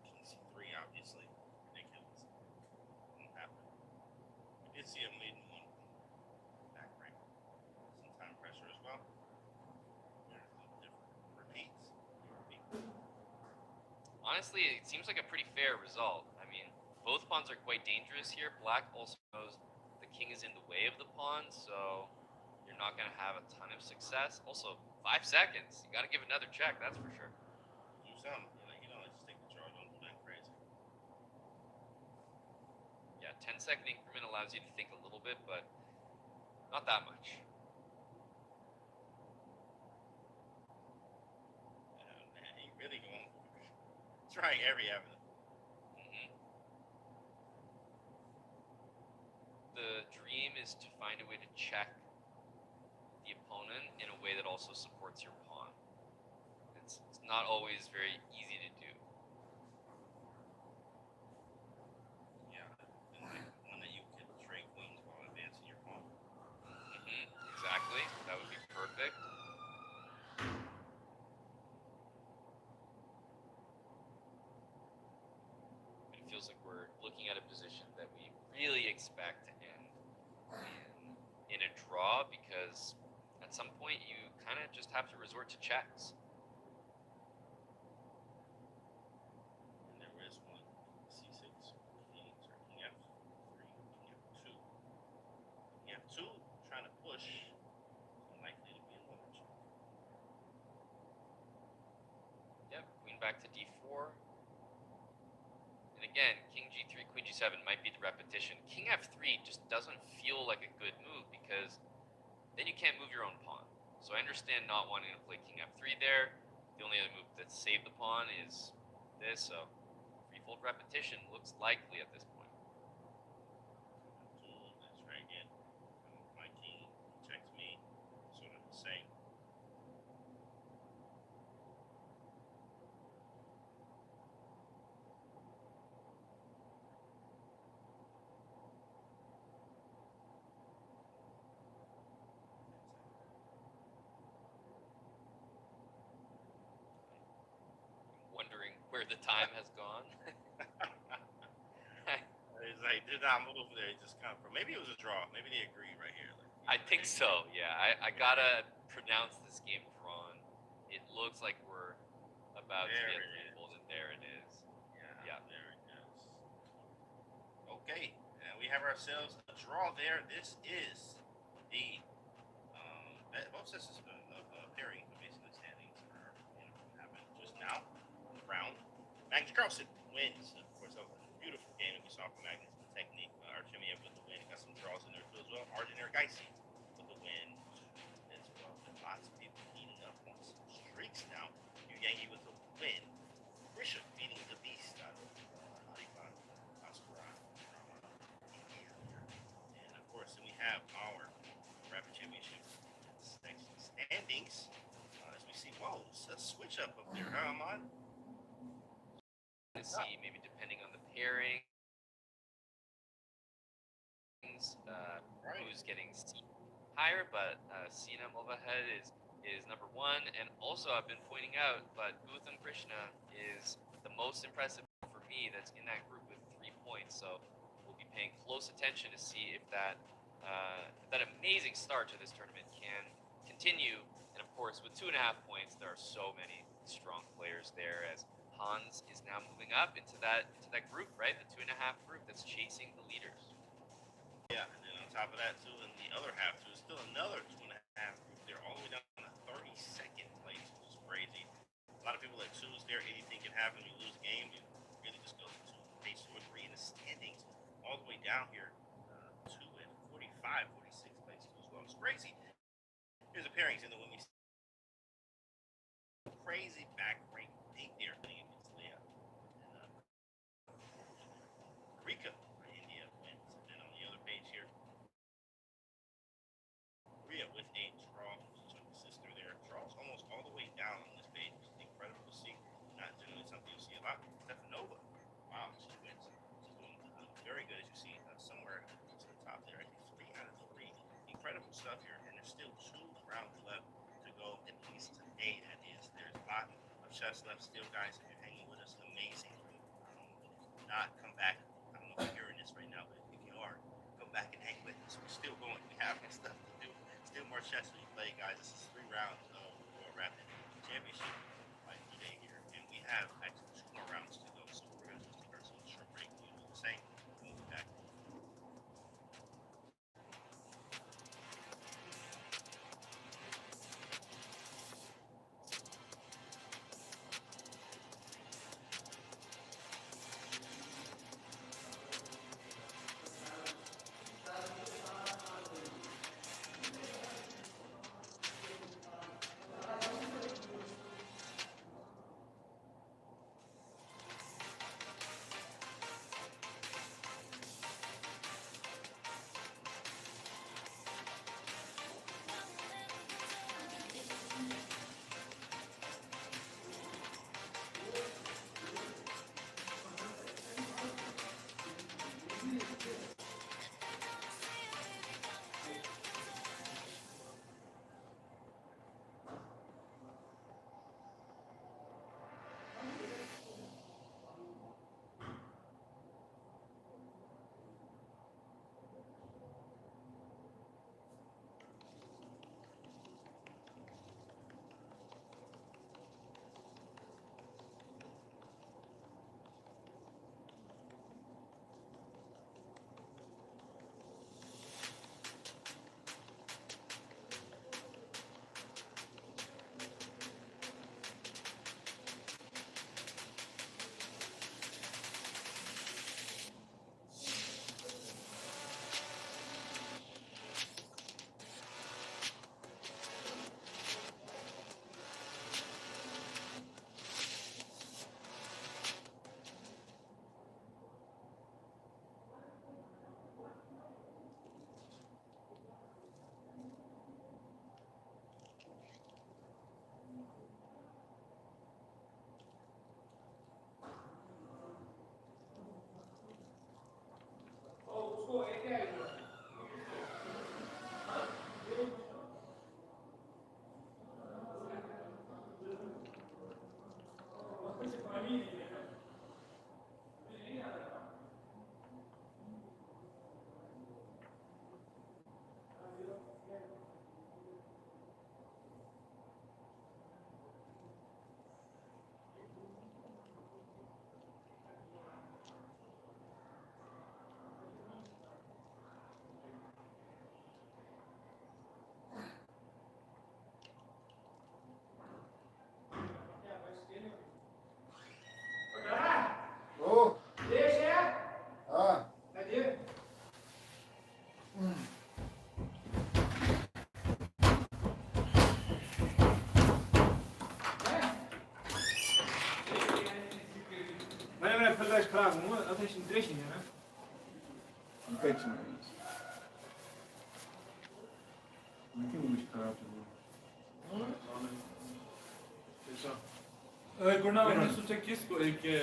King c3, obviously. Ridiculous. Won't happen. We did see him leading one back rank. Some time pressure as well. There's a little different. Repeats. Honestly, it seems like a pretty fair result. I mean, both pawns are quite dangerous here. Black also knows the king is in the way of the pawn, so you're not going to have a ton of success. Also, 5 seconds. You got to give another check, that's for sure. Do something. Like, just take the charge. Don't do nothing crazy. Yeah, 10-second increment allows you to think a little bit, but not that much. Man, he really going trying every avenue. The dream is to find a way to check the opponent in a way that also supports your pawn. It's not always very easy to do. Yeah, and like one that you could trade queens while advancing your pawn. Exactly. That would be perfect. It feels like we're looking at a position that we really expect to end in a draw, because at some point you kind of just have to resort to checks. And there is one c6, kings, or king f3, king f2. King f2 trying to push. Unlikely to be a winner check. Yep, queen back to d4. And again, king g3, queen g7 might be the repetition. King f3 just doesn't feel like a good move because then you can't move your own pawn. So I understand not wanting to play king f3 there. The only other move that saved the pawn is this, so threefold repetition looks likely at this point. Let's try again. My king checks me. Sort of the same. Wondering where the time has gone. It's like did not move there. Just kind of maybe it was a draw. Maybe they agree right here. I Like, think so, yeah. I gotta pronounce this game drawn. It looks like we're about to There get it is. threefold, and there it is. Yeah, Yeah. there it is. we have ourselves a draw there. This is the both sets of pairing, basically standings are happened just now. Round. Magnus Carlsen wins. Of course, that was a beautiful game that we saw from Magnus. The technique. Artemiev with the win. Got some draws in there too as well. Erigaisi with the win as well. And lots of people heating up on some streaks now. Yuyangi with the win. Risha beating the beast out of Alipan Asperan from India. And of course, then we have our Rapid Championship standings. As we see, whoa, it's a switch up there, huh, Ahmad? To see maybe depending on the pairing, who's getting higher, but Sina Movahead is number one, and also I've been pointing out, but Gutham Krishna is the most impressive for me that's in that group with 3 points. So we'll be paying close attention to see if that amazing start to this tournament can continue. And of course, with 2.5 points, there are so many strong players there. As Hans is now moving up into that group, right? The 2.5 group that's chasing the leaders. Yeah, and then on top of that too, in the other half too, is still another 2.5 group there, all the way down to 32nd place, which is crazy. A lot of people that choose there, anything can happen. You lose a game, you really just go to page 2 or 3 in the standings, all the way down here to at 45, 46 place too as well. It's crazy. Here's the pairings in the women's crazy back rank thing there against Leah. And Rika for India wins. And then on the other page here, Rhea with a draw. She took the sister there. Draws almost all the way down on this page, which is incredible to see. Not generally something you see a lot. Stefanova. Wow, she wins. She's doing very good, as you see somewhere to the top there. Actually, 3 out of 3. Incredible stuff here. And there's still 2 rounds left to go, at least today, that is. There's a lot of chess left still, guys. If you're hanging with us, amazing. Not come back. I don't know if you're hearing this right now, but if you are, come back and hang with us. We're still going. We have stuff to do. Still more chess to be played, guys. This is 3 rounds of World Rapid Championship by today here, and we have actually 2 more rounds to go. So we're going to just take ourselves a short break. We'll do the same. We'll be back. atrás pragu, mă, atunci în trešine, ne? Nu pe cine e aici. Nu te uiți caracul. Gurnava, ne su se kisko, che...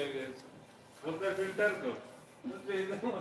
Volta filterko. Nu trebuie, nu.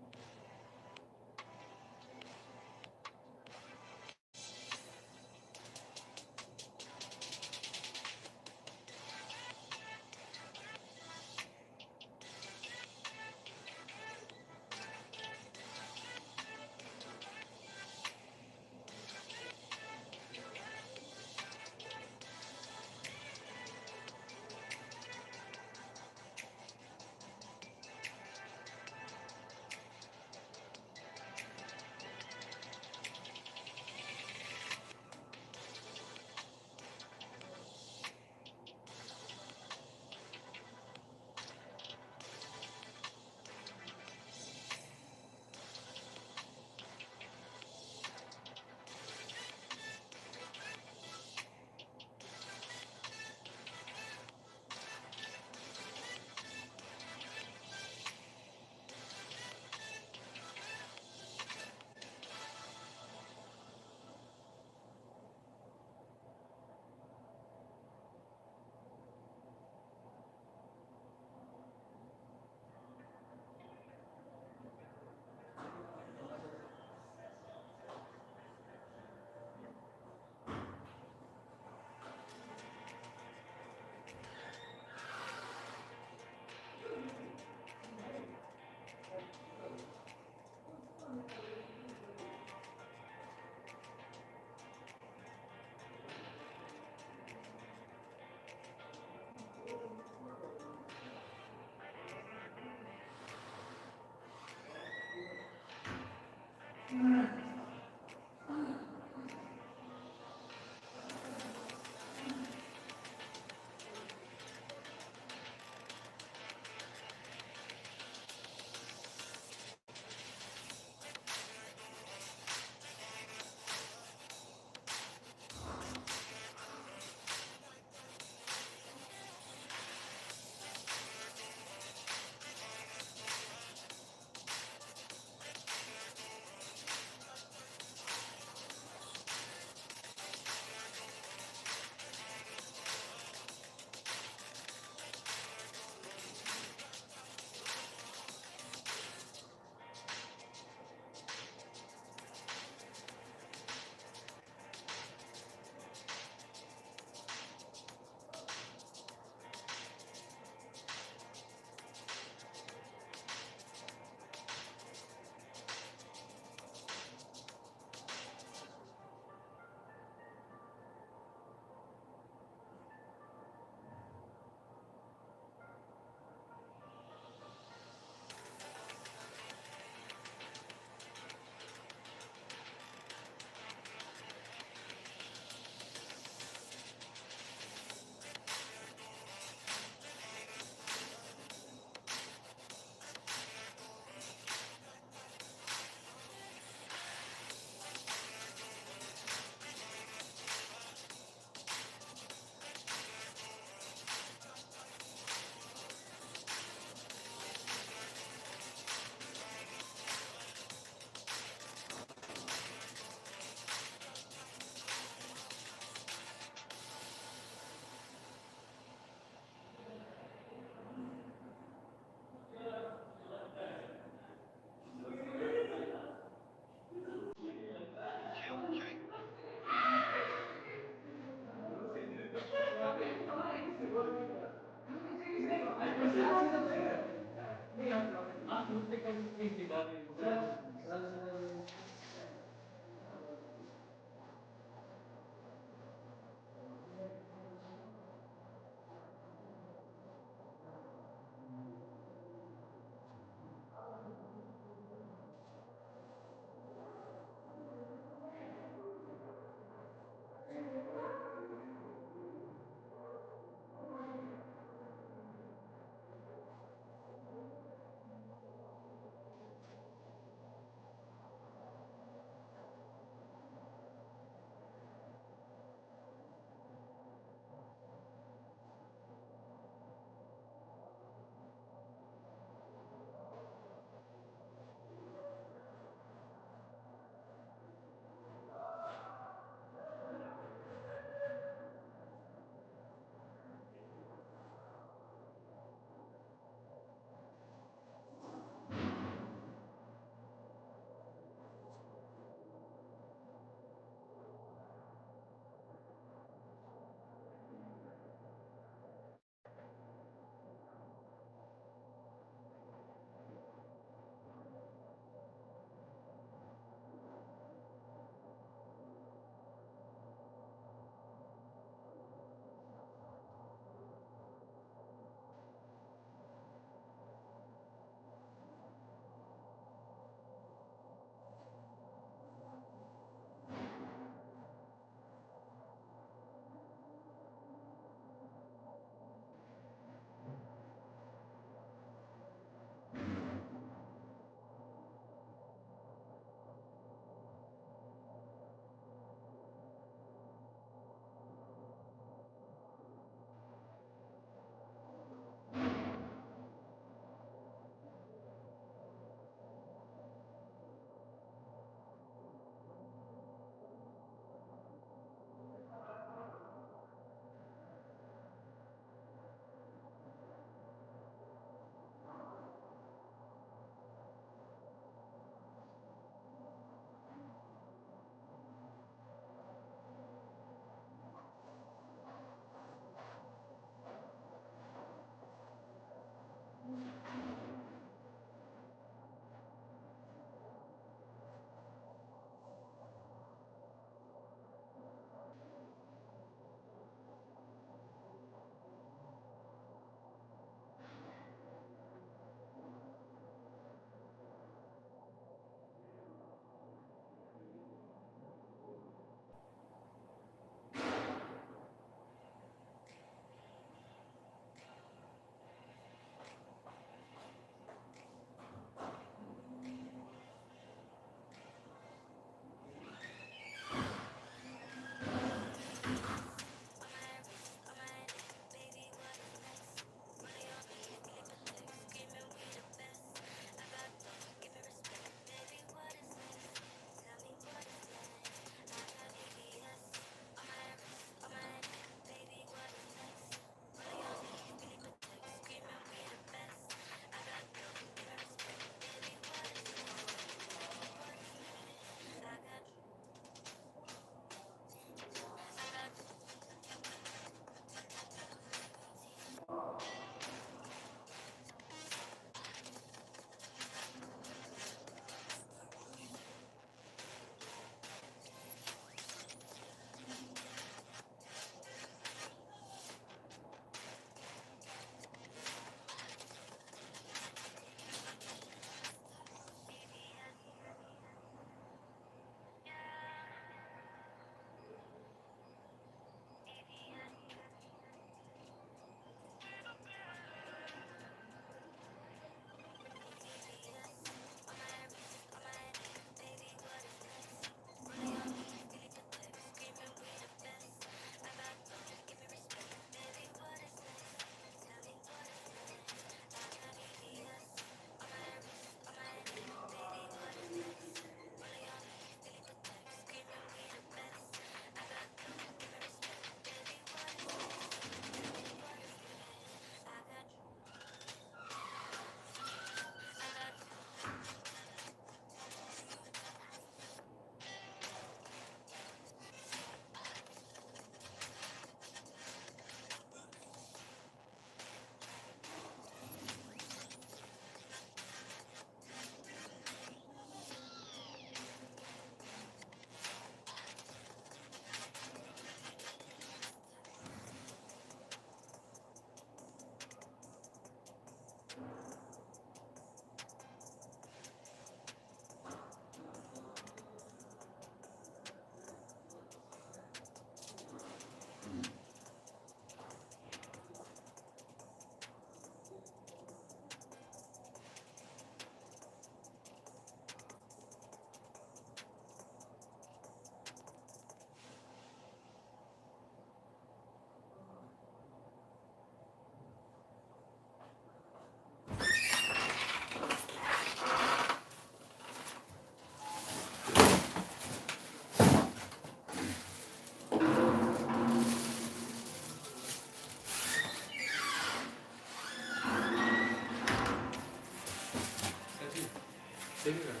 Seviyorum.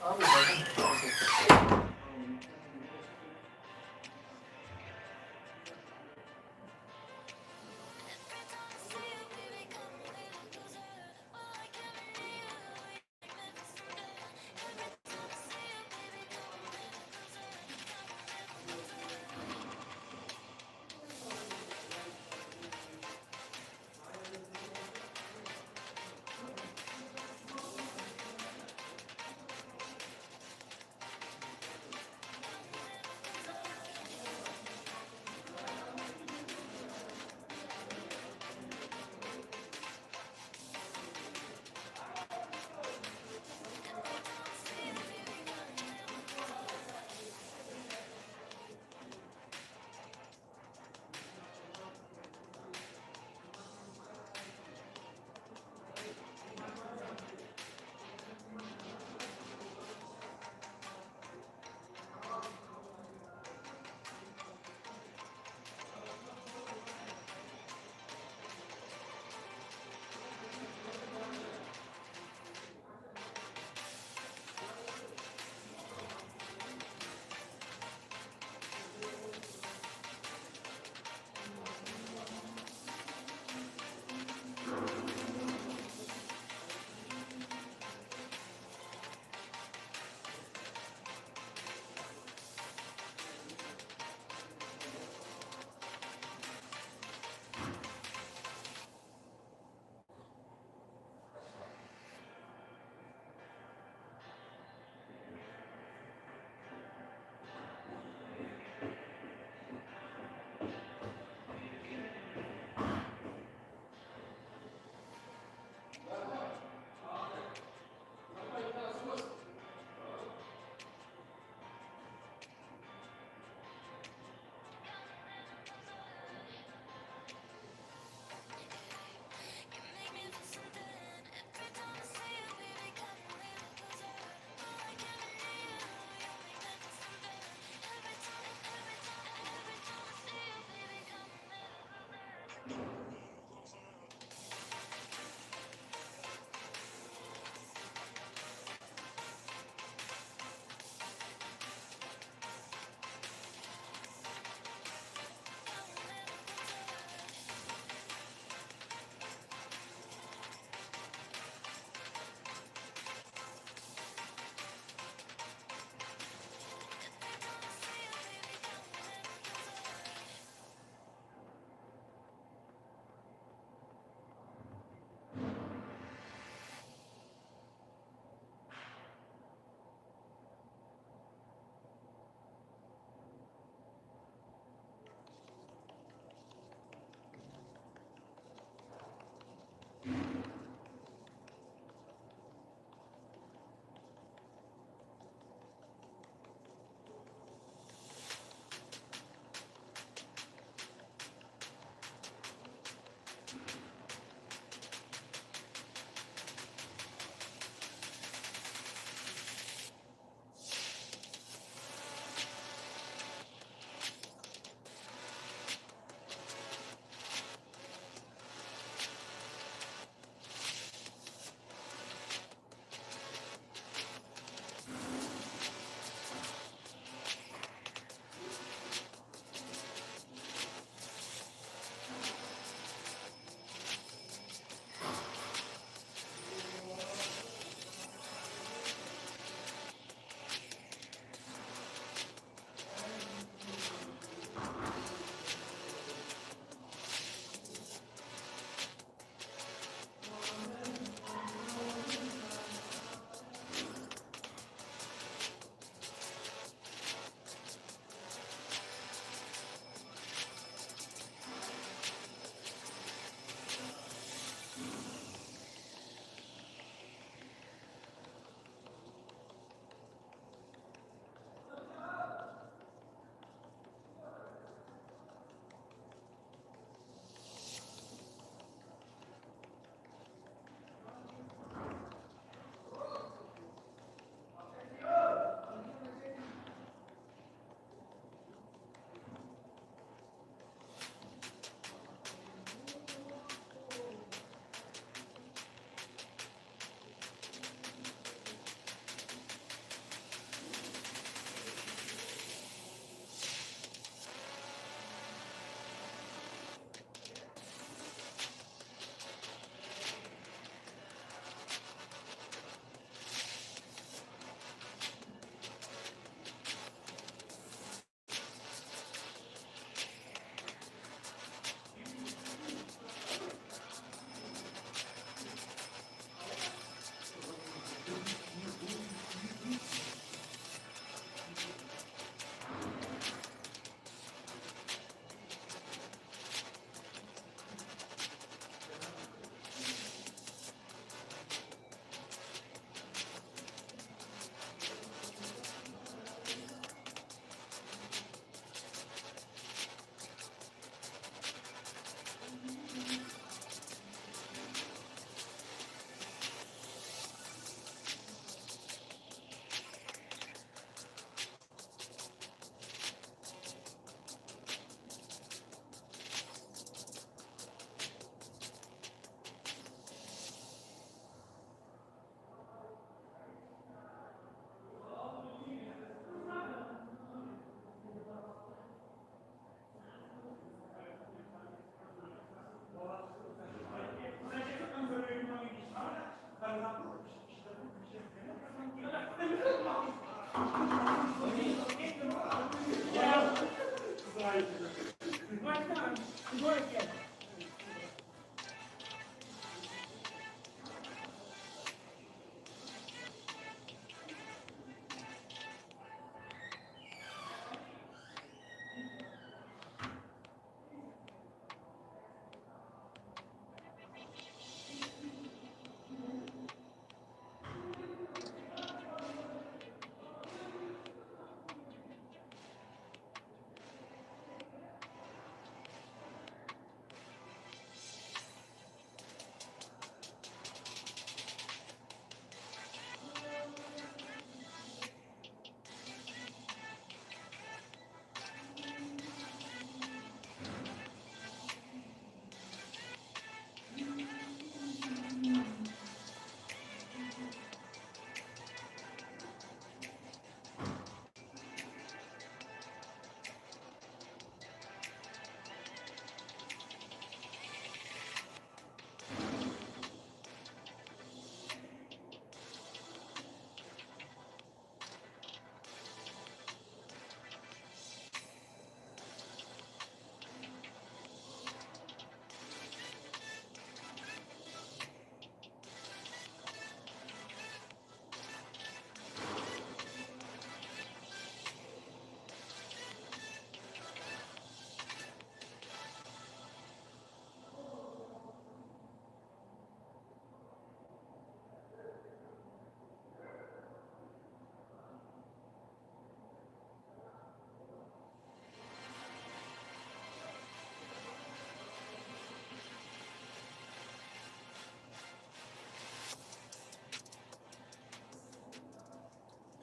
Abi zaten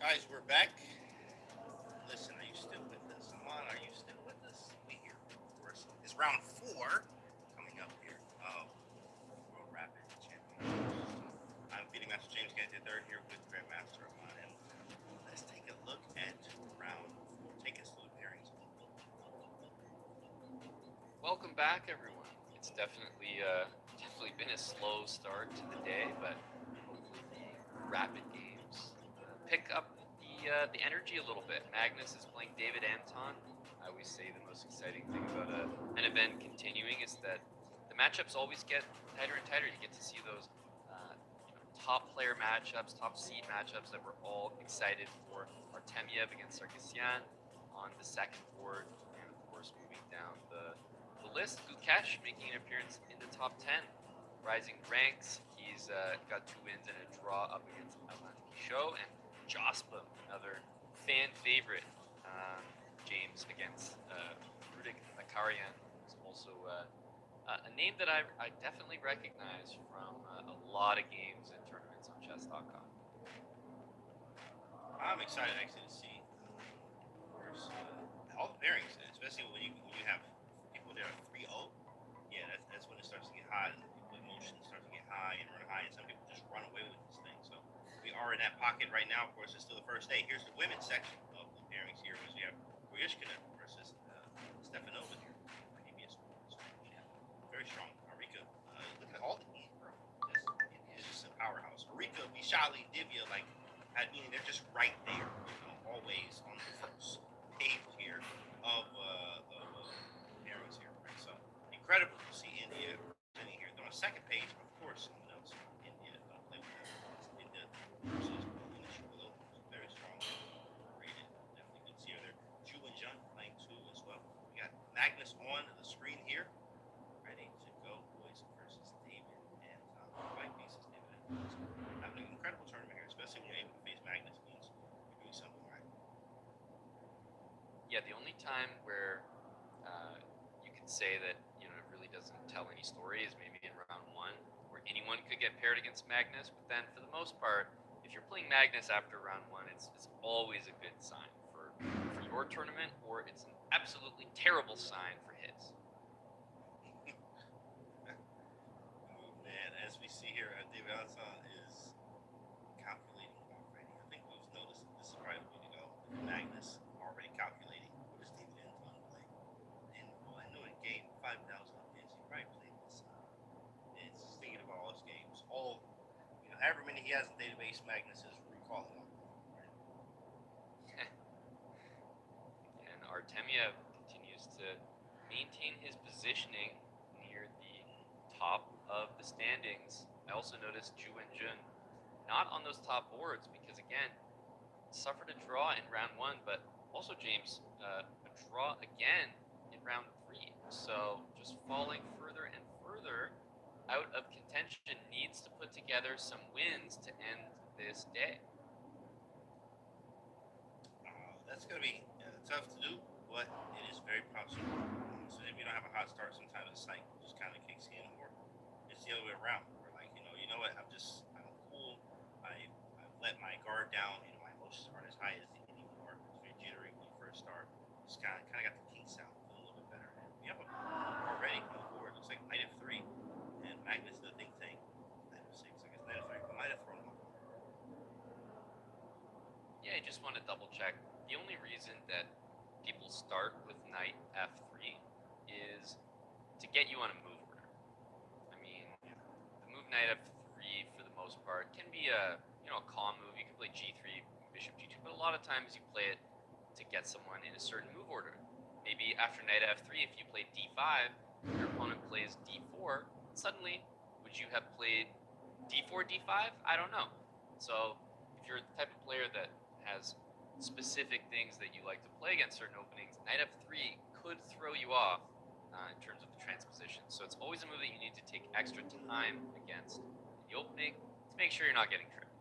Guys, we're back. Listen, are you still with us? Amon, are you still with us? We here, of course. It's round 4 coming up here of World Rapid Championship. I'm FIDE Master James Kennedy III here with Grandmaster Amon, and let's take a look at round 4. Take us through the pairings. Welcome back, everyone. It's definitely been a slow start to the day, but hopefully the rapid games pick up the energy a little bit. Magnus is playing David Anton. I always say the most exciting thing about an event continuing is that the matchups always get tighter and tighter. You get to see those top player matchups, top seed matchups that we're all excited for. Artemiev against Sarkisian on the second board, and of course moving down the list, Gukesh making an appearance in the top 10, rising ranks. He's got 2 wins and a draw up against Atlantic Show, and Jospa, another fan favorite, James against Rudik Makarian, who's also a name that I definitely recognize from a lot of games and tournaments on chess.com. I'm excited actually to see, of course, all the pairings, especially when you have people that are 3-0. Yeah, that's when it starts to get hot, and the emotion starts to get high and run high, and some people just run away with this thing. So we are in that pocket right now. Of course, it's still the first day. Here's the women's section of the pairings here. As we have Firouzja versus Stefanova here. ABS very strong. Arika, look at all the games, bro. It's just a powerhouse. Arika, Vishali, Divya, like, meaning they're just right there, always on the first page here of pairings here, right? So incredible to see India sitting here. Then on the second page, of course, someone else, India, play with that. India versus very strong. Rated. Definitely good to see her there. Ju and Jun playing too as well. We got Magnus on the screen here, ready to go. Boys versus David and White pieces. David and having an incredible tournament here, especially when you're able to face Magnus. Means you're doing something right. Yeah, the only time where you can say that it really doesn't tell any story is maybe in round 1, where anyone could get paired against Magnus. But then, for the most part, if you're playing Magnus after round 1, it's always a good sign for your tournament, or it's an absolutely terrible sign for his. Man, as we see here, David Anton is calculating already. I think we've noticed this is probably the way to go. Magnus already calculating. What does David Anton play? And I know in game 5,000 is he probably played this. It's thinking about all his games. All however many he has in database, Magnus is recalling them. Right? And Artemiev continues to maintain his positioning near the top of the standings. I also noticed Ju and Jun not on those top boards because, again, suffered a draw in round 1, but also, James, a draw again in round 3. So just falling further and further out of contention, needs to put together some wins to end this day. That's going to be tough to do, but it is very possible. So if you don't have a hot start, sometimes the cycle just kind of kicks in, or it's the other way around. We're like, you know what? I'm cool. I've let my guard down. My emotions aren't as high as they anymore. It's very jittery when you first start. Just kind of got the kinks out, feel a little bit better. And we have a already on the board. Looks like knight f3, and Magnus the big thing. Knight f6. I guess knight f3. We might have thrown him off. Yeah, I just want to double check. The only reason that people start with knight f3 is to get you on a move order. I mean, the move knight f3 for the most part can be a calm move. You can play g3, bishop g2, but a lot of times you play it to get someone in a certain move order. Maybe after knight f3, if you play d5, your opponent plays d4, suddenly would you have played d4, d5? I don't know. So if you're the type of player that has specific things that you like to play against certain openings, knight f3 could throw you off in terms of the transposition. So it's always a move that you need to take extra time against in the opening to make sure you're not getting tripped.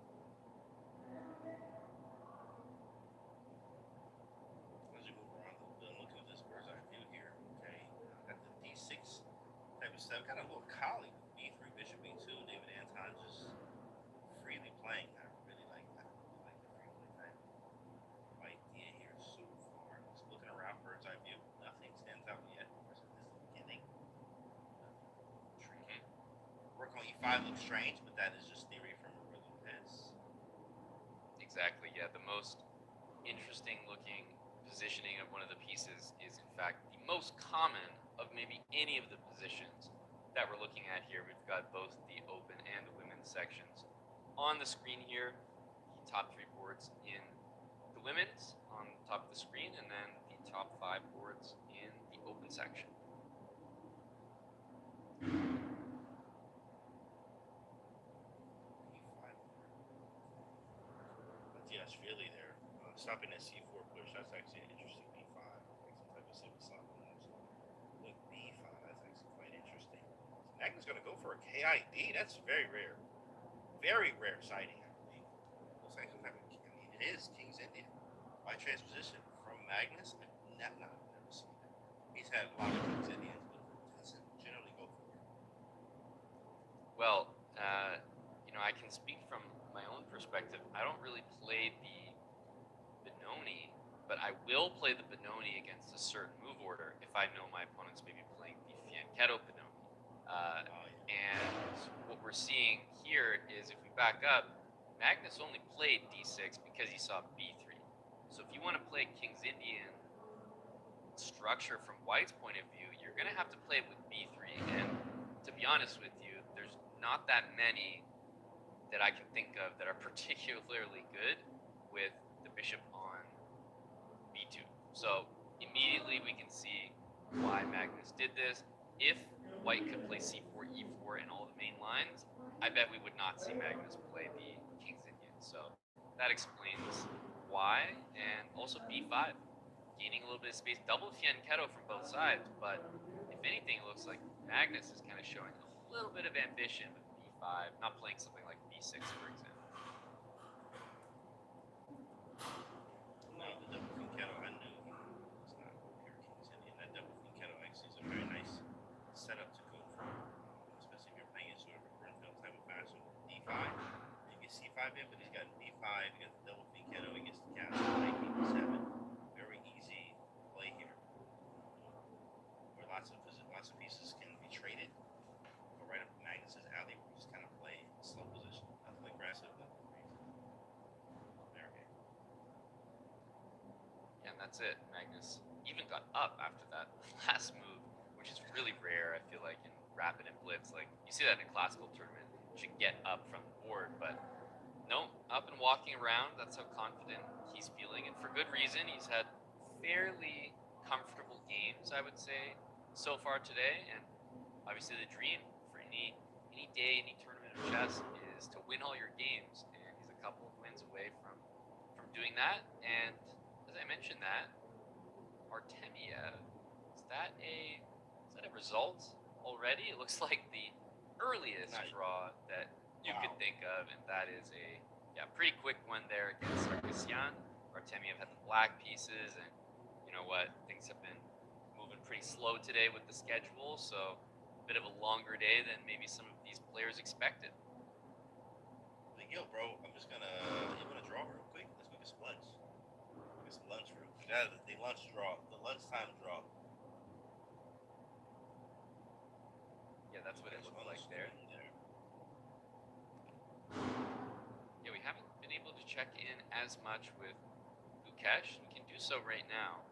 As we move around, look at this bird's eye view here. Okay, got the d6 type of stuff. Got a little collie with b3, bishop b2. David Anton just freely playing. I really like that. I like the freely type idea here so far. Just looking around, bird's eye view. Nothing stands out yet. Of course, this is the beginning. Tricky. Work on e5 looks strange, but that is just theory from Ruy Lopez. Exactly, yeah. The most interesting looking positioning of one of the pieces is, in fact, the most common of maybe any of the positions that we're looking at here. We've got both the open and the women's sections on the screen here. The top 3 boards in the women's on the top of the screen, and then the top 5 boards in the open section. Yes, really there. Stopping at c4 push, that's actually an interesting b5. Like some type of simple stop moves. Look, b5, that's actually quite interesting. Magnus going to go for a KID. That's very rare. Very rare sighting, I believe. Looks like some type of, it is King's Indian. By transposition from Magnus, I've never seen that. He's had a lot of King's Indians, but doesn't generally go for it. Well, I can speak from my own perspective. I don't really play the Benoni, but I will play the Benoni against a certain move order if I know my opponent's maybe playing the Fianchetto Benoni. And what we're seeing here is, if we back up, Magnus only played d6 because he saw b3. So if you want to play King's Indian structure from White's point of view, you're going to have to play it with b3. And to be honest with you, there's not that many that I can think of that are particularly good with the bishop on b2. So immediately we can see why Magnus did this. If White could play c4, e4 in all the main lines, I bet we would not see Magnus play the King's Indian. So that explains why. And also b5, gaining a little bit of space. Double fianchetto from both sides, but if anything, it looks like Magnus is kind of showing a little bit of ambition with b5, not playing something like b6, for example. No, the double fianchetto, I knew he was not pure King's Indian. That double fianchetto actually is a very nice setup to go for, especially if you're playing in sort of a Grunfeld type of fashion. d5, you get c5 in, but he's got b5, he got the double fianchetto, he gets the castle, knight b7. Very easy play here, where lots of pieces can be traded. Go right up to Magnus's alley, where you just kind of play slow position, nothing aggressive, nothing crazy. There, okay. Yeah, and that's it. Magnus even got up after that last move, which is really rare, I feel like, in Rapid and Blitz. Like, you see that in a classical tournament, should get up from the board. But no, up and walking around, that's how confident he's feeling. And for good reason. He's had fairly comfortable games, I would say, so far today. And obviously the dream for any day, any tournament of chess is to win all your games. And he's a couple of wins away from doing that. And as I mentioned that, Artemiev, is that a result already? It looks like the earliest draw that you could think of, and that is a pretty quick one there against Sarkisian. Artemiev had the black pieces, and you know what? Things have been moving pretty slow today with the schedule, so a bit of a longer day than maybe some of these players expected. Like, yo, bro, I'm just gonna. You wanna draw real quick? Let's go get some lunch. Get some lunch real quick. The lunch draw, the lunchtime draw. Yeah, that's what it looked like there. Yeah, we haven't been able to check in as much with Gukesh. We can do so right now.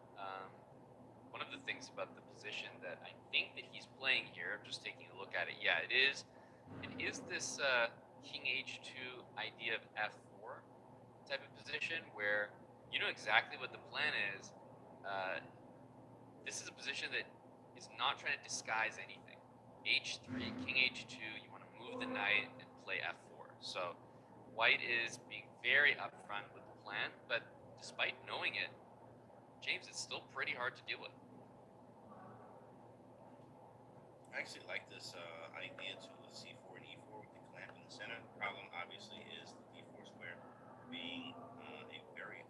One of the things about the position that I think that he's playing here, I'm just taking a look at it. Yeah, it is this King H2 idea of F4 type of position where you know exactly what the plan is. This is a position that is not trying to disguise anything. H3, King H2, you want to move the knight and play F4. So White is being very upfront with the plan, but despite knowing it, James, it's still pretty hard to deal with. I actually like this idea to the C4 and E4 with the clamp in the center. The problem obviously is the D4 square being a very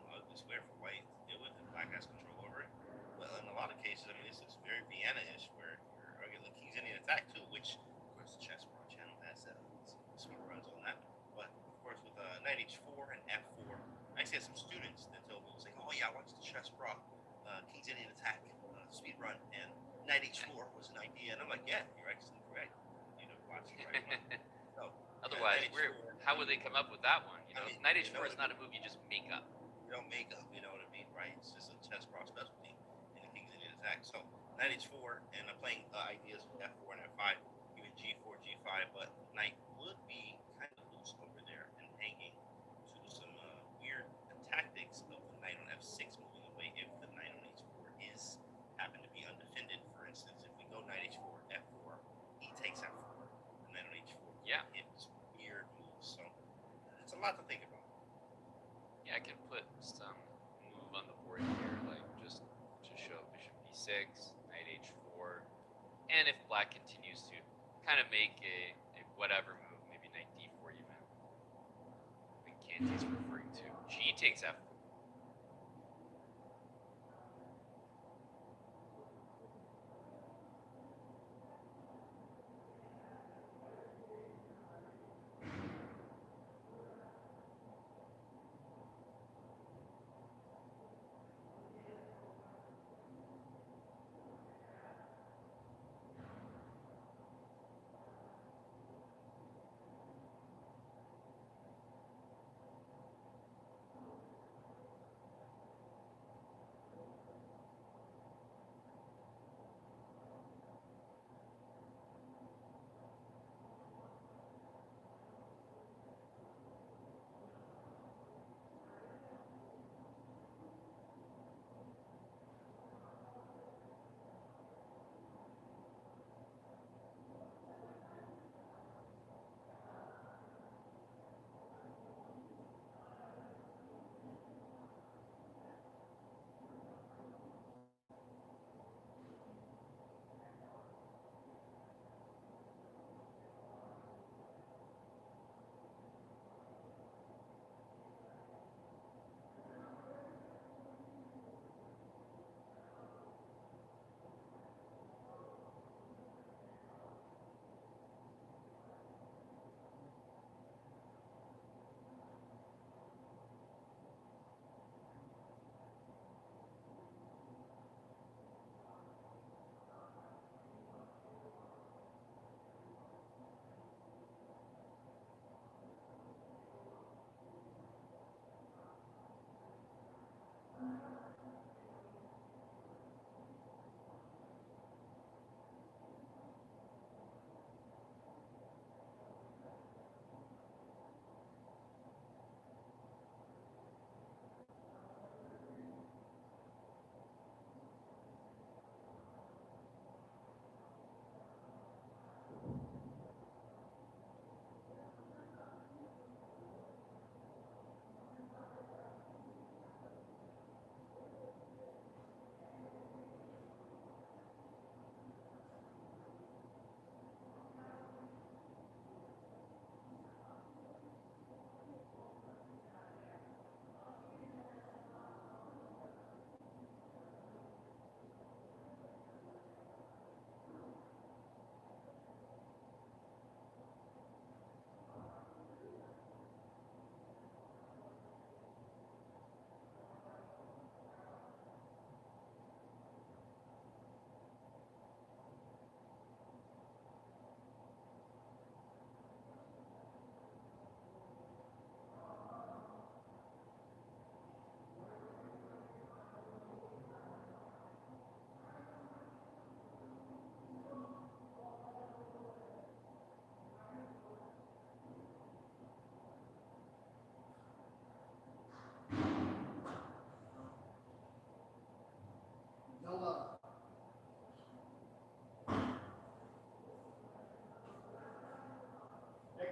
ugly square for White to deal with, and Black has control over it. Well, in a lot of cases, I mean, this is very Vienna-ish where you're arguing the King's Indian attack too, which, of course, the Chess Pro channel has some speed runs on that. But, of course, with Knight H4 and F4, I actually had some students that told me, like, oh yeah, watch the Chess Pro King's Indian attack speed run, and Knight H4 was an idea, and I'm like, yeah, you're actually correct. You know, watch the right one. So, otherwise, how would they come up with that one? You know, I mean, Knight H4 is not a move you just make up. You don't make up, you know what I mean, right? It's just a Chess Pro specialty in the King's Indian attack. So, Knight H4, and I'm playing ideas with F4 and F5, even G4, G5, but Knight would be kind of loose over there and hanging to some weird tactics of the Knight on F6 moving away if the Knight on H4 is happen to be undefended. For instance, if we go Knight H4, F4, he takes F4, and Knight on H4. Yeah. It's weird moves, so it's a lot to think about. Yeah, I can put some move on the board here, like just to show Bishop B6, Knight H4, and if Black continues to kind of make a whatever move, maybe Knight D4 even. I think Canty's referring to. G takes F4.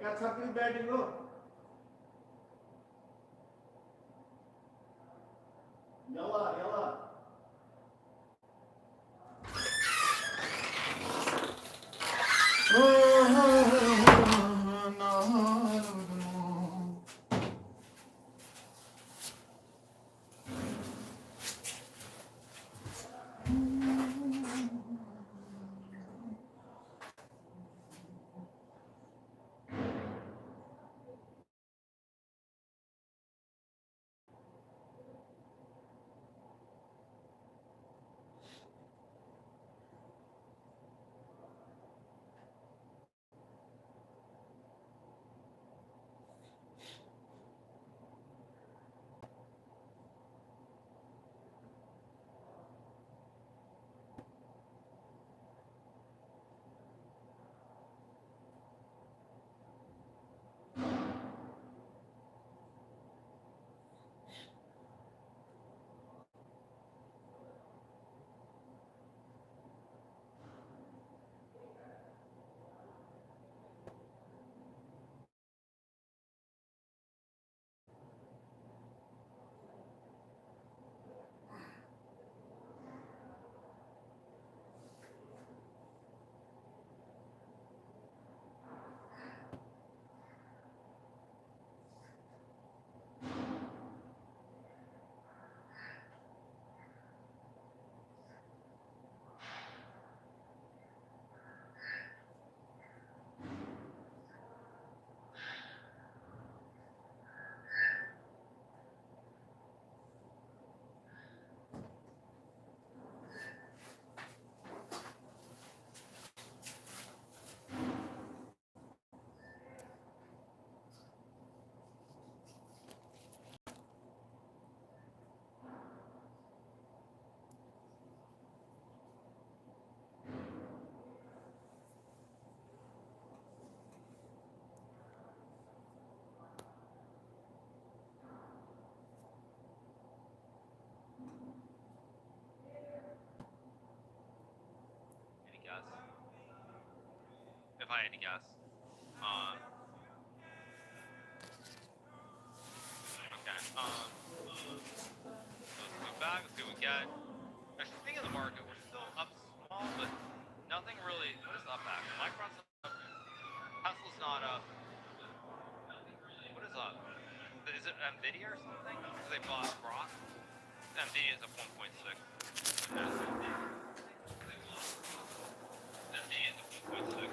क्या छकरी batting हो yalla yalla Any guess? If I had to guess. Okay. So let's move back. Let's see what we get. Actually, speaking of the market, we're still up small, but nothing really. What is up back? Micron's not up. Tesla's not up. What is up? Is it Nvidia or something? Because they bought Grok. Nvidia's up 1.6. Nvidia's up 1.6.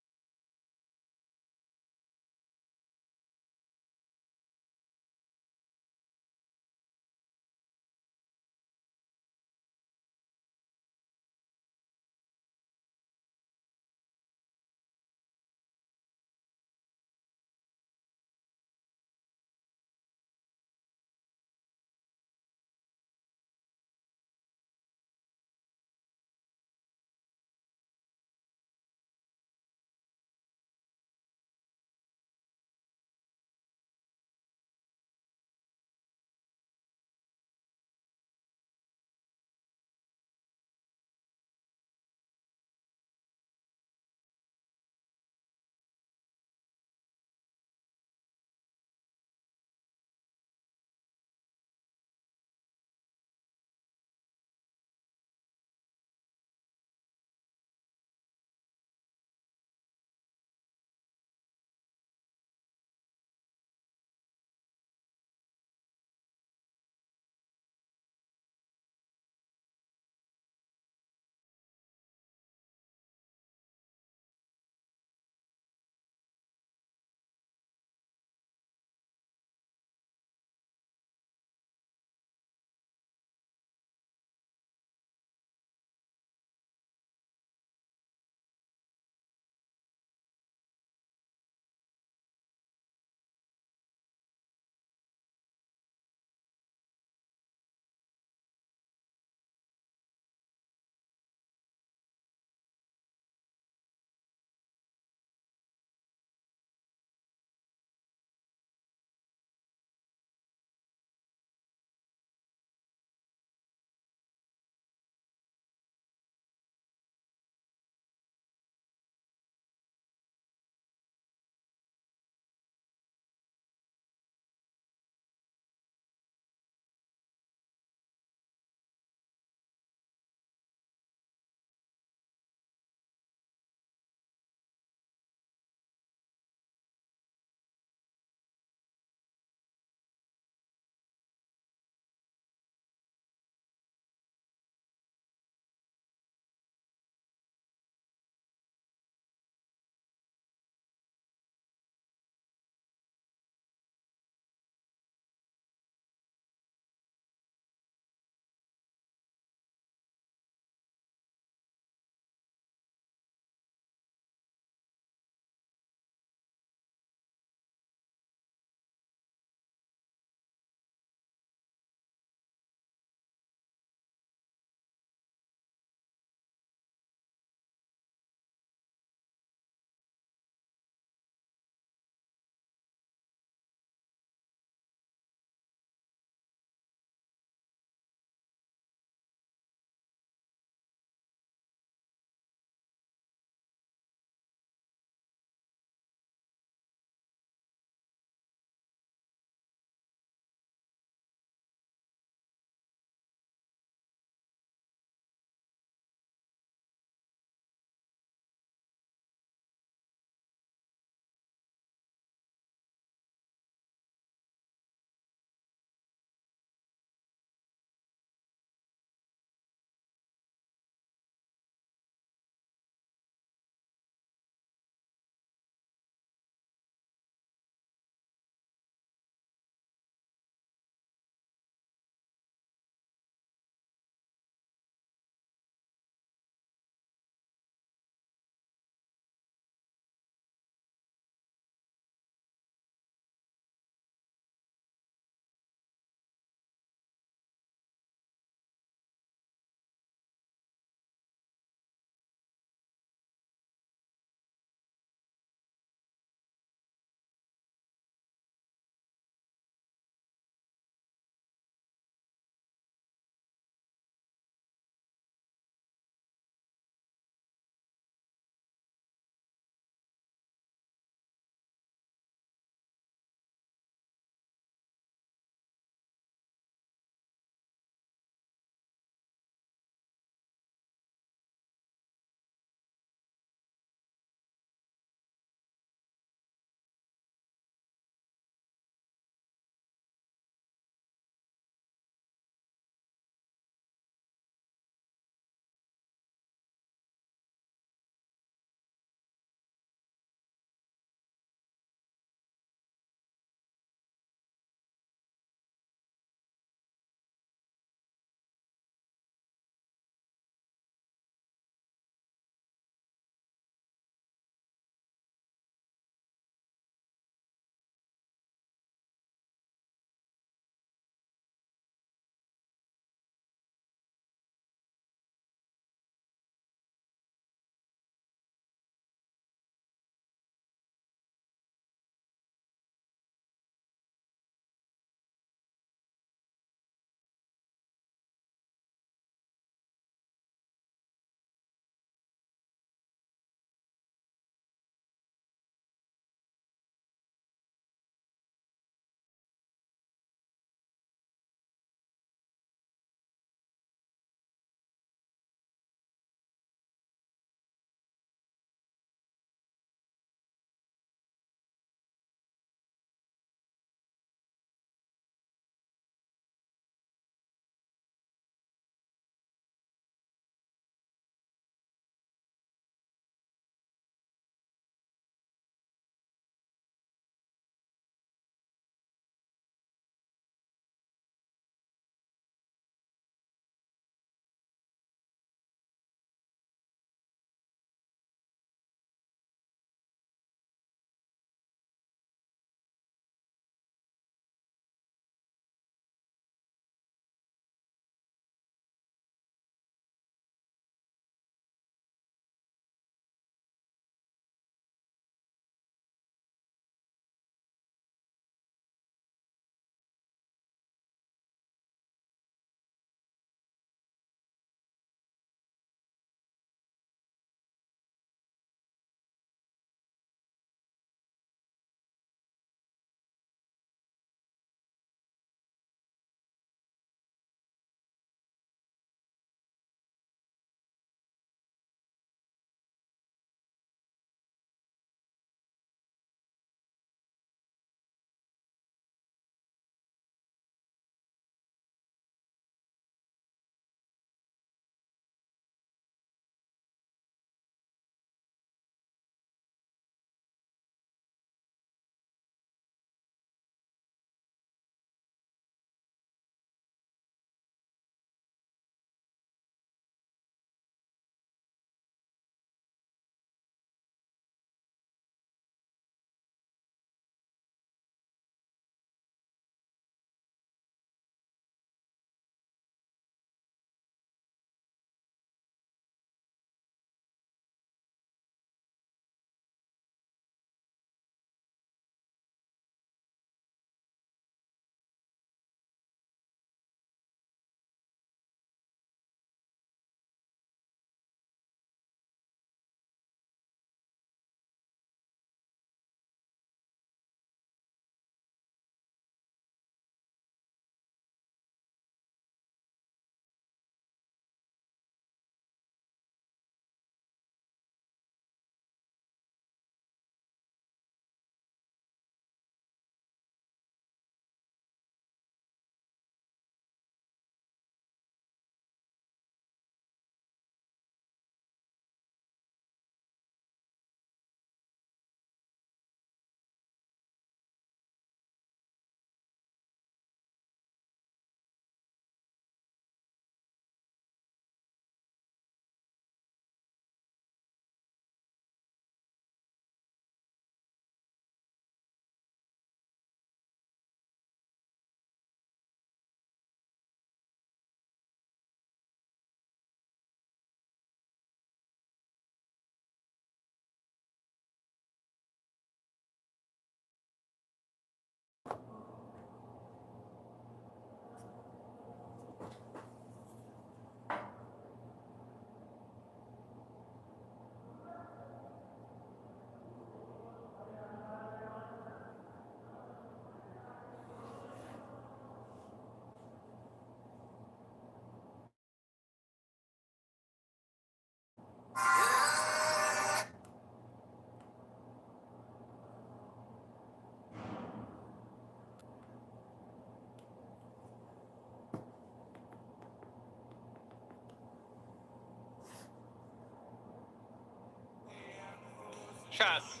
Chess.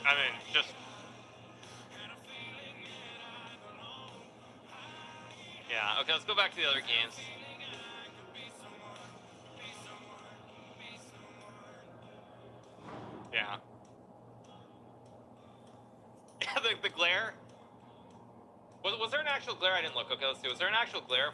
I mean, just. Yeah, okay, let's go back to the other games. Yeah. Yeah, the glare. Was there an actual glare? I didn't look. Okay, let's see. Was there an actual glare